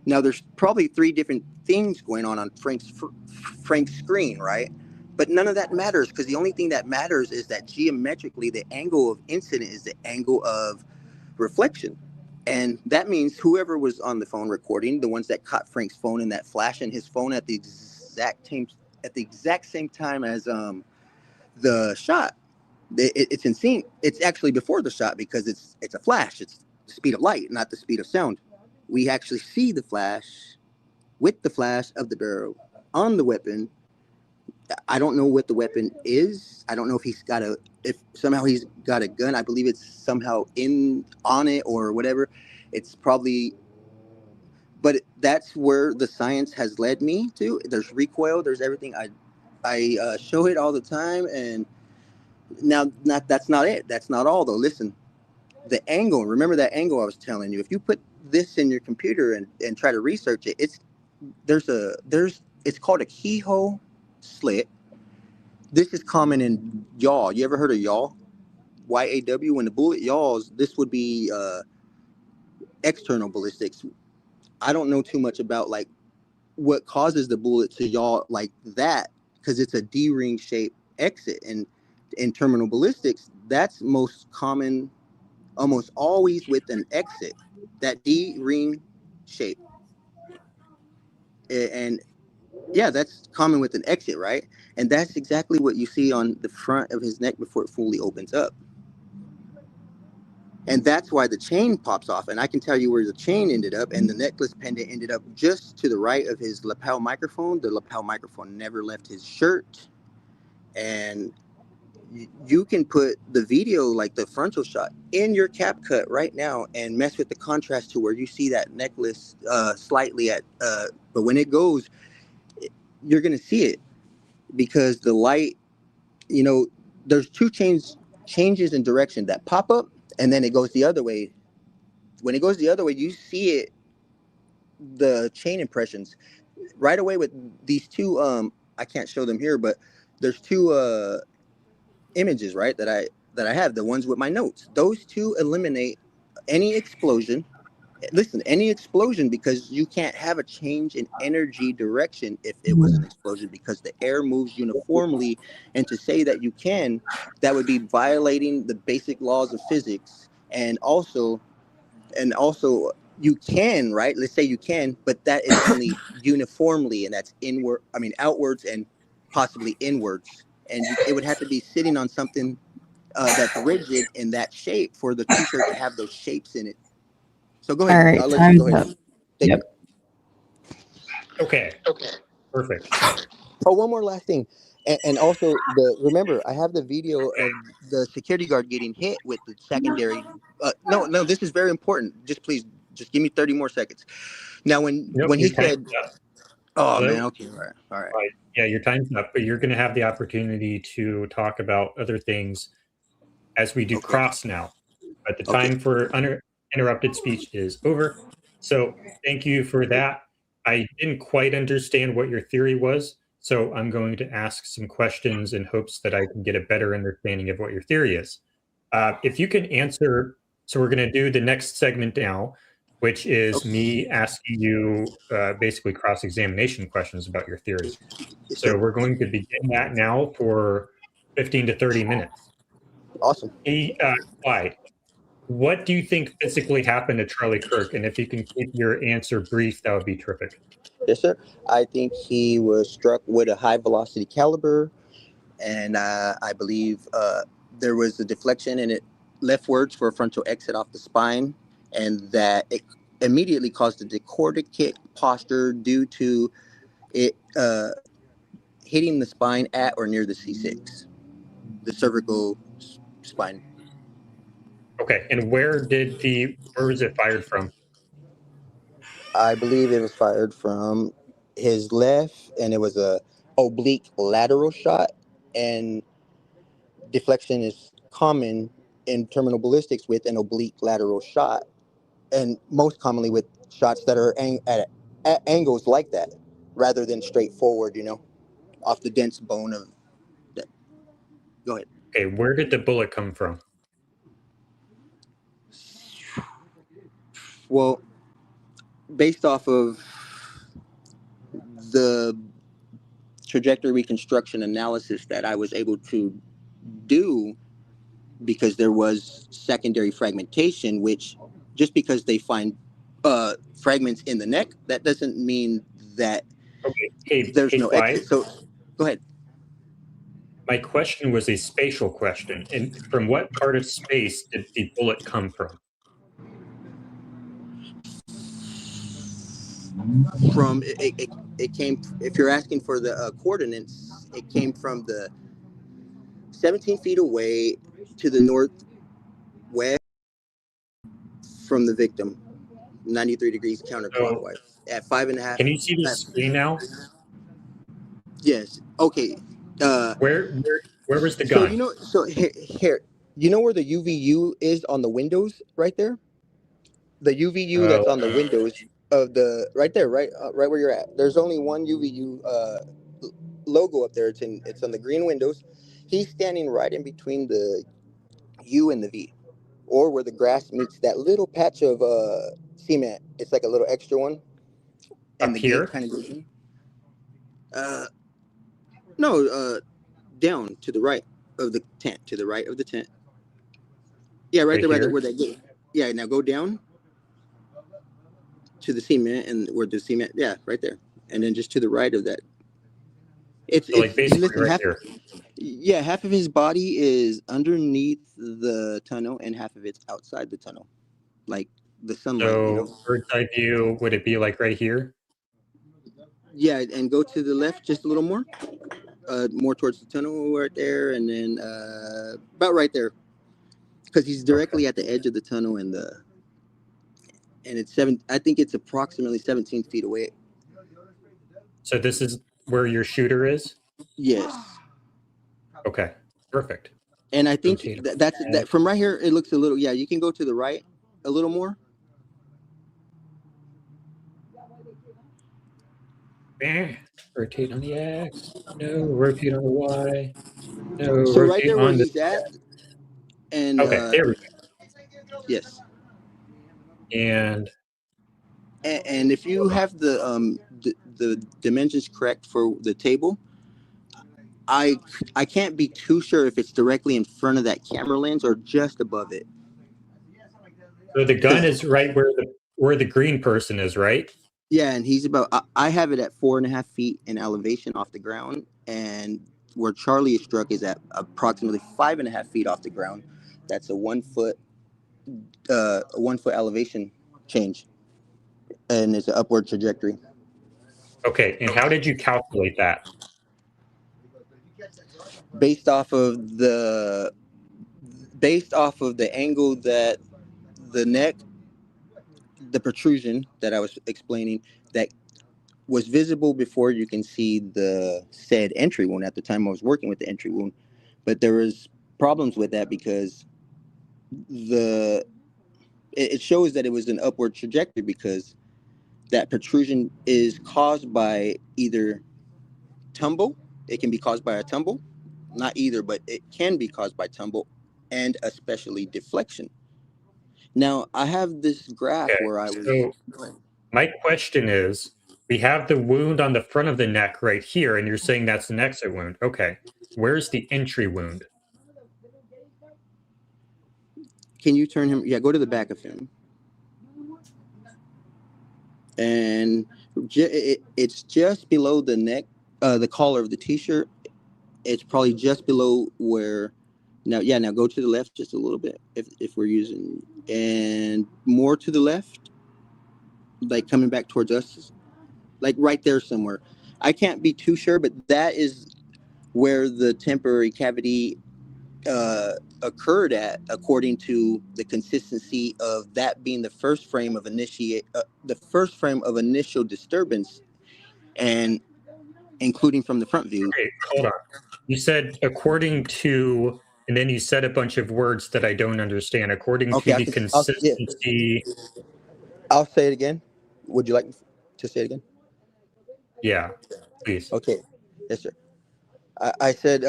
Now there's probably 3 different things going on Frank's screen, right? But none of that matters, because the only thing that matters is that geometrically the angle of incident is the angle of reflection. And that means whoever was on the phone recording, the ones that caught Frank's phone and that flash in his phone at the exact same time as the shot, it's in sync. It's actually before the shot, because it's a flash. It's the speed of light, not the speed of sound. We actually see the flash with the flash of the barrel on the weapon. I don't know what the weapon is. I don't know if somehow he's got a gun. I believe it's somehow on it or whatever. It's probably, but that's where the science has led me to. There's recoil. There's everything. I show it all the time. And now, that's not it. That's not all, though. Listen, the angle. Remember that angle I was telling you. If you put this in your computer and try to research it, it's called a keyhole slit. This is common in yaw. You ever heard of yaw? YAW. When the bullet yaws, this would be external ballistics. I don't know too much about like what causes the bullet to yaw like that, because it's a D-ring shape exit. And in terminal ballistics, that's most common, almost always with an exit, that D-ring shape. And yeah, that's common with an exit, right? And that's exactly what you see on the front of his neck before it fully opens up. And that's why the chain pops off. And I can tell you where the chain ended up, and the necklace pendant ended up just to the right of his lapel microphone. The lapel microphone never left his shirt. And you can put the video, like the frontal shot, in your cap cut right now and mess with the contrast to where you see that necklace slightly but when it goes, you're going to see it, because the light, there's 2 changes in direction that pop up, and then it goes the other way. When it goes the other way, you see it, the chain impressions right away with these 2. I can't show them here, but there's 2 images, right, that I have, the ones with my notes. Those 2 eliminate any explosion. Listen, any explosion, because you can't have a change in energy direction if it was an explosion, because the air moves uniformly. And to say that you can, that would be violating the basic laws of physics. And also you can, right? Let's say you can, but that is only uniformly, and that's outwards and possibly inwards. And it would have to be sitting on something that's rigid in that shape for the t-shirt to have those shapes in it. So go ahead. All right, I'll let you go ahead. Yep. Okay. Perfect. Oh, one more last thing. And also, remember, I have the video of the security guard getting hit with the secondary. No, this is very important. Please give me 30 more seconds. Now, when he said, "Oh, hello? Man, okay, all right. Yeah, your time's up, but you're going to have the opportunity to talk about other things as we do cross now. But the time for uninterrupted speech is over. So thank you for that. I didn't quite understand what your theory was, so I'm going to ask some questions in hopes that I can get a better understanding of what your theory is. If you can answer, so we're going to do the next segment now, which is me asking you basically cross-examination questions about your theory. So we're going to begin that now for 15 to 30 minutes. Awesome. Hey, Clyde, what do you think physically happened to Charlie Kirk? And if you can keep your answer brief, that would be terrific. Yes, sir. I think he was struck with a high velocity caliber, and I believe there was a deflection, and it leftwards for a frontal exit off the spine, and that it immediately caused a decordicate posture due to it hitting the spine at or near the C6, the cervical spine. Okay, and where was it fired from? I believe it was fired from his left, and it was a oblique lateral shot, and deflection is common in terminal ballistics with an oblique lateral shot, and most commonly with shots that are at angles like that, rather than straight forward, off the dense bone of that. Go ahead. Okay, where did the bullet come from? Well, based off of the trajectory reconstruction analysis that I was able to do, because there was secondary fragmentation, which just because they find fragments in the neck, that doesn't mean that there's no Clyde, exit. So go ahead. my question was a spatial question. And from what part of space did the bullet come from? From it came, if you're asking for the coordinates, it came from the 17 feet away to the northwest from the victim, 93 degrees counterclockwise at 5.5. Can you see the screen now? Yes. Okay. Where was the So gun? here, you know where the UVU is on the windows right there? The UVU that's on the windows of the right there, right where you're at. There's only one UVU logo up there. It's on the green windows. He's standing right in between the U and the V, or where the grass meets that little patch of cement. It's like a little extra one, and Up the here? gate kind of goes in. No, down to the right of the tent. To the right of the tent. Yeah, right there, where that gate. Yeah, now go down to the cement, and where the cement. Yeah, right there, and then just to the right of that. It's like basically listen, right here. Yeah, half of his body is underneath the tunnel, and half of it's outside the tunnel, like the sunlight. So bird's eye view, would it be like right here? Yeah, and go to the left just a little more, more towards the tunnel right there, and then about right there, because he's directly at the edge of the tunnel, and it's I think it's approximately 17 feet away. So this is where your shooter is? Yes. Okay, perfect. And I think that from right here, it looks a little, yeah, you can go to the right a little more. Rotate on the X. No, rotate on the Y. No, so right there where he's at. And okay, there we go. Yes. And if you have the dimensions correct for the table, I can't be too sure if it's directly in front of that camera lens or just above it. So the gun is right where the green person is, right? Yeah, and he's about, I have it at 4.5 feet in elevation off the ground, and where Charlie is struck is at approximately 5.5 feet off the ground. That's a 1 foot elevation change, and it's an upward trajectory. Okay, and how did you calculate that? Based off of the angle that the neck, the protrusion that I was explaining, that was visible before you can see the said entry wound. At the time I was working with the entry wound, but there was problems with that because it shows that it was an upward trajectory, because that protrusion is caused by either tumble. It can be caused by a tumble, not either, but it can be caused by tumble, and especially deflection. Now I have this graph where I was. So my question is, we have the wound on the front of the neck right here, and you're saying that's an exit wound. Okay, where's the entry wound? Can you turn him? Yeah, go to the back of him. And it's just below the neck, the collar of the t-shirt. It's probably just below where, now go to the left just a little bit, if we're using, and more to the left, like coming back towards us, like right there somewhere. I can't be too sure, but that is where the temporary cavity occurred at, according to the consistency of that being the first frame of initial disturbance, and including from the front view. Okay, hold on. You said according to, and then you said a bunch of words that I don't understand. According to the consistency. I'll say it again. Would you like to say it again? Yeah, please. Okay. Yes, sir. I said,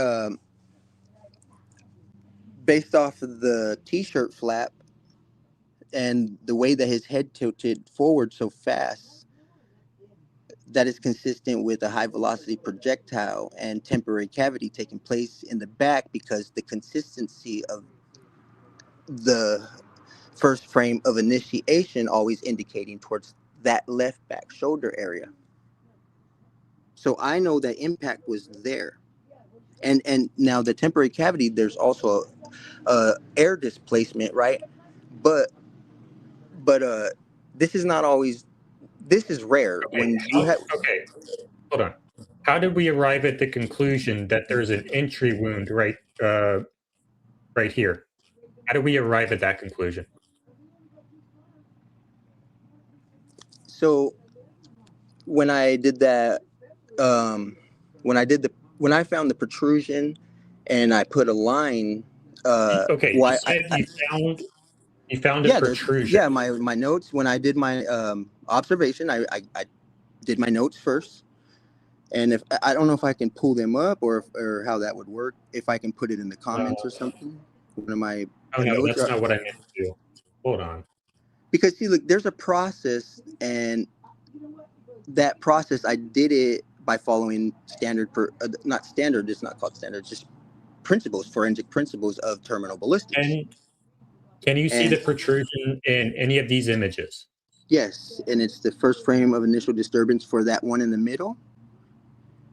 based off of the t-shirt flap, and the way that his head tilted forward so fast, that is consistent with a high velocity projectile and temporary cavity taking place in the back, because the consistency of the first frame of initiation always indicating towards that left back shoulder area. So I know that impact was there. And now the temporary cavity, there's also air displacement, right? But this is not always, this is rare. Okay. When you have, Okay, hold on. How did we arrive at the conclusion that there's an entry wound right here? How did we arrive at that conclusion? So when I did that, when I found the protrusion and I put a line, Okay, why you said you found a yeah, protrusion. yeah, my notes, when I did my observation, I did my notes first. And if I don't know if I can pull them up or how that would work, if I can put it in the comments or something. One of my Oh no, notes that's not what I meant to do. Hold on. Because see, look, there's a process, and that process I did it by following not standard. It's not called standard. It's just principles, forensic principles of terminal ballistics. Can you see the protrusion in any of these images? Yes, and it's the first frame of initial disturbance for that one in the middle.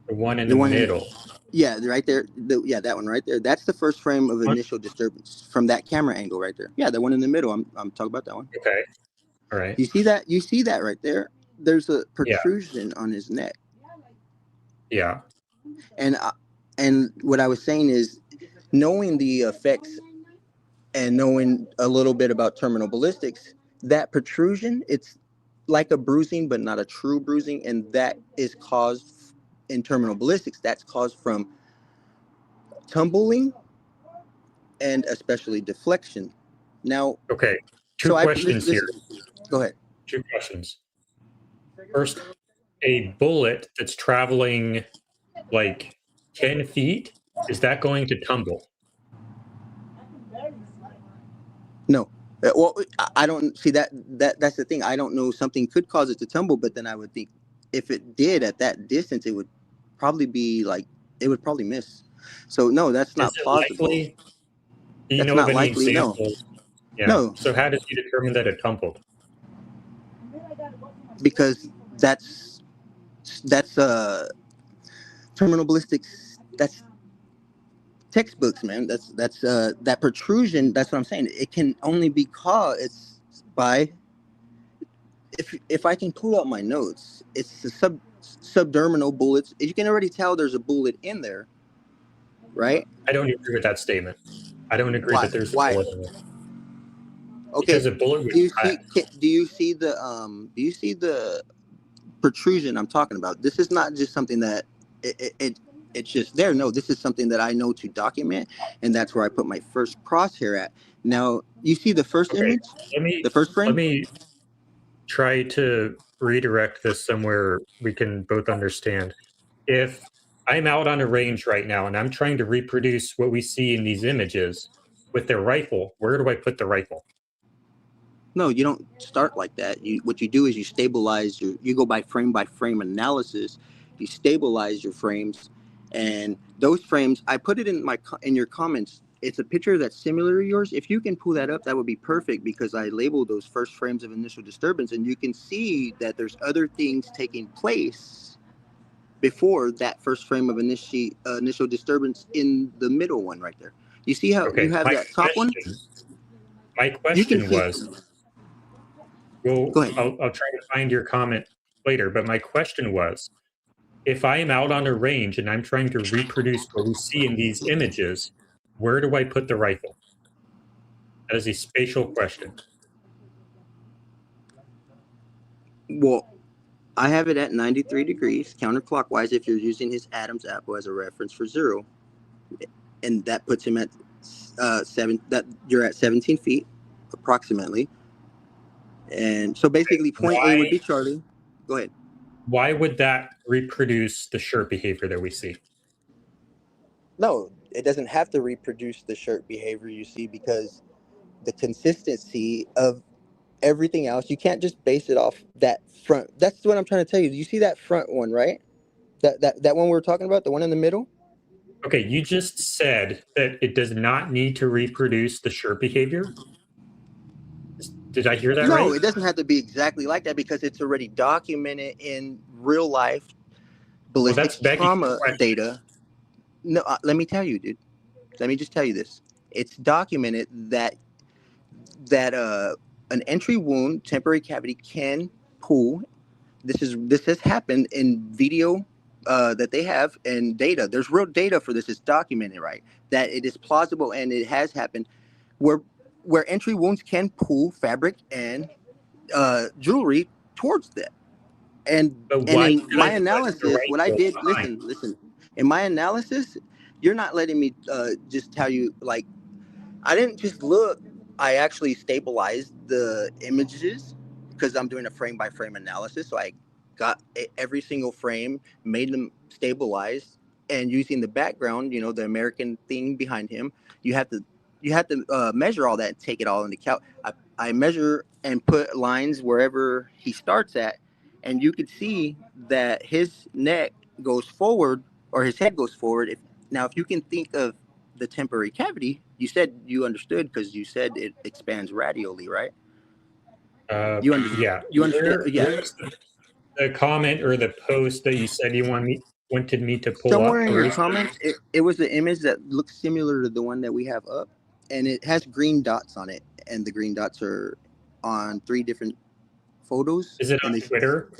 The one in the middle. Yeah, right there. Yeah, that one right there. That's the first frame of initial disturbance from that camera angle right there. Yeah, the one in the middle. I'm talking about that one. Okay. All right. You see that? You see that right there? There's a protrusion on his neck. Yeah. And what I was saying is, knowing the effects and knowing a little bit about terminal ballistics, that protrusion, it's like a bruising, but not a true bruising, and that is caused in terminal ballistics. That's caused from tumbling and especially deflection. Now, okay, two questions here. Go ahead. Two questions. First, a bullet that's traveling like 10 feet, is that going to tumble? No. Well, I don't see that. That's the thing. I don't know. Something could cause it to tumble, but then I would think if it did at that distance, it would probably be like, it would probably miss. So no, that's not plausible. Likely? Do you that's know not of any likely. examples? No. Yeah. No. So how did you determine that it tumbled? Because that's terminal ballistics. That's textbooks, man. That's that protrusion. That's what I'm saying. It can only be caused by, if I can pull out my notes, it's the subdermal bullets. You can already tell there's a bullet in there, right? I don't agree with that statement. I don't agree that there's a bullet in there. Okay. Because a bullet would do you see the protrusion I'm talking about? This is not just something that it's just there. No, this is something that I know to document, and that's where I put my first crosshair at. Now, you see the first image? The first frame? Let me try to redirect this somewhere we can both understand. If I'm out on a range right now and I'm trying to reproduce what we see in these images with their rifle, where do I put the rifle? No, you don't start like that. What you do is you stabilize you go by frame analysis. You stabilize your frames, and those frames, I put it in your comments. It's a picture that's similar to yours. If you can pull that up, that would be perfect, because I labeled those first frames of initial disturbance, and you can see that there's other things taking place before that first frame of initial disturbance in the middle one right there. You see how you have that top one? My question was, well, go ahead. I'll try to find your comment later, but my question was, if I am out on a range and I'm trying to reproduce what we see in these images, where do I put the rifle? That is a spatial question. Well, I have it at 93 degrees counterclockwise if you're using his Adam's apple as a reference for 0. And that puts him at you're at 17 feet approximately. And so basically point A would be Charlie. Go ahead. Why would that reproduce the shirt behavior that we see? No, it doesn't have to reproduce the shirt behavior you see, because the consistency of everything else. You can't just base it off that front. That's what I'm trying to tell you. You see that front one, right? That one we were talking about, the one in the middle? Okay, you just said that it does not need to reproduce the shirt behavior. Did I hear that No, right? it doesn't have to be exactly like that because it's already documented in real life Well, that's ballistics begging the trauma question. data. No, let me tell you, dude. Let me just tell you this. It's documented that an entry wound, temporary cavity, can pull. This has happened in video that they have and data. There's real data for this. It's documented, right? That it is plausible and it has happened where entry wounds can pull fabric and jewelry towards them. And But and why in should I my put the analysis, right what I tool did, behind? listen. In my analysis, you're not letting me just tell you, like, I didn't just look. I actually stabilized the images because I'm doing a frame by frame analysis. So I got every single frame, made them stabilized, and using the background, the American thing behind him, you have to measure all that and take it all into account. I measure and put lines wherever he starts at, and you could see that his neck goes forward or his head goes forward. If you can think of the temporary cavity, you said you understood because you said it expands radially, right? Yeah. You understand? Yeah. Where's the comment or the post that you said you wanted me to pull Somewhere up? in Where your is comments, it was the image that looks similar to the one that we have up, and it has green dots on it, and the green dots are on 3 different photos. it And on Twitter?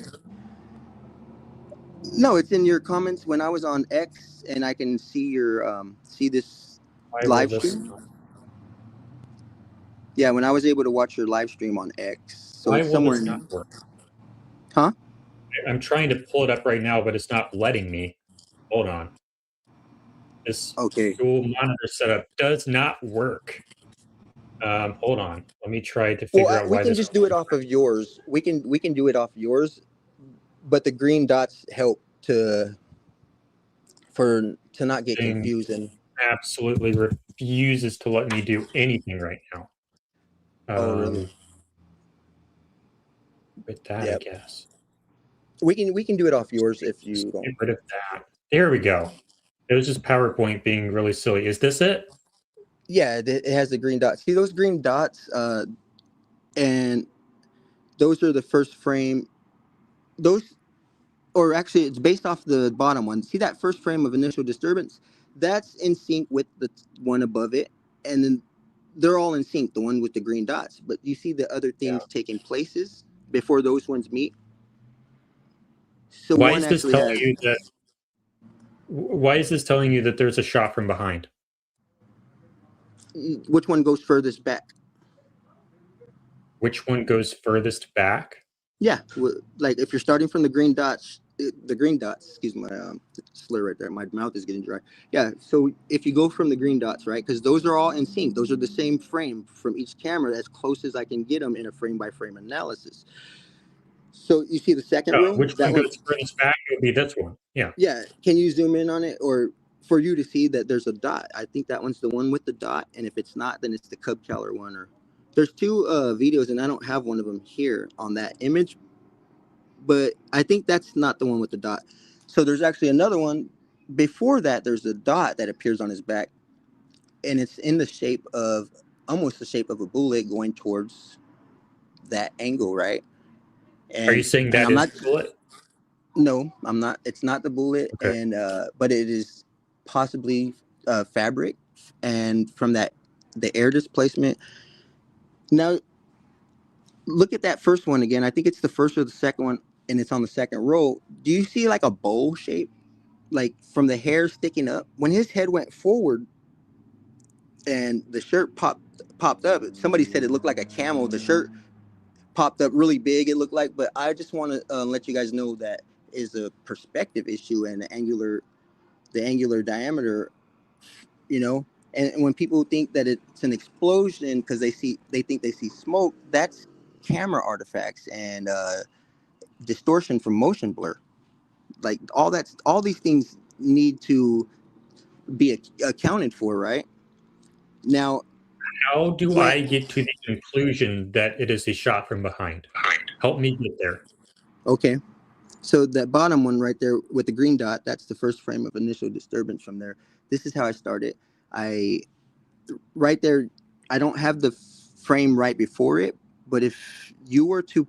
no, it's in your comments when I was on X, and I can see your see this Why will live this? stream. Yeah, when I was able to watch your live stream on X, so Why it's will somewhere this in. not work? Huh? I'm trying to pull it up right now, but it's not letting me. Hold on. This Okay. dual monitor setup does not work. Hold on. Let me try to Well, figure out we why can this. just do it off of yours. We can do it off yours, but the green dots help to not get Thing confusing. absolutely refuses to let me do anything right now. Oh, really? With that, I Yeah. guess. We can do it off yours if Just you don't. get rid of that. There we go. It was just PowerPoint being really silly. Is this it? Yeah, it has the green dots. See those green dots, and those are the first frame. Those, or actually, it's based off the bottom one. See that first frame of initial disturbance? That's in sync with the one above it, and then they're all in sync. The one with the green dots, but you see the other things taking places before those ones meet. So Why one is this actually telling has. you that? Why is this telling you that there's a shot from behind? Which one goes furthest back? Which one goes furthest back? Yeah, like if you're starting from the green dots, excuse my slur right there. My mouth is getting dry. Yeah, so if you go from the green dots, right, because those are all in sync. Those are the same frame from each camera, as close as I can get them in a frame by frame analysis. So you see the second row? Which That one one. goes furthest back? It would be this one. Yeah. Yeah, can you zoom in on it, or for you to see that there's a dot? I think that one's the one with the dot, and if it's not, then it's the Cub Caller one. Or there's 2 videos, and I don't have one of them here on that image, but I think that's not the one with the dot. So there's actually another one before that. There's a dot that appears on his back, and it's in the shape of almost the shape of a bullet going towards that angle, right? Are you And saying and that I'm is not. the bullet? No, I'm not. It's not the bullet, Okay. and but it is possibly fabric, and from that the air displacement. Now look at that first one again. I think it's the first or the second one, and it's on the second row. Do you see like a bowl shape, like from the hair sticking up? When his head went forward, and the shirt popped up. Somebody said it looked like a camel. The shirt popped up really big. It looked like, but I just want to let you guys know that is a perspective issue, and the angular diameter, and when people think that it's an explosion because they think they see smoke, that's camera artifacts and distortion from motion blur. Like all these things need to be accounted for, right? Now How do I get to the conclusion that it is a shot from behind? Help me get there. Okay. So that bottom one right there with the green dot, that's the first frame of initial disturbance from there. This is how I started. Right there, I don't have the frame right before it, but if you were to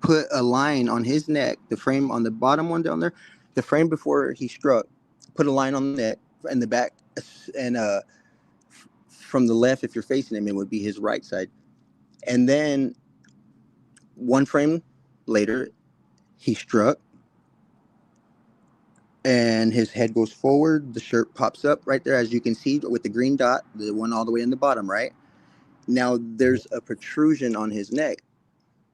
put a line on his neck, the frame on the bottom one down there, the frame before he struck, put a line on the neck and the back, and from the left, if you're facing him, it would be his right side. And then one frame later, he struck and his head goes forward. The shirt pops up right there, as you can see with the green dot, the one all the way in the bottom, right? Now there's a protrusion on his neck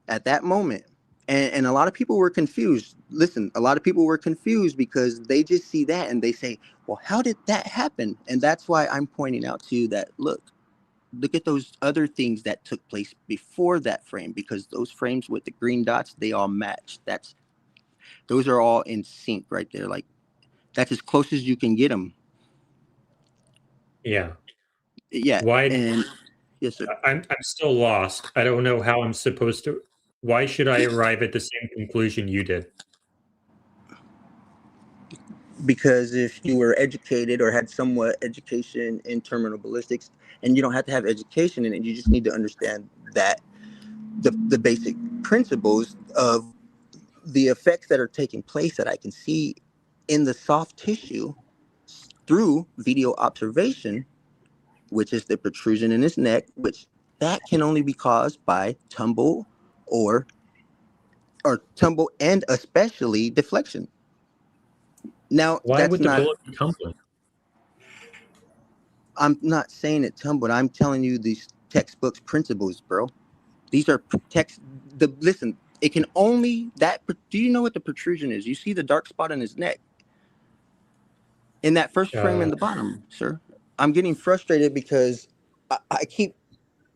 at that moment. And a lot of people were confused. Listen, a lot of people were confused because they just see that and they say, well, how did that happen? And that's why I'm pointing out to you that, look at those other things that took place before that frame, because those frames with the green dots, they all match. Those are all in sync right there. Like, that's as close as you can get them. Yeah. Yeah. Why? And yes, sir. I'm still lost. I don't know how I'm supposed to. Why should I arrive at the same conclusion you did? Because if you were educated or had somewhat education in terminal ballistics, and you don't have to have education in it, you just need to understand that the basic principles of the effects that are taking place that I can see in the soft tissue through video observation, which is the protrusion in his neck, which that can only be caused by tumble or tumble and especially deflection. Now, why that's would the not, bullet be tumbling? I'm not saying it tumbled. I'm telling you these textbooks principles, bro. These are listen, it can only do you know what the protrusion is? You see the dark spot on his neck in that first frame in the bottom, sir. I'm getting frustrated because I keep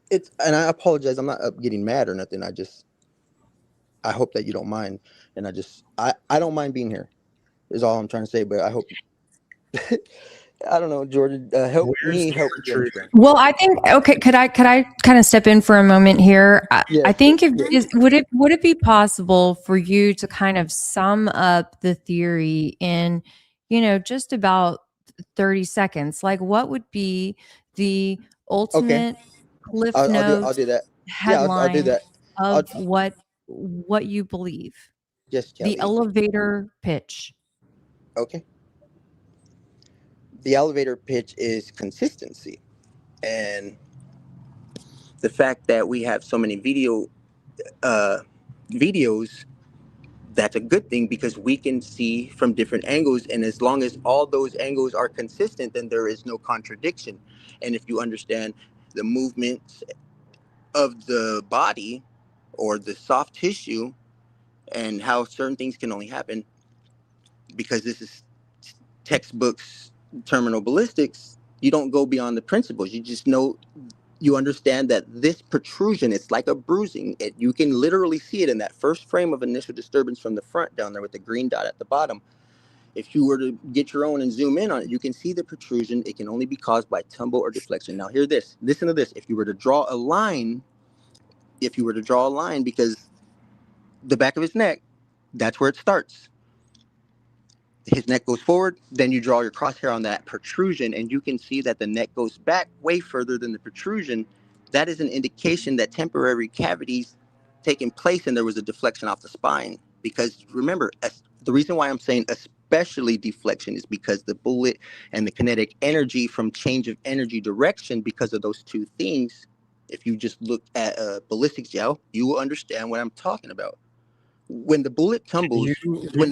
it's, and I apologize. I'm not getting mad or nothing. I hope that you don't mind. And I don't mind being here is all I'm trying to say, but I hope, I don't know, Jordan, help me help you understand. Well, I think, okay, could I kind of step in for a moment here? I think would it be possible for you to kind of sum up the theory in, just about 30 seconds? Like, what would be the ultimate cliff notes I'll do that. headline I'll do that. of what you believe? Yes, Kelly. The elevator pitch. Okay. The elevator pitch is consistency, and the fact that we have so many videos, that's a good thing because we can see from different angles, and as long as all those angles are consistent, then there is no contradiction. And if you understand the movements of the body or the soft tissue and how certain things can only happen, because this is textbooks terminal ballistics, you don't go beyond the principles. You just know, you understand that this protrusion, it's like a bruising. You can literally see it in that first frame of initial disturbance from the front down there with the green dot at the bottom. If you were to get your own and zoom in on it, you can see the protrusion. It can only be caused by tumble or deflection. Now hear this, listen to this. If you were to draw a line, because the back of his neck, that's where it starts. His neck goes forward, then you draw your crosshair on that protrusion, and you can see that the neck goes back way further than the protrusion. That is an indication that temporary cavities taking place and there was a deflection off the spine. Because remember, the reason why I'm saying especially deflection is because the bullet and the kinetic energy from change of energy direction, because of those two things, if you just look at ballistics gel, you will understand what I'm talking about. When the bullet tumbles, when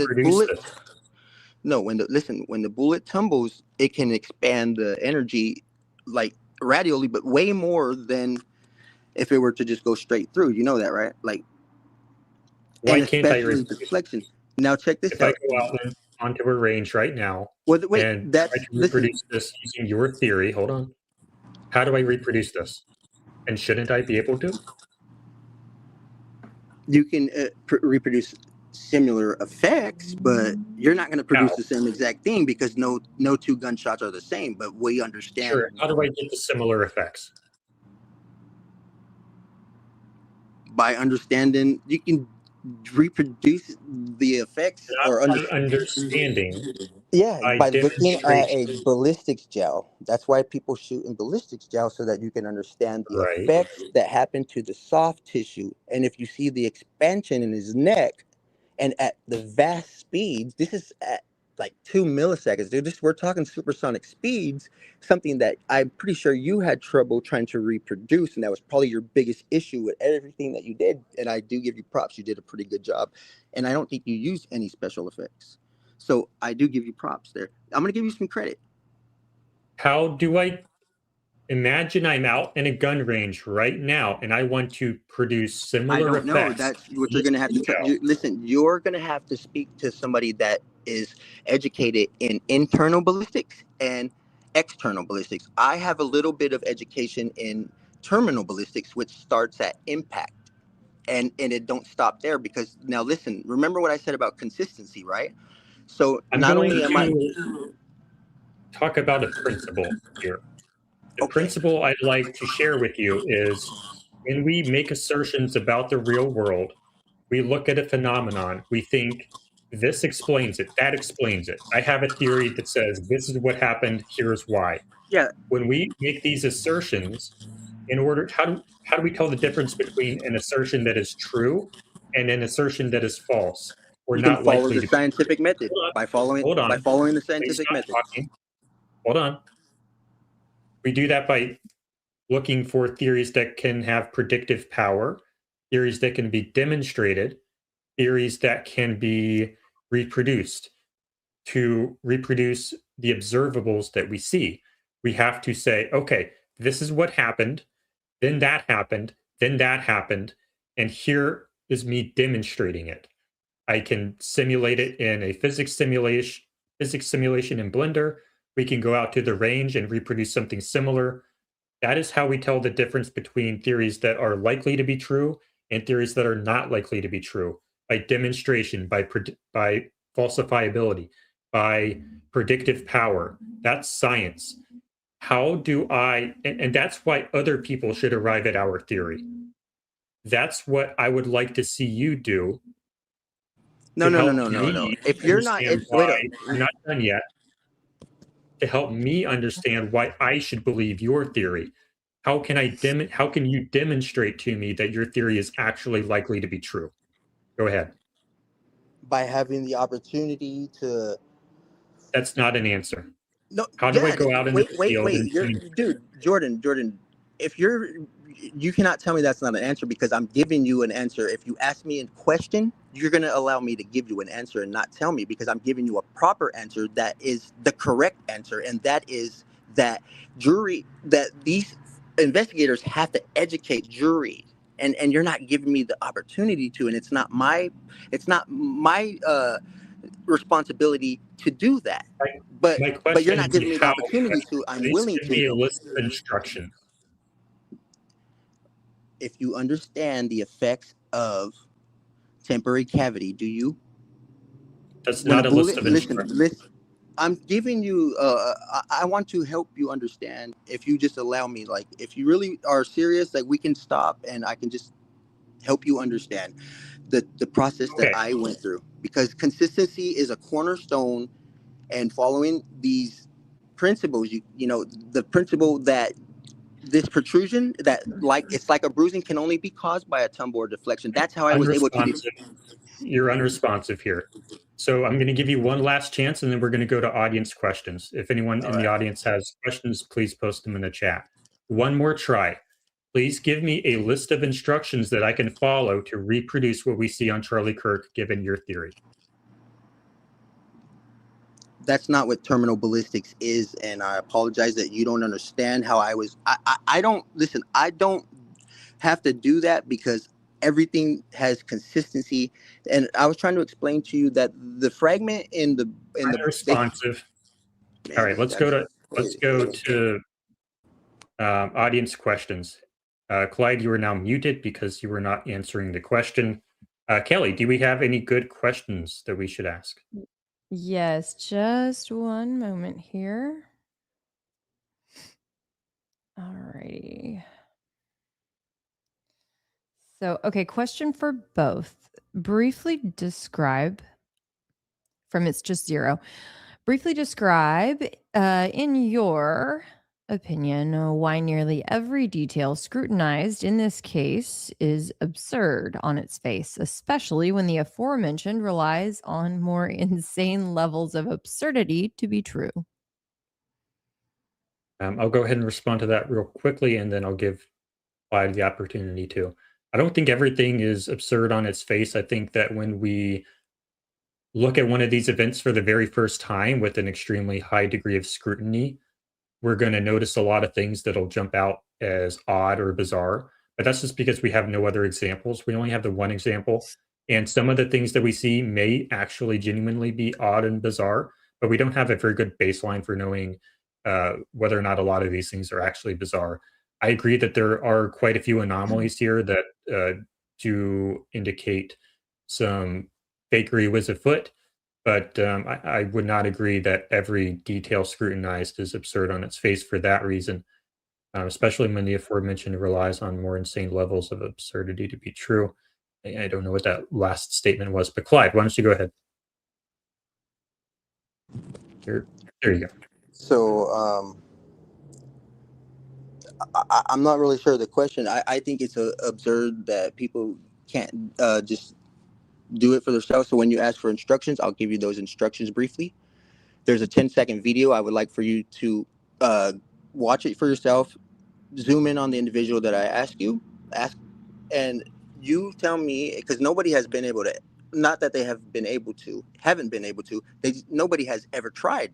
the bullet tumbles, it can expand the energy like radially, but way more than if it were to just go straight through. You know that, right? Like, why can't I deflection? Now check this If out. I go out onto a range right now and I can reproduce this using your theory. Hold on. How do I reproduce this? And shouldn't I be able to? You can reproduce similar effects, but you're not going to produce the same exact thing because no two gunshots are the same. But we understand. Sure. How do I get the similar effects? by understanding, you can reproduce the effects or Understanding yeah, by by looking at a demonstration. ballistics gel. That's why people shoot in ballistics gel, so that you can understand the Right. effects that happen to the soft tissue. And if you see the expansion in his neck, and at the vast speeds, this is at like 2 milliseconds, dude. We're talking supersonic speeds, something that I'm pretty sure you had trouble trying to reproduce, and that was probably your biggest issue with everything that you did. And I do give you props; you did a pretty good job, and I don't think you used any special effects. So I do give you props there. I'm gonna give you some credit. How do I imagine I'm out in a gun range right now and I want to produce I similar don't know. effects? That's what you're gonna have to try. Listen, you're gonna have to speak to somebody that is educated in internal ballistics and external ballistics. I have a little bit of education in terminal ballistics, which starts at impact. And it don't stop there, because now listen, remember what I said about consistency, right? So I'm not going only am I to talk about a principle here. The okay. principle I'd like to share with you is when we make assertions about the real world, we look at a phenomenon, we think this explains it, that explains it. I have a theory that says this is what happened, here's why. Yeah, When we make these assertions, how do we tell the difference between an assertion that is true and an assertion that is false or you can not follow likely the to be? scientific method Hold on, by following hold on. the Please scientific stop method. talking. Hold on. We do that by looking for theories that can have predictive power, theories that can be demonstrated, theories that can be reproduced. To reproduce the observables that we see, we have to say, okay, this is what happened, then that happened, then that happened, and here is me demonstrating it. I can simulate it in a physics simulation in Blender. We can go out to the range and reproduce something similar. That is how we tell the difference between theories that are likely to be true and theories that are not likely to be true, by demonstration, by falsifiability, by predictive power. That's science. How do I, and that's why other people should arrive at our theory. That's what I would like to see you do No, to no, no, help no, no, no. me If you're not, understand wait why up. I'm not done yet, to help me understand why I should believe your theory. How can you demonstrate to me that your theory is actually likely to be true? Go ahead. By having the opportunity to. That's not an answer. No, How do I yeah. go out into the field and You're, dude, Jordan. If you cannot tell me that's not an answer, because I'm giving you an answer. If you ask me a question, you're gonna allow me to give you an answer and not tell me, because I'm giving you a proper answer that is the correct answer, and that is that these investigators have to educate jury, and you're not giving me the opportunity to, and it's not my responsibility to do that. But my but you're question not is giving me the how. opportunity to. I'm Please willing give to me a though. list of instructions. If you understand the effects of temporary cavity, do you? That's When a not a list bullet, of listen, instructions. listen. I'm giving you. I want to help you understand. If you just allow me, like, if you really are serious, like, we can stop and I can just help you understand the process that Okay. I went through, because consistency is a cornerstone, and following these principles, you know, the principle that this protrusion, that, like, it's like a bruising, can only be caused by a tumble or deflection. That's how I was able to Unresponsive. You're unresponsive here. So I'm going to give you one last chance, and then we're going to go to audience questions. If anyone all in the right. audience has questions, please post them in the chat. One more try. Please give me a list of instructions that I can follow to reproduce what we see on Charlie Kirk, given your theory. That's not what terminal ballistics is, and I apologize that you don't understand how I don't listen. I don't have to do that, because everything has consistency, and I was trying to explain to you that the fragment in the Unresponsive. All man, right, this let's guy's go crazy. to audience questions. Clyde, you are now muted because you were not answering the question. Kelly, do we have any good questions that we should ask? Yes, just one moment here. All righty. So, okay, question for both. Briefly describe, from It's Just Zero, briefly describe, in your opinion, why nearly every detail scrutinized in this case is absurd on its face, especially when the aforementioned relies on more insane levels of absurdity to be true. I'll go ahead and respond to that real quickly, and then I'll give Clyde the opportunity to. I don't think everything is absurd on its face. I think that when we look at one of these events for the very first time with an extremely high degree of scrutiny, we're going to notice a lot of things that'll jump out as odd or bizarre. But that's just because we have no other examples. We only have the one example. And some of the things that we see may actually genuinely be odd and bizarre, but we don't have a very good baseline for knowing whether or not a lot of these things are actually bizarre. I agree that there are quite a few anomalies here that do indicate some fakery was afoot, but I would not agree that every detail scrutinized is absurd on its face for that reason, especially when the aforementioned relies on more insane levels of absurdity to be true. I don't know what that last statement was, but Clyde, why don't you go ahead? There you go. So I'm not really sure of the question. I think it's absurd that people can't just do it for themselves. So when you ask for instructions, I'll give you those instructions briefly. There's a 10-second video. I would like for you to watch it for yourself. Zoom in on the individual that I ask, and you tell me, because nobody has been able to, not that they haven't been able to, nobody has ever tried.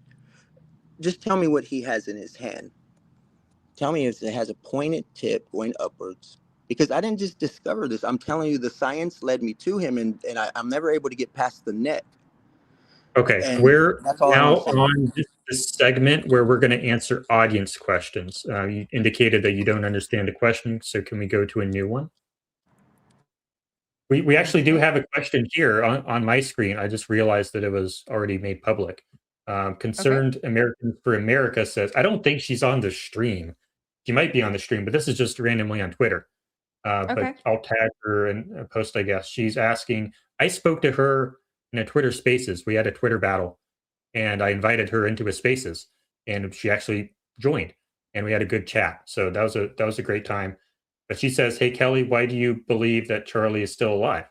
Just tell me what he has in his hand. Tell me if it has a pointed tip going upwards. Because I didn't just discover this. I'm telling you, the science led me to him, and I'm never able to get past the net. Okay, And we're that's all now I on this segment where we're going to answer audience questions. You indicated that you don't understand the question, so can we go to a new one? We actually do have a question here on my screen. I just realized that it was already made public. Concerned Americans for America says, I don't think she's on the stream. She might be on the stream, but this is just randomly on Twitter. But I'll tag her and post, I guess. She's asking, I spoke to her in a Twitter Spaces. We had a Twitter battle, and I invited her into a Spaces, and she actually joined, and we had a good chat. So that was a great time. But she says, hey, Kelly, why do you believe that Charlie is still alive?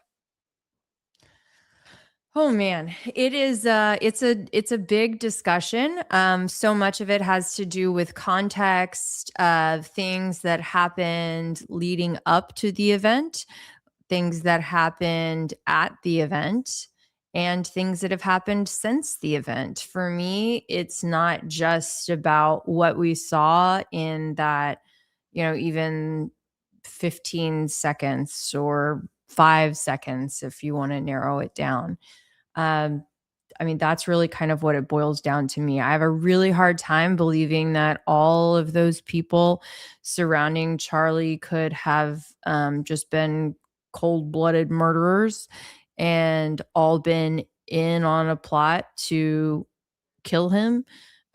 Oh man, it is it's a big discussion. So much of it has to do with context of things that happened leading up to the event, things that happened at the event, and things that have happened since the event. For me, it's not just about what we saw in that, even 15 seconds or 5 seconds, if you want to narrow it down. I mean, that's really kind of what it boils down to me. I have a really hard time believing that all of those people surrounding Charlie could have just been cold-blooded murderers and all been in on a plot to kill him,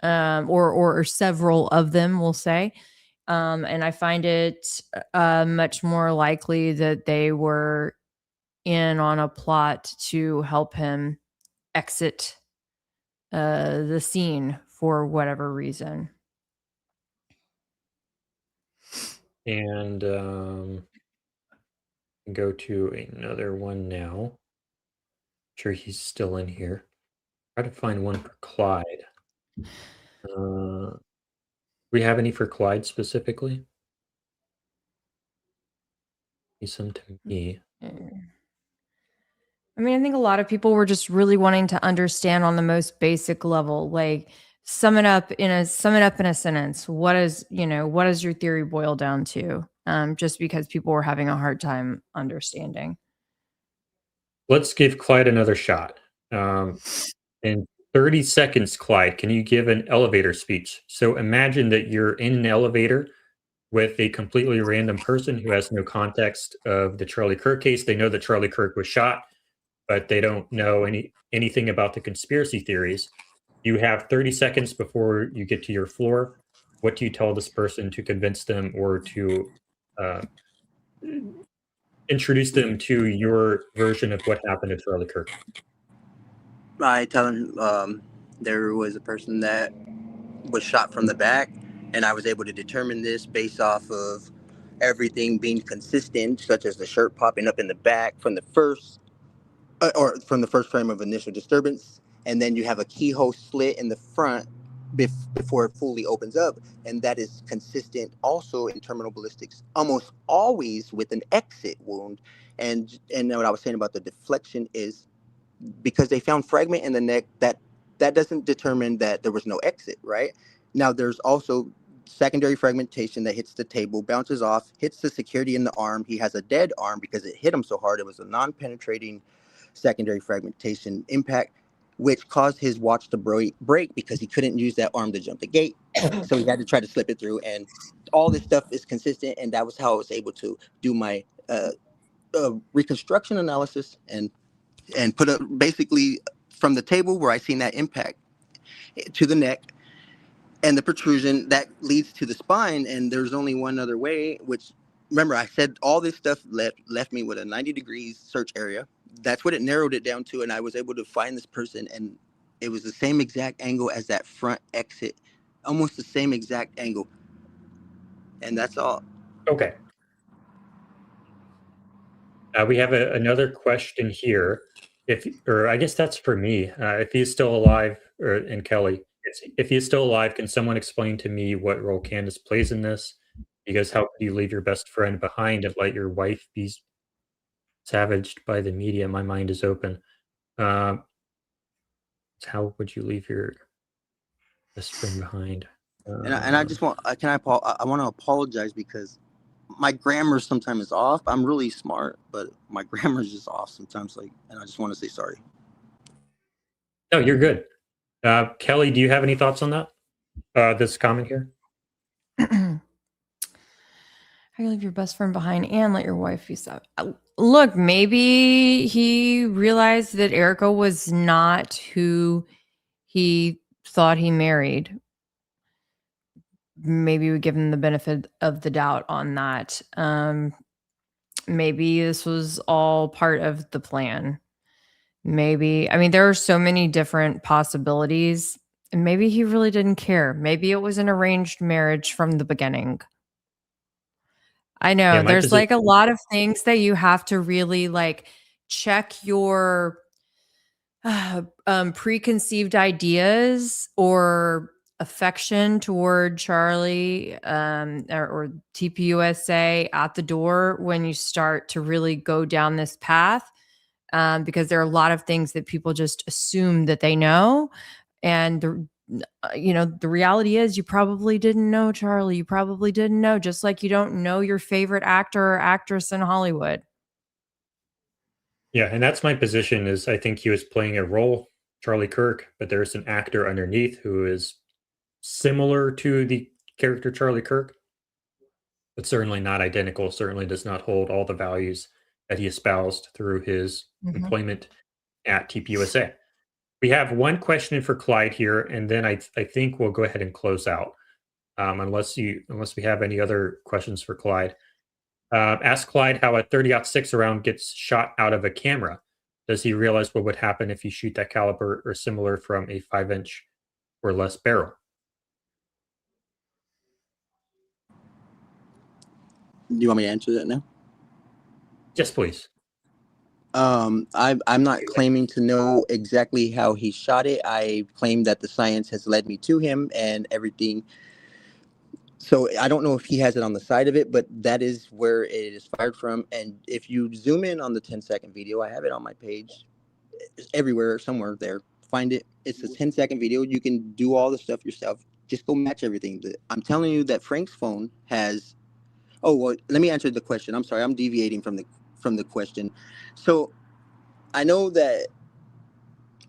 or several of them, we'll say. And I find it much more likely that they were in on a plot to help him exit the scene for whatever reason. And go to another one now. Sure, he's still in here. Try to find one for Clyde. We have any for Clyde specifically? He sent to me. I mean, I think a lot of people were just really wanting to understand on the most basic level, like sum it up in a sentence. What does your theory boil down to? Just because people were having a hard time understanding. Let's give Clyde another shot. In 30 seconds, Clyde, can you give an elevator speech? So imagine that you're in an elevator with a completely random person who has no context of the Charlie Kirk case. They know that Charlie Kirk was shot, but they don't know anything about the conspiracy theories. You have 30 seconds before you get to your floor. What do you tell this person to convince them or to introduce them to your version of what happened to Charlie Kirk? I tell him there was a person that was shot from the back, and I was able to determine this based off of everything being consistent, such as the shirt popping up in the back from the first frame of initial disturbance, and then you have a keyhole slit in the front before it fully opens up, and that is consistent also in terminal ballistics, almost always with an exit wound. And what I was saying about the deflection is because they found fragment in the neck, that doesn't determine that there was no exit, right? Now there's also secondary fragmentation that hits the table, bounces off, hits the security in the arm. He has a dead arm because it hit him so hard. It was a non-penetrating secondary fragmentation impact, which caused his watch to break because he couldn't use that arm to jump the gate. So he had to try to slip it through, and all this stuff is consistent, and that was how I was able to do my reconstruction analysis and put up basically from the table where I seen that impact to the neck and the protrusion that leads to the spine. And there's only one other way, which, remember, I said all this stuff left me with a 90 degrees search area. That's what it narrowed it down to. And I was able to find this person, and it was the same exact angle as that front exit, almost the same exact angle. And that's all. Okay. We have another question here. I guess that's for me. If he's still alive, and Kelly, if he's still alive, can someone explain to me what role Candace plays in this? Because how could you leave your best friend behind and let your wife be savaged by the media? My mind is open. How would you leave your best friend behind? And I just want, I want to apologize because my grammar sometimes is off. I'm really smart, but my grammar is just off sometimes. And I just want to say sorry. No, you're good. Kelly, do you have any thoughts on that? This comment here? How you leave your best friend behind and let your wife be sad. Look, maybe he realized that Erica was not who he thought he married. Maybe we give him the benefit of the doubt on that. Maybe this was all part of the plan. Maybe, I mean, there are so many different possibilities. And maybe he really didn't care. Maybe it was an arranged marriage from the beginning. I know Yeah, there's like a lot of things that you have to really like check your preconceived ideas or affection toward Charlie or TPUSA at the door when you start to really go down this path, because there are a lot of things that people just assume that they know. And the reality is you probably didn't know Charlie. You probably didn't know, just like you don't know your favorite actor or actress in Hollywood. Yeah, and that's my position. Is I think he was playing a role, Charlie Kirk, but there's an actor underneath who is similar to the character Charlie Kirk, but certainly not identical, certainly does not hold all the values that he espoused through his employment at TPUSA. We have one question for Clyde here, and then I think we'll go ahead and close out, unless we have any other questions for Clyde. Ask Clyde how a 30-06 round gets shot out of a camera. Does he realize what would happen if you shoot that caliber or similar from a 5-inch or less barrel? Do you want me to answer that now? Yes, please. I'm not claiming to know exactly how he shot it. I claim that the science has led me to him and everything. So I don't know if he has it on the side of it, but that is where it is fired from. And if you zoom in on the 10-second video, I have it on my page. It's everywhere, somewhere there. Find it. It's a 10-second video. You can do all the stuff yourself. Just go match everything. I'm telling you that Frank's phone has. Oh, well, let me answer the question. I'm sorry, I'm deviating from the question. So I know that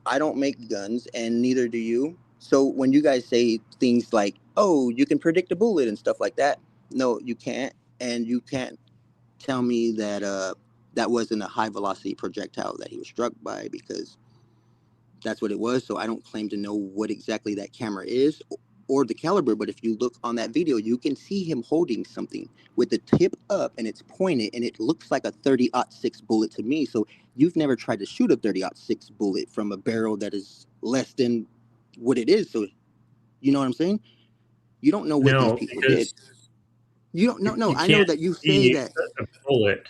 I don't make guns and neither do you. So when you guys say things like, oh, you can predict a bullet and stuff like that, no, you can't. And you can't tell me that that wasn't a high velocity projectile that he was struck by, because that's what it was. So I don't claim to know what exactly that camera is or the caliber, but if you look on that video, you can see him holding something with the tip up and it's pointed, and it looks like a 30-06 bullet to me. So you've never tried to shoot a 30-06 bullet from a barrel that is less than what it is. So you know what I'm saying? You don't know what these people did. You don't know. No, I know that you say that a bullet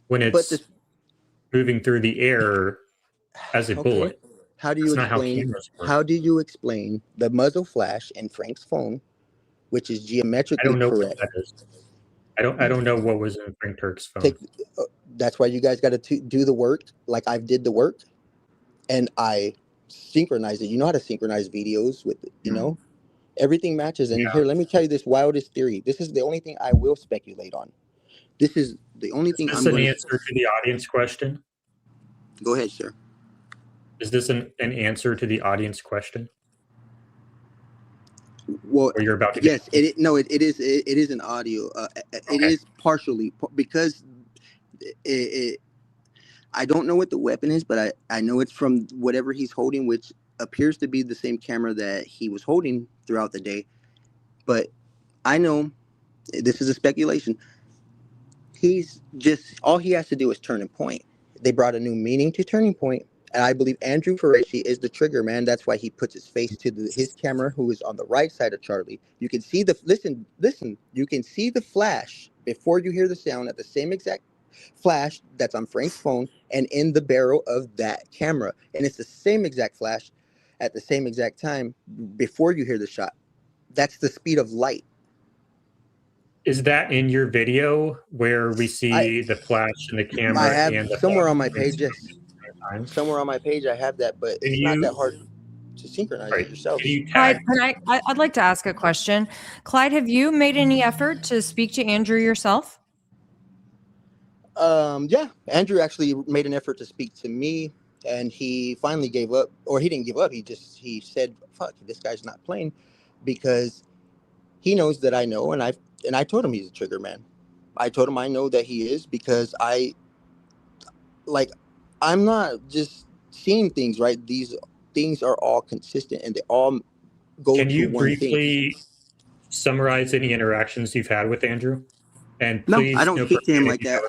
when it's moving through the air as a bullet. How do you explain? How do you explain the muzzle flash in Frank's phone, which is geometrically correct? What that is. I don't know what was in Frank Turk's phone. That's why you guys got to do the work, like I did the work, and I synchronized it. You know how to synchronize videos with, you know, everything matches. And here, let me tell you this wildest theory. This is the only thing I will speculate on. This is the only thing. Is this an answer to the audience question? Go ahead, sir. Is this an answer to the audience question? Well, or you're about to yes, it is an audio. It is partially because I don't know what the weapon is, but I know it's from whatever he's holding, which appears to be the same camera that he was holding throughout the day. But I know this is a speculation. He's just, all he has to do is turn and point. They brought a new meaning to turning point. And I believe Andrew Ferasi is the trigger man. That's why he puts his face to his camera, who is on the right side of Charlie. You can see listen. You can see the flash before you hear the sound at the same exact flash that's on Frank's phone and in the barrel of that camera. And it's the same exact flash at the same exact time before you hear the shot. That's the speed of light. Is that in your video where we see the flash and the camera? I have and somewhere on my page, yes. Somewhere on my page I have that, but it's not that hard to synchronize it yourself. Clyde, I'd like to ask a question. Clyde, have you made any effort to speak to Andrew yourself? Yeah, Andrew actually made an effort to speak to me, and he finally gave up. Or he didn't give up. He said, "Fuck, this guy's not playing," because he knows that I know, and I told him he's a trigger man. I told him I know that he is, because I'm not just seeing things, right? These things are all consistent, and they all go to one thing. Can you briefly summarize any interactions you've had with Andrew? And no, I don't speak to him like that.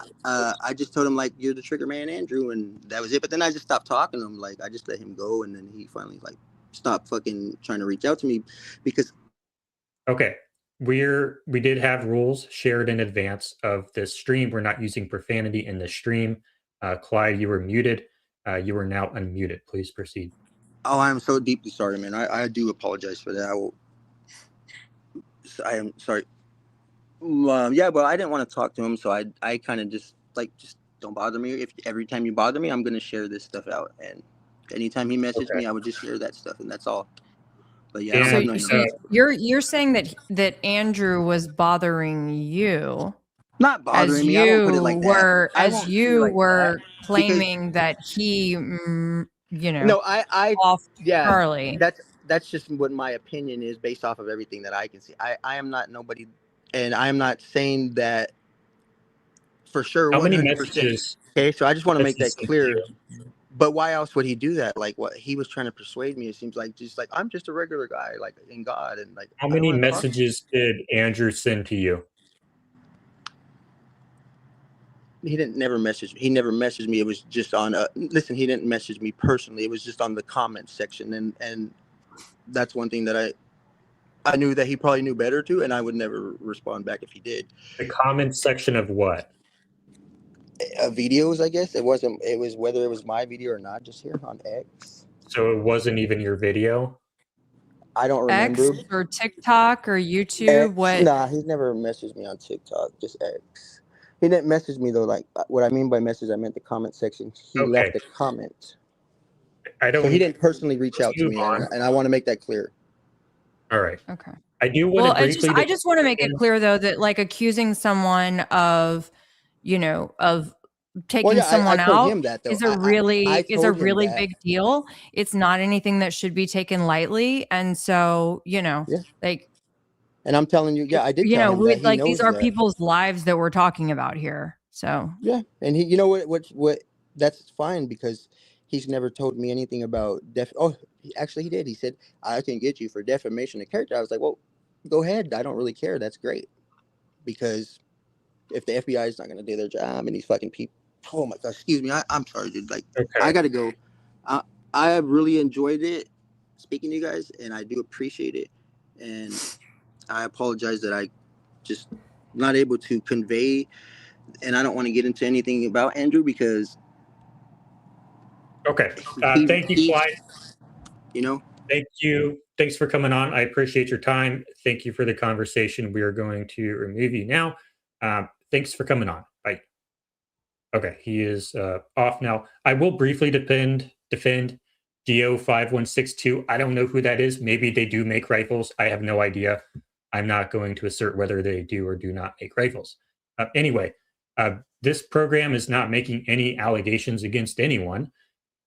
I just told him, like, you're the trigger man, Andrew, and that was it. But then I just stopped talking to him. Like, I just let him go, and then he finally, like, stopped fucking trying to reach out to me, because. Okay. We did have rules shared in advance of this stream. We're not using profanity in the stream. Clyde, you were muted. You are now unmuted. Please proceed. Oh, I'm so deeply sorry, man. I do apologize for that. I am sorry. Yeah, but I didn't want to talk to him, so I kind of just don't bother me. If every time you bother me, I'm gonna share this stuff out, and anytime he messaged me, I would just share that stuff, and that's all. But yeah, so you're saying that Andrew was bothering you. Not bothering me. I won't put it like that. As you were claiming that he, No, off Charlie. That's just what my opinion is based off of everything that I can see. I am not nobody, and I am not saying that for sure. How many messages? Okay, so I just want to make that clear. But why else would he do that? Like, what he was trying to persuade me, it seems like, just like, I'm just a regular guy, like, in God, and like. How many messages did Andrew send to you? He never messaged me. It was just on listen, he didn't message me personally. It was just on the comment section, and that's one thing that I knew that he probably knew better too, and I would never respond back if he did. The comment section of what? Videos, I guess. It was whether it was my video or not, just here on X. So it wasn't even your video? I don't remember. X or TikTok or YouTube? X, what? Nah, he's never messaged me on TikTok, just X. He didn't message me though. Like, what I mean by message, I meant the comment section. He left a comment. So he didn't personally reach out to me, and I want to make that clear. All right. Okay. I do want to briefly. I just want to make it clear though that, like, accusing someone of, of taking someone out is a really big deal. It's not anything that should be taken lightly, and so like. And I'm telling you, I did. Tell him that these are people's lives that we're talking about here. So yeah, and he, what that's fine, because he's never told me anything about He did. He said, I can get you for defamation of character. I was like, well, go ahead. I don't really care. That's great. Because if the FBI is not going to do their job and these fucking people, oh my God, excuse me. I'm sorry, dude. Like, Okay. I got to go. I have really enjoyed it speaking to you guys, and I do appreciate it. And I apologize that I just not able to convey, and I don't want to get into anything about Andrew because Okay. Thank you, Clyde. You know, thank you. Thanks for coming on. I appreciate your time. Thank you for the conversation. We are going to remove you now. Thanks for coming on. Bye. Okay, he is off now. I will briefly defend DO5162. I don't know who that is. Maybe they do make rifles. I have no idea. I'm not going to assert whether they do or do not make rifles. Anyway, this program is not making any allegations against anyone.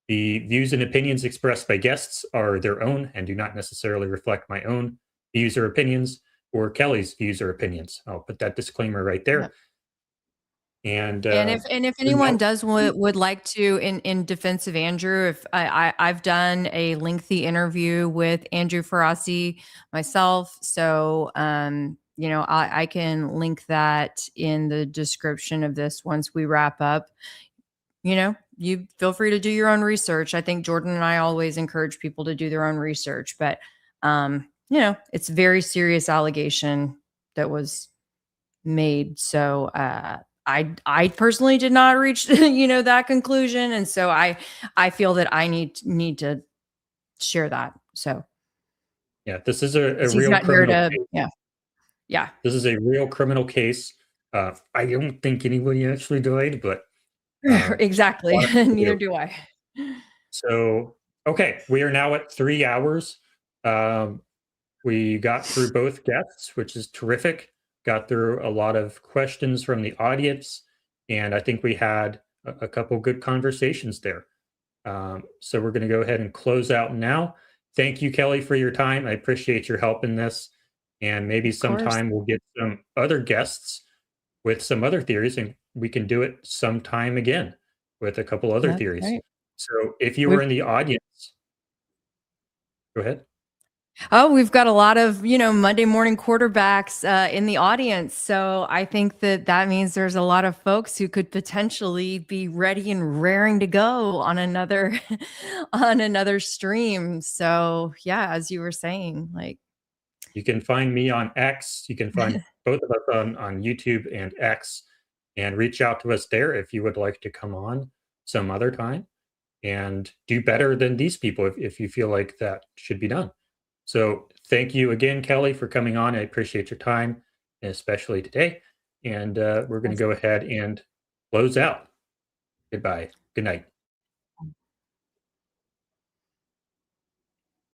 The views and opinions expressed by guests are their own and do not necessarily reflect my own views or opinions or Kelly's views or opinions. I'll put that disclaimer right there. Yep. And if anyone does would like to, in defense of Andrew, if I've done a lengthy interview with Andrew Ferasi myself, so you know, I can link that in the description of this once we wrap up. You know, you feel free to do your own research. I think Jordan and I always encourage people to do their own research, but you know, it's a very serious allegation that was made. So I personally did not reach, you know, that conclusion. And so I feel that I need to share that. So yeah, this is a he's real not here criminal to, case. yeah. This is a real criminal case. I don't think anybody actually died, but exactly. Neither do I. So, okay, we are now at 3 hours. We got through both guests, which is terrific. Got through a lot of questions from the audience, and I think we had a couple good conversations there. So we're going to go ahead and close out now. Thank you, Kelly, for your time. I appreciate your help in this, and maybe sometime we'll get some other guests with some other theories, and we can do it sometime again with a couple other theories. Right. So if you were in the audience, go ahead. Oh, we've got a lot of, you know, Monday morning quarterbacks in the audience. So I think that means there's a lot of folks who could potentially be ready and raring to go on another stream. So yeah, as you were saying, like, you can find me on X. You can find both of us on YouTube and X, and reach out to us there if you would like to come on some other time and do better than these people if you feel like that should be done. So thank you again, Kelly, for coming on. I appreciate your time, especially today. And we're going to go ahead and close out. Goodbye. Good night.